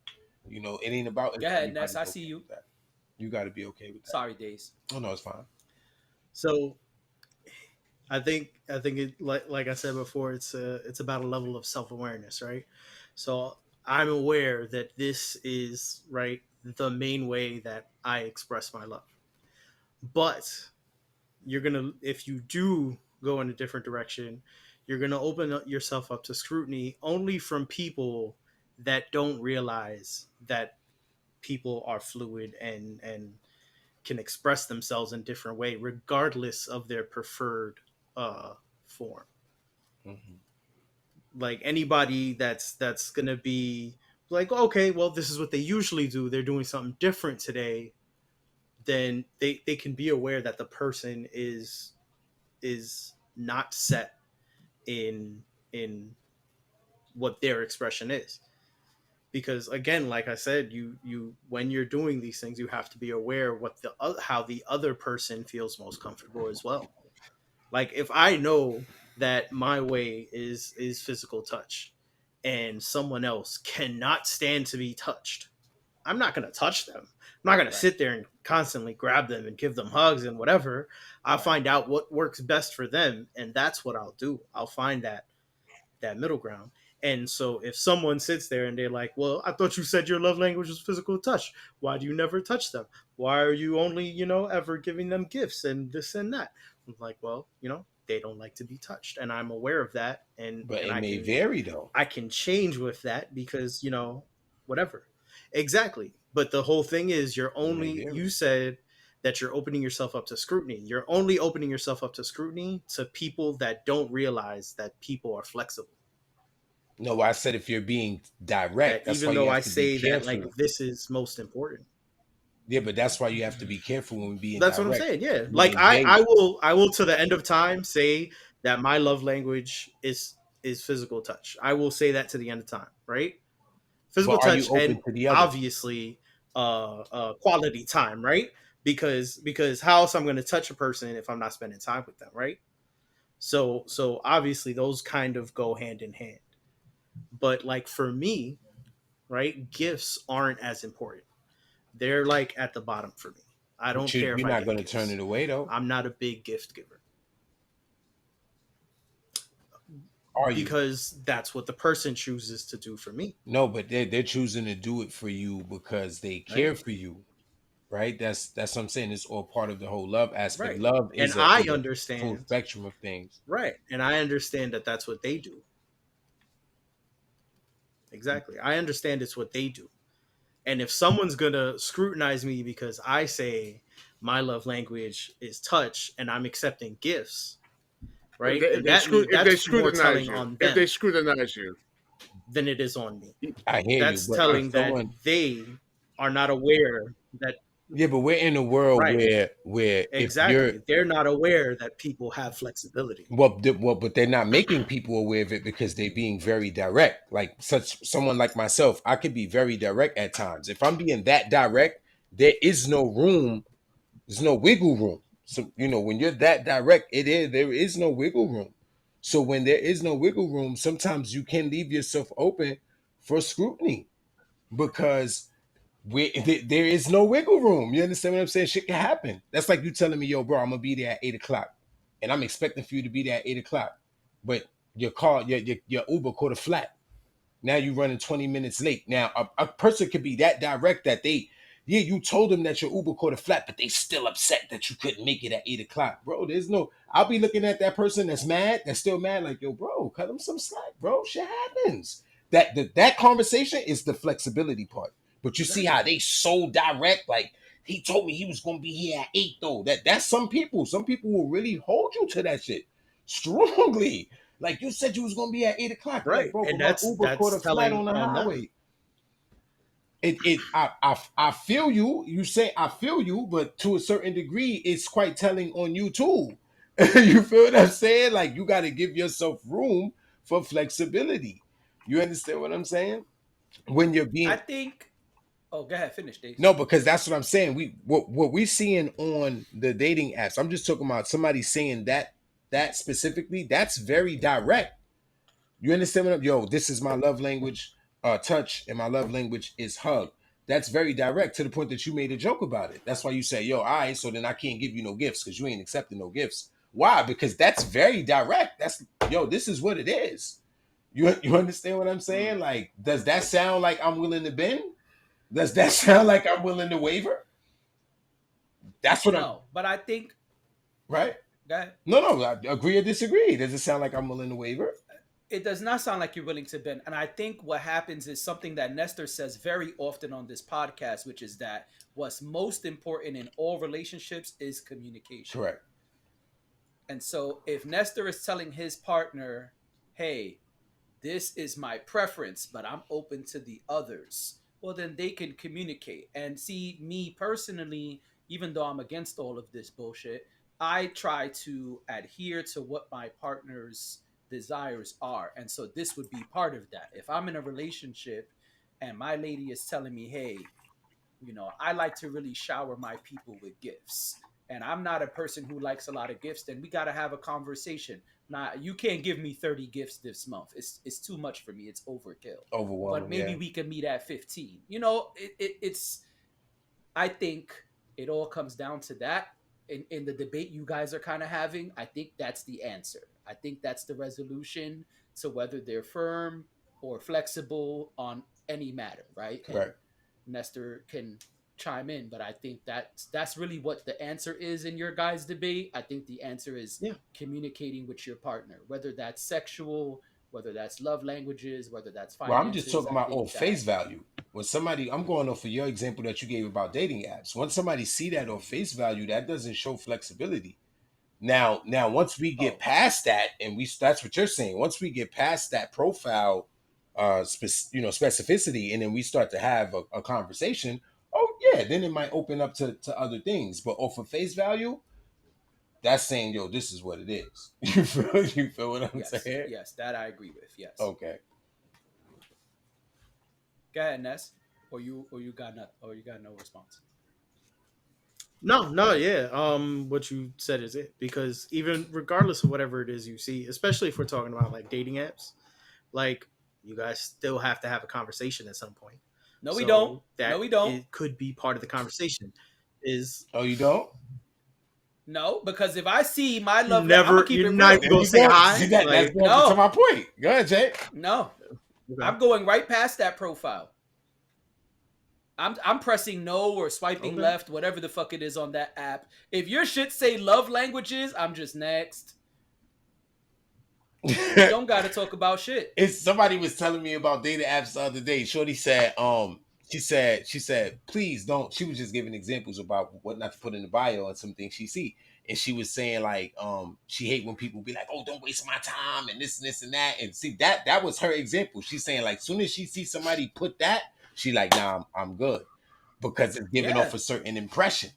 It ain't about if Go ahead, Ness. everybody's I see okay you. with that. You got to be okay with that. Sorry, Days. Oh no, it's fine. So I think it, like I said before, it's about a level of self awareness, right? So I'm aware that this is right the main way that I express my love. But you're gonna, if you do go in a different direction, you're gonna open yourself up to scrutiny only from people that don't realize that people are fluid and can express themselves in different way regardless of their preferred uh form. Mm-hmm. Like anybody that's gonna be like, okay, well, this is what they usually do, they're doing something different today, then they can be aware that the person is not set in what their expression is. Because again, like I said, you when you're doing these things, you have to be aware what how the other person feels most comfortable as well. Like if I know that my way is physical touch and someone else cannot stand to be touched, I'm not going to touch them. I'm not going to Right. sit there and constantly grab them and give them hugs and whatever. I'll Right. find out what works best for them, and that's what I'll do. I'll find that middle ground. And so if someone sits there and they're like, well, I thought you said your love language was physical touch. Why do you never touch them? Why are you only, ever giving them gifts and this and that? I'm like, well, they don't like to be touched. And I'm aware of that. And, But and it I may can, vary though. I can change with that because, whatever. Exactly. But the whole thing is It may you vary. said that you're opening yourself up to scrutiny. You're only opening yourself up to scrutiny to people that don't realize that people are flexible. No, I said if you're being That direct, that's why even you though I have to be say that like careful. this is most important. Yeah, but that's why you have to be careful when being That's what I'm direct. saying. Yeah. You Like may I vary. will to the end of time say that my love language is physical touch. I will say that to the end of time, right? But Physical are you touch open and to the other? obviously quality time, right? Because how else I'm going to touch a person if I'm not spending time with them, right? So obviously those kind of go hand in hand. But like for me, right, gifts aren't as important. They're like at the bottom for me. I But don't care if you're I not get going to turn gifts. it away though. I'm not a big gift giver Are you? because that's what the person chooses to do for me, No, but they're choosing to do it for you because they right? care for you, right? That's what I'm saying. It's all part of the whole love aspect. Right. Love And is a I is a full understand, spectrum of things. right? And I understand that that's what they do. Exactly. I understand it's what they do. And if someone's going to scrutinize me because I say my love language is touch and I'm accepting gifts, If right? they if Then they screw if they that's more scrutinize telling you, on if they them scrutinize you, than it is on me. I hear you, That's but if telling that someone, they are not aware that, yeah, but we're in a world right, where if you're exactly. They're not aware that people have flexibility. but they're not making people aware of it because they're being very direct. Like such someone like myself, I could be very direct at times. If I'm being that direct, there is no room. There's no wiggle room. So when you're that direct, there is no wiggle room. So when there is no wiggle room, sometimes you can leave yourself open for scrutiny because there is no wiggle room. You understand what I'm saying? Shit can happen. That's like you telling me, yo, bro, I'm gonna be there at 8 o'clock, and I'm expecting for you to be there at 8 o'clock, but your car, your Uber caught a flat. Now you running 20 minutes late. Now a person could be that direct that you told them that your Uber caught a flat, but they still upset that you couldn't make it at 8 o'clock. Bro, I'll be looking at that person that's still mad, like, yo, bro, cut them some slack, bro. Shit happens. That conversation is the flexibility part. But you see how they so direct, like, he told me he was gonna be here at 8 though. That's some people. Some people will really hold you to that shit strongly. Like, you said you was gonna be at 8 o'clock. Right. Like, bro, And but my Uber caught that's a flat telling on the on highway. them. I feel you. You say I feel you, but to a certain degree, it's quite telling on you too. You feel what I'm saying? Like, you got to give yourself room for flexibility. You understand what I'm saying? When you're I being think. Oh, go ahead. Finish, Dave. no, because that's what I'm saying. What we seeing on the dating apps. I'm just talking about somebody saying that specifically. That's very direct. You understand what I'm? Yo, this is my love language, touch, and my love language is hug. That's very direct to the point that you made a joke about it. That's why you say, yo, all right, so then I can't give you no gifts because you ain't accepting no gifts. Why? Because that's very direct. This is what it is. You understand what I'm saying? Like, does that sound like I'm willing to bend? Does that sound like I'm willing to waver? That's what I'm but I think. right. Go ahead. No, I agree or disagree. Does it sound like I'm willing to waver? It does not sound like you're willing to bend. And I think what happens is something that Nestor says very often on this podcast, which is that what's most important in all relationships is communication. Correct. And so if Nestor is telling his partner, hey, this is my preference, but I'm open to the others, well, then they can communicate. And see, me personally, even though I'm against all of this bullshit, I try to adhere to what my partner's desires are. And so this would be part of that. If I'm in a relationship and my lady is telling me, hey, I like to really shower my people with gifts. And I'm not a person who likes a lot of gifts, then we got to have a conversation. Now, you can't give me 30 gifts this month. It's too much for me. It's overkill. Overwhelming. But maybe we can meet at 15. It's I think it all comes down to that. In the debate you guys are kind of having, I think that's the answer. I think that's the resolution to whether they're firm or flexible on any matter, right? Correct. And Nestor can chime in, but I think that's really what the answer is in your guys' debate. I think the answer is communicating with your partner, whether that's sexual, whether that's love languages, whether that's finances. Well, I'm just talking about face value. When somebody, I'm going off of your example that you gave about dating apps. Once somebody see that on face value, that doesn't show flexibility. Now, once we get past that, and that's what you're saying. Once we get past that profile, specificity, and then we start to have a conversation. Oh yeah, then it might open up to other things. But off of face value, that's saying, yo, this is what it is. You feel what I'm saying? Yes, that I agree with. Yes. Okay. Go ahead, Ness. Or you got no response. No, yeah. What you said is it, because even regardless of whatever it is you see, especially if we're talking about like dating apps, like you guys still have to have a conversation at some point. No, we don't. It could be part of the conversation. Oh, you don't? No, because if I see my love, you're not going to say hi. That's going to my point. Go ahead, Jay. No, okay. I'm going right past that profile. I'm pressing no or swiping left, whatever the fuck it is on that app. If your shit say love languages, I'm just next. You don't got to talk about shit. Somebody was telling me about dating apps the other day. Shorty said, she said, please don't. She was just giving examples about what not to put in the bio and some things she see. And she was saying like, she hate when people be like, oh, don't waste my time and this and that. And see, that was her example. She's saying like, soon as she sees somebody put that, she like, nah, I'm good. Because it's giving off a certain impression.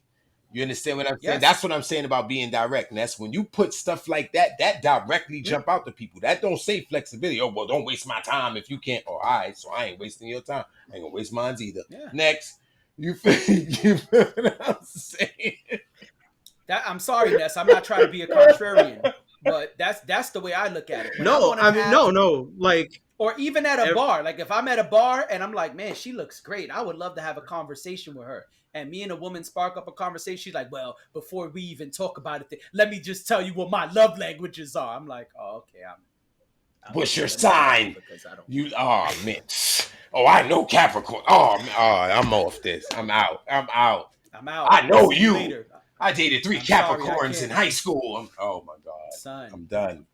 You understand what I'm saying? Yes. That's what I'm saying about being direct. And that's when you put stuff like that directly jump out to people. That don't say flexibility. Oh, well, don't waste my time if you can't. Oh, all right, so I ain't wasting your time. I ain't gonna waste mine either. Yeah. Next. You feel what I'm saying? I'm sorry, Ness. I'm not trying to be a contrarian, but that's the way I look at it. No. Like, or even at a bar. Like if I'm at a bar and I'm like, man, she looks great. I would love to have a conversation with her. And me and a woman spark up a conversation. She's like, well, before we even talk about it, let me just tell you what my love languages are. I'm like, oh, okay. What's your Let me look it up sign? because I don't. You, oh man. Oh, I know Capricorn. I'm off this. I'm out. I'm out. I know See you you. later. I dated 3 I'm sorry, I Capricorns in can't, high school. Oh my god. son. I'm done.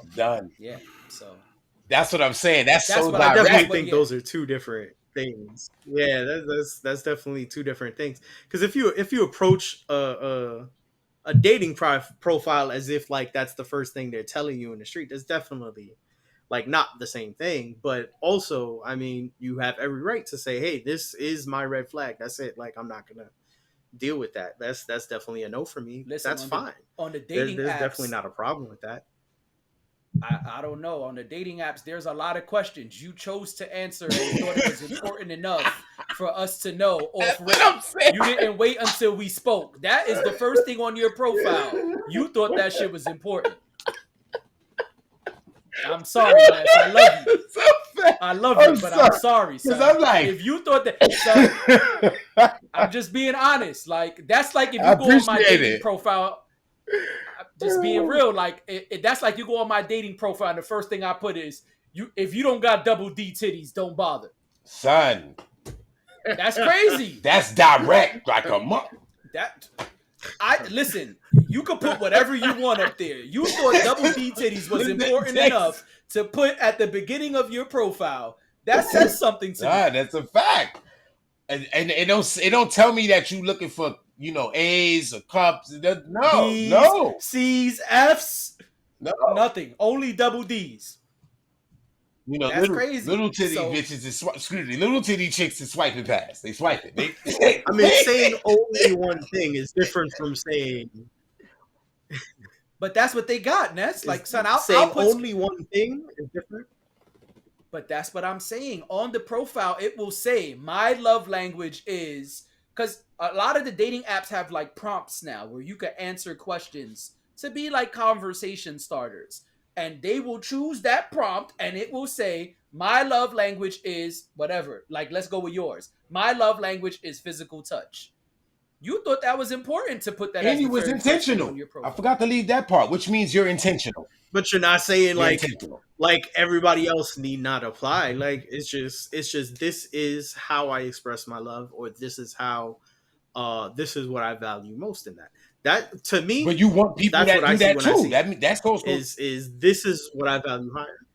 I'm done. Yeah. So That's what I'm saying. That's that's so what I I. That's definitely direct. what. think Yeah. those are two different things. Yeah, that's definitely two different things. Because if you approach a dating profile as if like that's the first thing they're telling you in the street, that's definitely like not the same thing. But also, I mean, you have every right to say, "Hey, this is my red flag. That's it. Like, I'm not gonna deal with that. That's definitely a no for me. Listen, That's fine. on the dating There's definitely apps, not a problem with that." I don't know. On the dating apps, there's a lot of questions you chose to answer and thought it was important enough for us to know off That's rip. what I'm saying. You didn't wait until we spoke. That is the first thing on your profile. You thought that shit was important. I'm sorry, Ness. I love you. I love you, but I'm sorry, son. Because I'm like, if you thought that, son, I'm just being honest. Like that's like if I you go on my appreciate dating it. profile. Just being real, like that's like you go on my dating profile and the first thing I put is you. If you don't got double D titties, don't bother. Son, That's crazy. that's direct like a month. That I listen. You could put whatever you want up there. You thought double D titties was important enough to put at the beginning of your profile. That says something to me. That's a fact. And it don't tell me that you looking for A's or cups. No, D's, no, C's, F's, no. nothing. Only double D's. That's crazy. Little titty So- bitches is little titty chicks is swiping past. They swiping. I mean, saying only one thing is different from saying. But that's what they got, Ness. Like, son, I'll saying put only one thing is different. But that's what I'm saying. On the profile, it will say my love language is because a lot of the dating apps have like prompts now where you can answer questions to be like conversation starters. And they will choose that prompt and it will say, my love language is whatever. Like, let's go with yours. My love language is physical touch. You thought that was important to put that as And the you was third question intentional. on your I profile. forgot to leave that part, which means you're intentional. But you're not saying You're like intentional. everybody else need not apply. Like it's just this is how I express my love, or this is how this is what I value most in that. That to me, But you want people that's that what I do see that when I too. see That's also is this is what I value higher.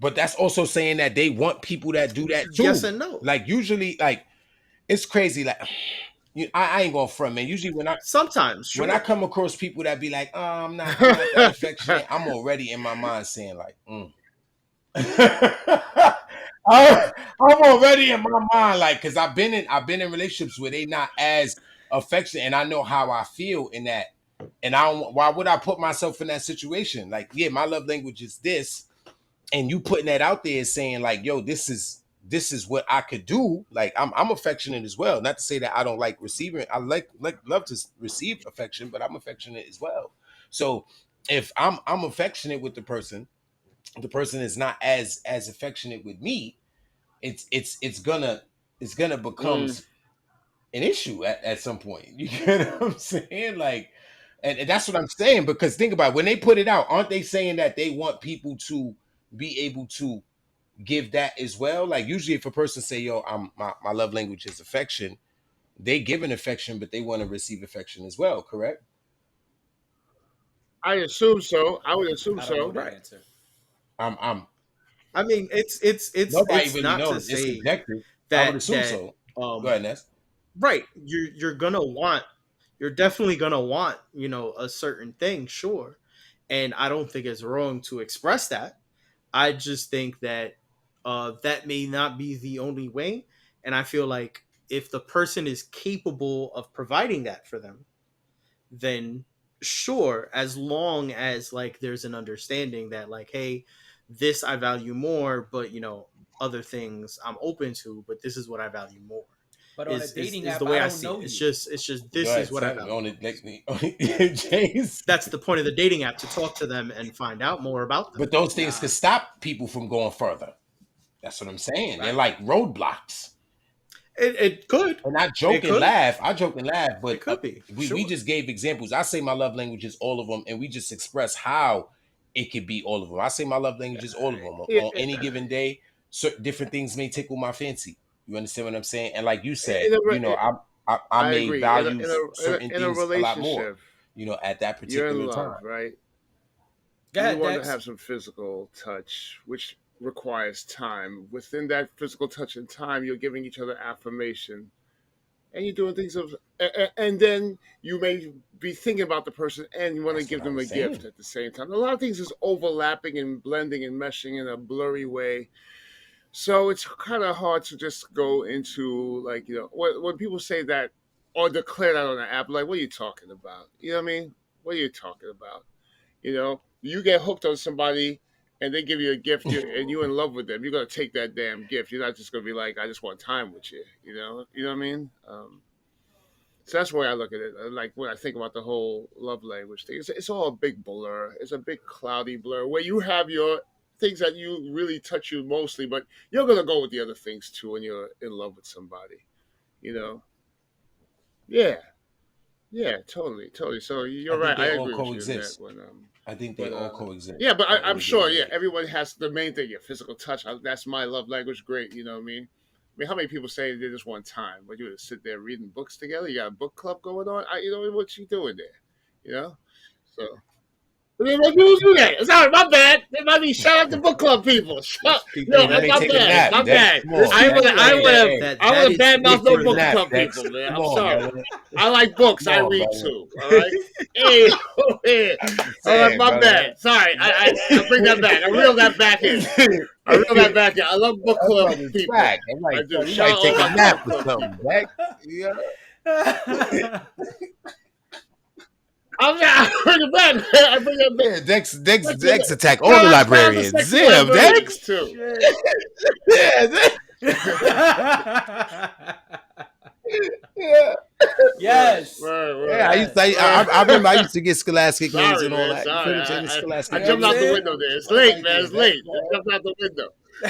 But that's also saying that they want people that do that too. Yes and no. Like usually, like it's crazy. Like I ain't gonna front, man. Usually when Sometimes sure. when I come across people that be like, oh, I'm not that affectionate, I'm already in my mind saying like, I'm already in my mind like, because I've been in relationships where they not as affectionate, and I know how I feel in that, and I don't. Why would I put myself in that situation? Like, yeah, my love language is this, and you putting that out there saying like, yo, this is what I could do. Like, I'm affectionate as well. Not to say that I don't like receiving. I love to receive affection, but I'm affectionate as well. So if I'm affectionate with the person is not as affectionate with me, it's gonna become an issue at some point. You get what I'm saying? Like, and that's what I'm saying, because think about it, when they put it out, aren't they saying that they want people to be able to give that as well? Like usually if a person say, yo, my love language is affection, they give an affection, but they want to receive affection as well, correct? I assume so. I would assume I don't know so. the Right. answer. I mean, it's Nobody it's really not knows. to It's say subjective. I that would assume so. Go ahead, Ness. right. You're definitely gonna want a certain thing, sure, and I don't think it's wrong to express that. I just think that that may not be the only way, and I feel like if the person is capable of providing that for them, then sure, as long as like there's an understanding that like, hey, this I value more, but other things I'm open to, but this is what I value more. But on a dating Is app, the way I I don't see know it. It's you. just this Go ahead, is what I son. value. James. That's the point of the dating app, to talk to them and find out more about them. But those things Nah. could stop people from going further. That's what I'm saying. They're Right. like roadblocks. It could. And I joke and laugh. But It could be. we Sure. just gave examples. I say my love language is all of them, and we just express how it could be all of them. I say my love language is all of them. On any given day, different things may tickle my fancy. You understand what I'm saying? And like you said, in a, you know, I I may agree. value certain In a things a lot more, relationship, you know, at that you're in particular love, time. right? Go You ahead, want to Dex. have some physical touch, which requires time. Within that physical touch and time, you're giving each other affirmation, and you're doing things of, and then you may be thinking about the person, and you want to That's what give I them was a gift saying. at the same time. A lot of things is overlapping and blending and meshing in a blurry way. So it's kind of hard to just go into like when people say that or declare that on an app, like what are you talking about? You know what I mean? What are you talking about? You get hooked on somebody and they give you a gift and you're in love with them. You're gonna take that damn gift. You're not just gonna be like, I just want time with you. You know what I mean? So that's the way I look at it. Like when I think about the whole love language thing, it's all a big blur. It's a big cloudy blur where you have your things that you really touch you mostly, but you're gonna go with the other things too when you're in love with somebody. You know? Yeah, yeah, totally, totally. So I you're think right. I they all agree with you in that coexist. one. I think they But all coexist yeah, but on I'm any given sure. Yeah, day. everyone has the main thing. Your physical touch. That's my love language. Great. You know what I mean? I mean, how many people say they just want time? But you just sit there reading books together. You got a book club going on. What you doing there? You know. So. But then let people do that. Sorry, my bad. It might be shout out to book club people. There's Hey, people let that me My take a bad. there's nap. My people Dex, bad. come there's on, I Dex. would people I that would that have Hey, that I that would have is bad hey, mouthed no take a different. book nap, club Dex. people, man. Come I'm on, sorry. brother. I like books. Come I on, read brother. too. All right. Hey, yeah. I'm just All right, saying, my brother. bad. Sorry, I bring that back. I reel that back in. I reel that back in. I love book That's club on the people. track. I'm I like, do. son, you Shout might out all take a my nap book or club something, people. Dex. Yeah. I'm not. I bring it back. I bring it back. Yeah, Dex Shout attack all the out to librarians. sexy Yeah, librarians Dex. too. Shit. Yeah, Dex. Yeah. Right, Yes. right, Yeah, right. Yes. I remember I used to get scholastic notes Sorry, and all man. that. You Sorry. feel what I'm saying? The I scholastic You know what I'm jumped out the magazine. saying? window there. It's All late, right man. there, It's Dex, late. I man. jumped out the window.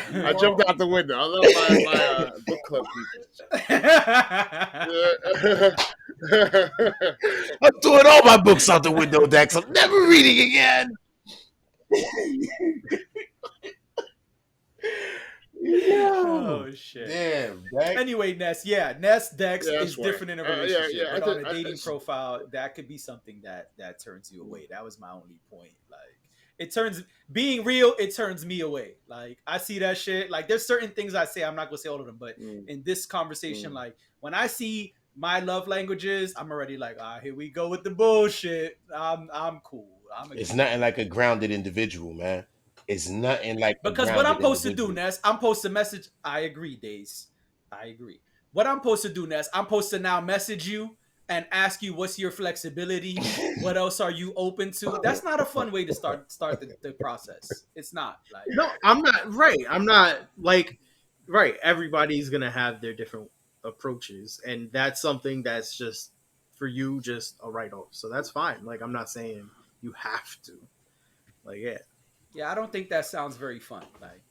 You I jumped know? out the window. I love my book club people. I'm throwing all my books out the window, Dex. I'm never reading again. Yo. Oh shit. Damn, Dex. Anyway, Ness, yeah, Ness Dex Yeah, is that's right. different in a Yeah, relationship, yeah. but on a dating profile, that could be something that turns you away. That was my only point. Like, it turns being real, it turns me away. Like, I see that shit. Like, there's certain things I say. I'm not gonna say all of them, but Mm, in this conversation, mm. like when I see my love languages, I'm already like, ah, here we go with the bullshit. I'm cool. I'm gonna It's keep it nothing moving. like a grounded individual, man. It's nothing like a Because what I'm grounded supposed to do, individual. Ness, I'm supposed to message. I agree, Days. I agree. What I'm supposed to do, Ness, I'm supposed to now message you and ask you what's your flexibility. What else are you open to? That's not a fun way to start the process. It's not like No, I'm not right. I'm not like right. Everybody's gonna have their different approaches, and that's something that's just for you, just a write off. So that's fine. Like I'm not saying you have to. Like yeah, yeah. I don't think that sounds very fun. Like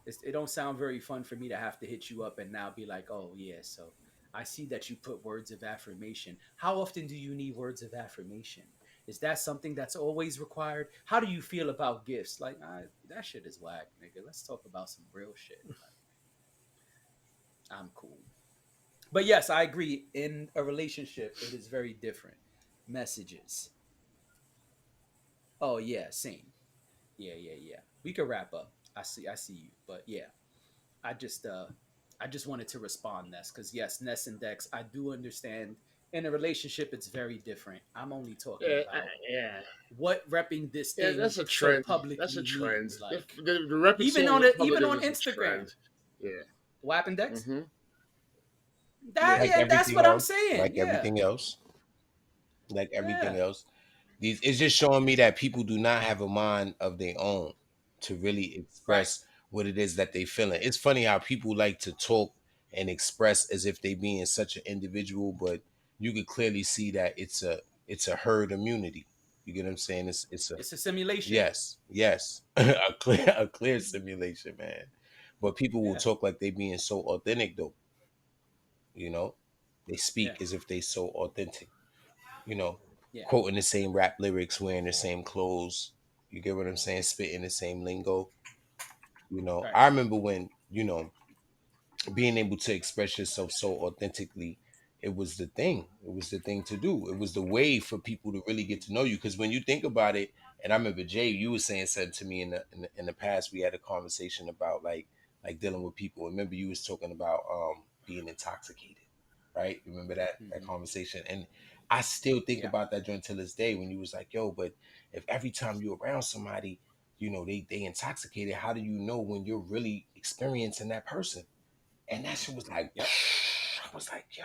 it don't sound very fun for me to have to hit you up and now be like, oh yeah, so I see that you put words of affirmation. How often do you need words of affirmation? Is that something that's always required? How do you feel about gifts? Like, that shit is whack, nigga. Let's talk about some real shit. Like, I'm cool. But yes, I agree. In a relationship, it is very different. Messages. Oh yeah, same. Yeah, yeah, yeah. We could wrap up. I see you. But yeah, I just uh I just wanted to respond, Ness, because yes, Ness and Dex, I do understand in a relationship it's very different. I'm only talking Yeah, about yeah, what repping this yeah. thing That's a so trend. That's a publicly trend. means. Like The repping even someone on in it, public even on is a Instagram. trend. Yeah. What happened, Dex? Mm-hmm. That Yeah. Like yeah, that's everything what I'm else. saying. Like Yeah. everything else. Like Yeah. everything else. These it's just showing me that people do not have a mind of their own to really Right. express what it is that they feeling. It's funny how people like to talk and express as if they being such an individual, but you could clearly see that it's a herd immunity. You get what I'm saying? It's a It's a simulation. yes, yes. A clear simulation, man. But people will Yeah. talk like they being so authentic though, you know? They Yeah. speak as if they so authentic, you know. Yeah. quoting the same rap lyrics, wearing the same clothes. You get what I'm saying? Spitting the same lingo. Right. I remember when, being able to express yourself so authentically, it was the thing. It was the thing to do. It was the way for people to really get to know you. Because when you think about it, and I remember Jay, you were saying something to me in the past. We had a conversation about like dealing with people. Remember, you was talking about being intoxicated, right? Remember that Mm-hmm. conversation? And I still think Yeah. about that during till this day when you was like, yo, but if every time you're around somebody, they intoxicated, how do you know when you're really experiencing that person? And that shit was like, Yep. I was like, yo.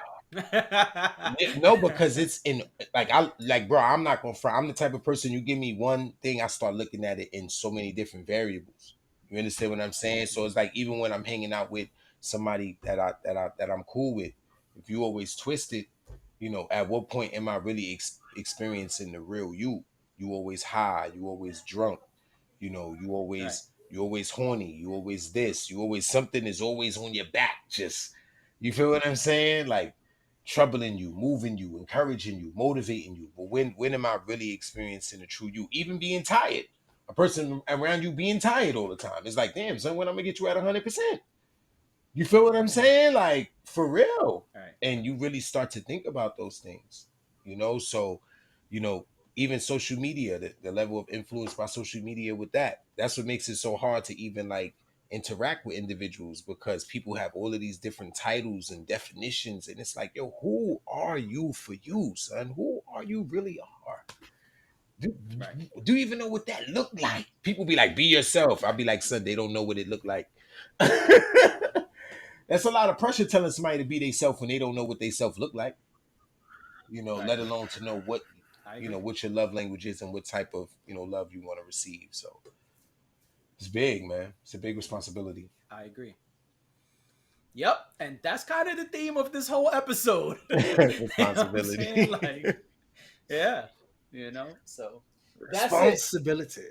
Yeah, no, because it's in bro, I'm not gonna front. I'm the type of person, you give me one thing, I start looking at it in so many different variables. You understand what I'm saying? So it's like even when I'm hanging out with somebody that I'm cool with, if you always twist it, at what point am I really experiencing the real you? You always high, you always drunk, Right. you always horny, you always this, you always something is always on your back, just you feel what I'm saying? Like troubling you, moving you, encouraging you, motivating you. But when am I really experiencing the true you? Even being tired. A person around you being tired all the time. It's like, damn, son, when I'm gonna get you at 100%? You feel what I'm saying? Like, for real. Right. And you really start to think about those things, So, you know, even social media, the level of influence by social media with that's what makes it so hard to even like interact with individuals because people have all of these different titles and definitions. And it's like, yo, who are you for you, son? Who are you really are? Do, Right. do you even know what that look like? People be like, be yourself. I'll Right. be like, son, they don't know what it look like. That's a lot of pressure telling somebody to be themselves when they don't know what they self look like, Right. let alone to know what, I agree. what your love language is and what type of, love you want to receive. So it's big, man. It's a big responsibility. I agree. Yep. And that's kind of the theme of this whole episode. You know what I'm saying? Responsibility. Like, yeah. So that's it. Responsibility.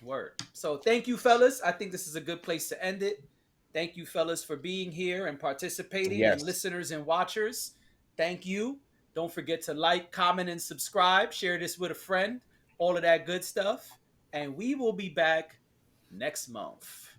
Word. So thank you, fellas. I think this is a good place to end it. Thank you, fellas, for being here and participating, and Yes. listeners and watchers. Thank you. Don't forget to like, comment, and subscribe. Share this with a friend. All of that good stuff. And we will be back next month.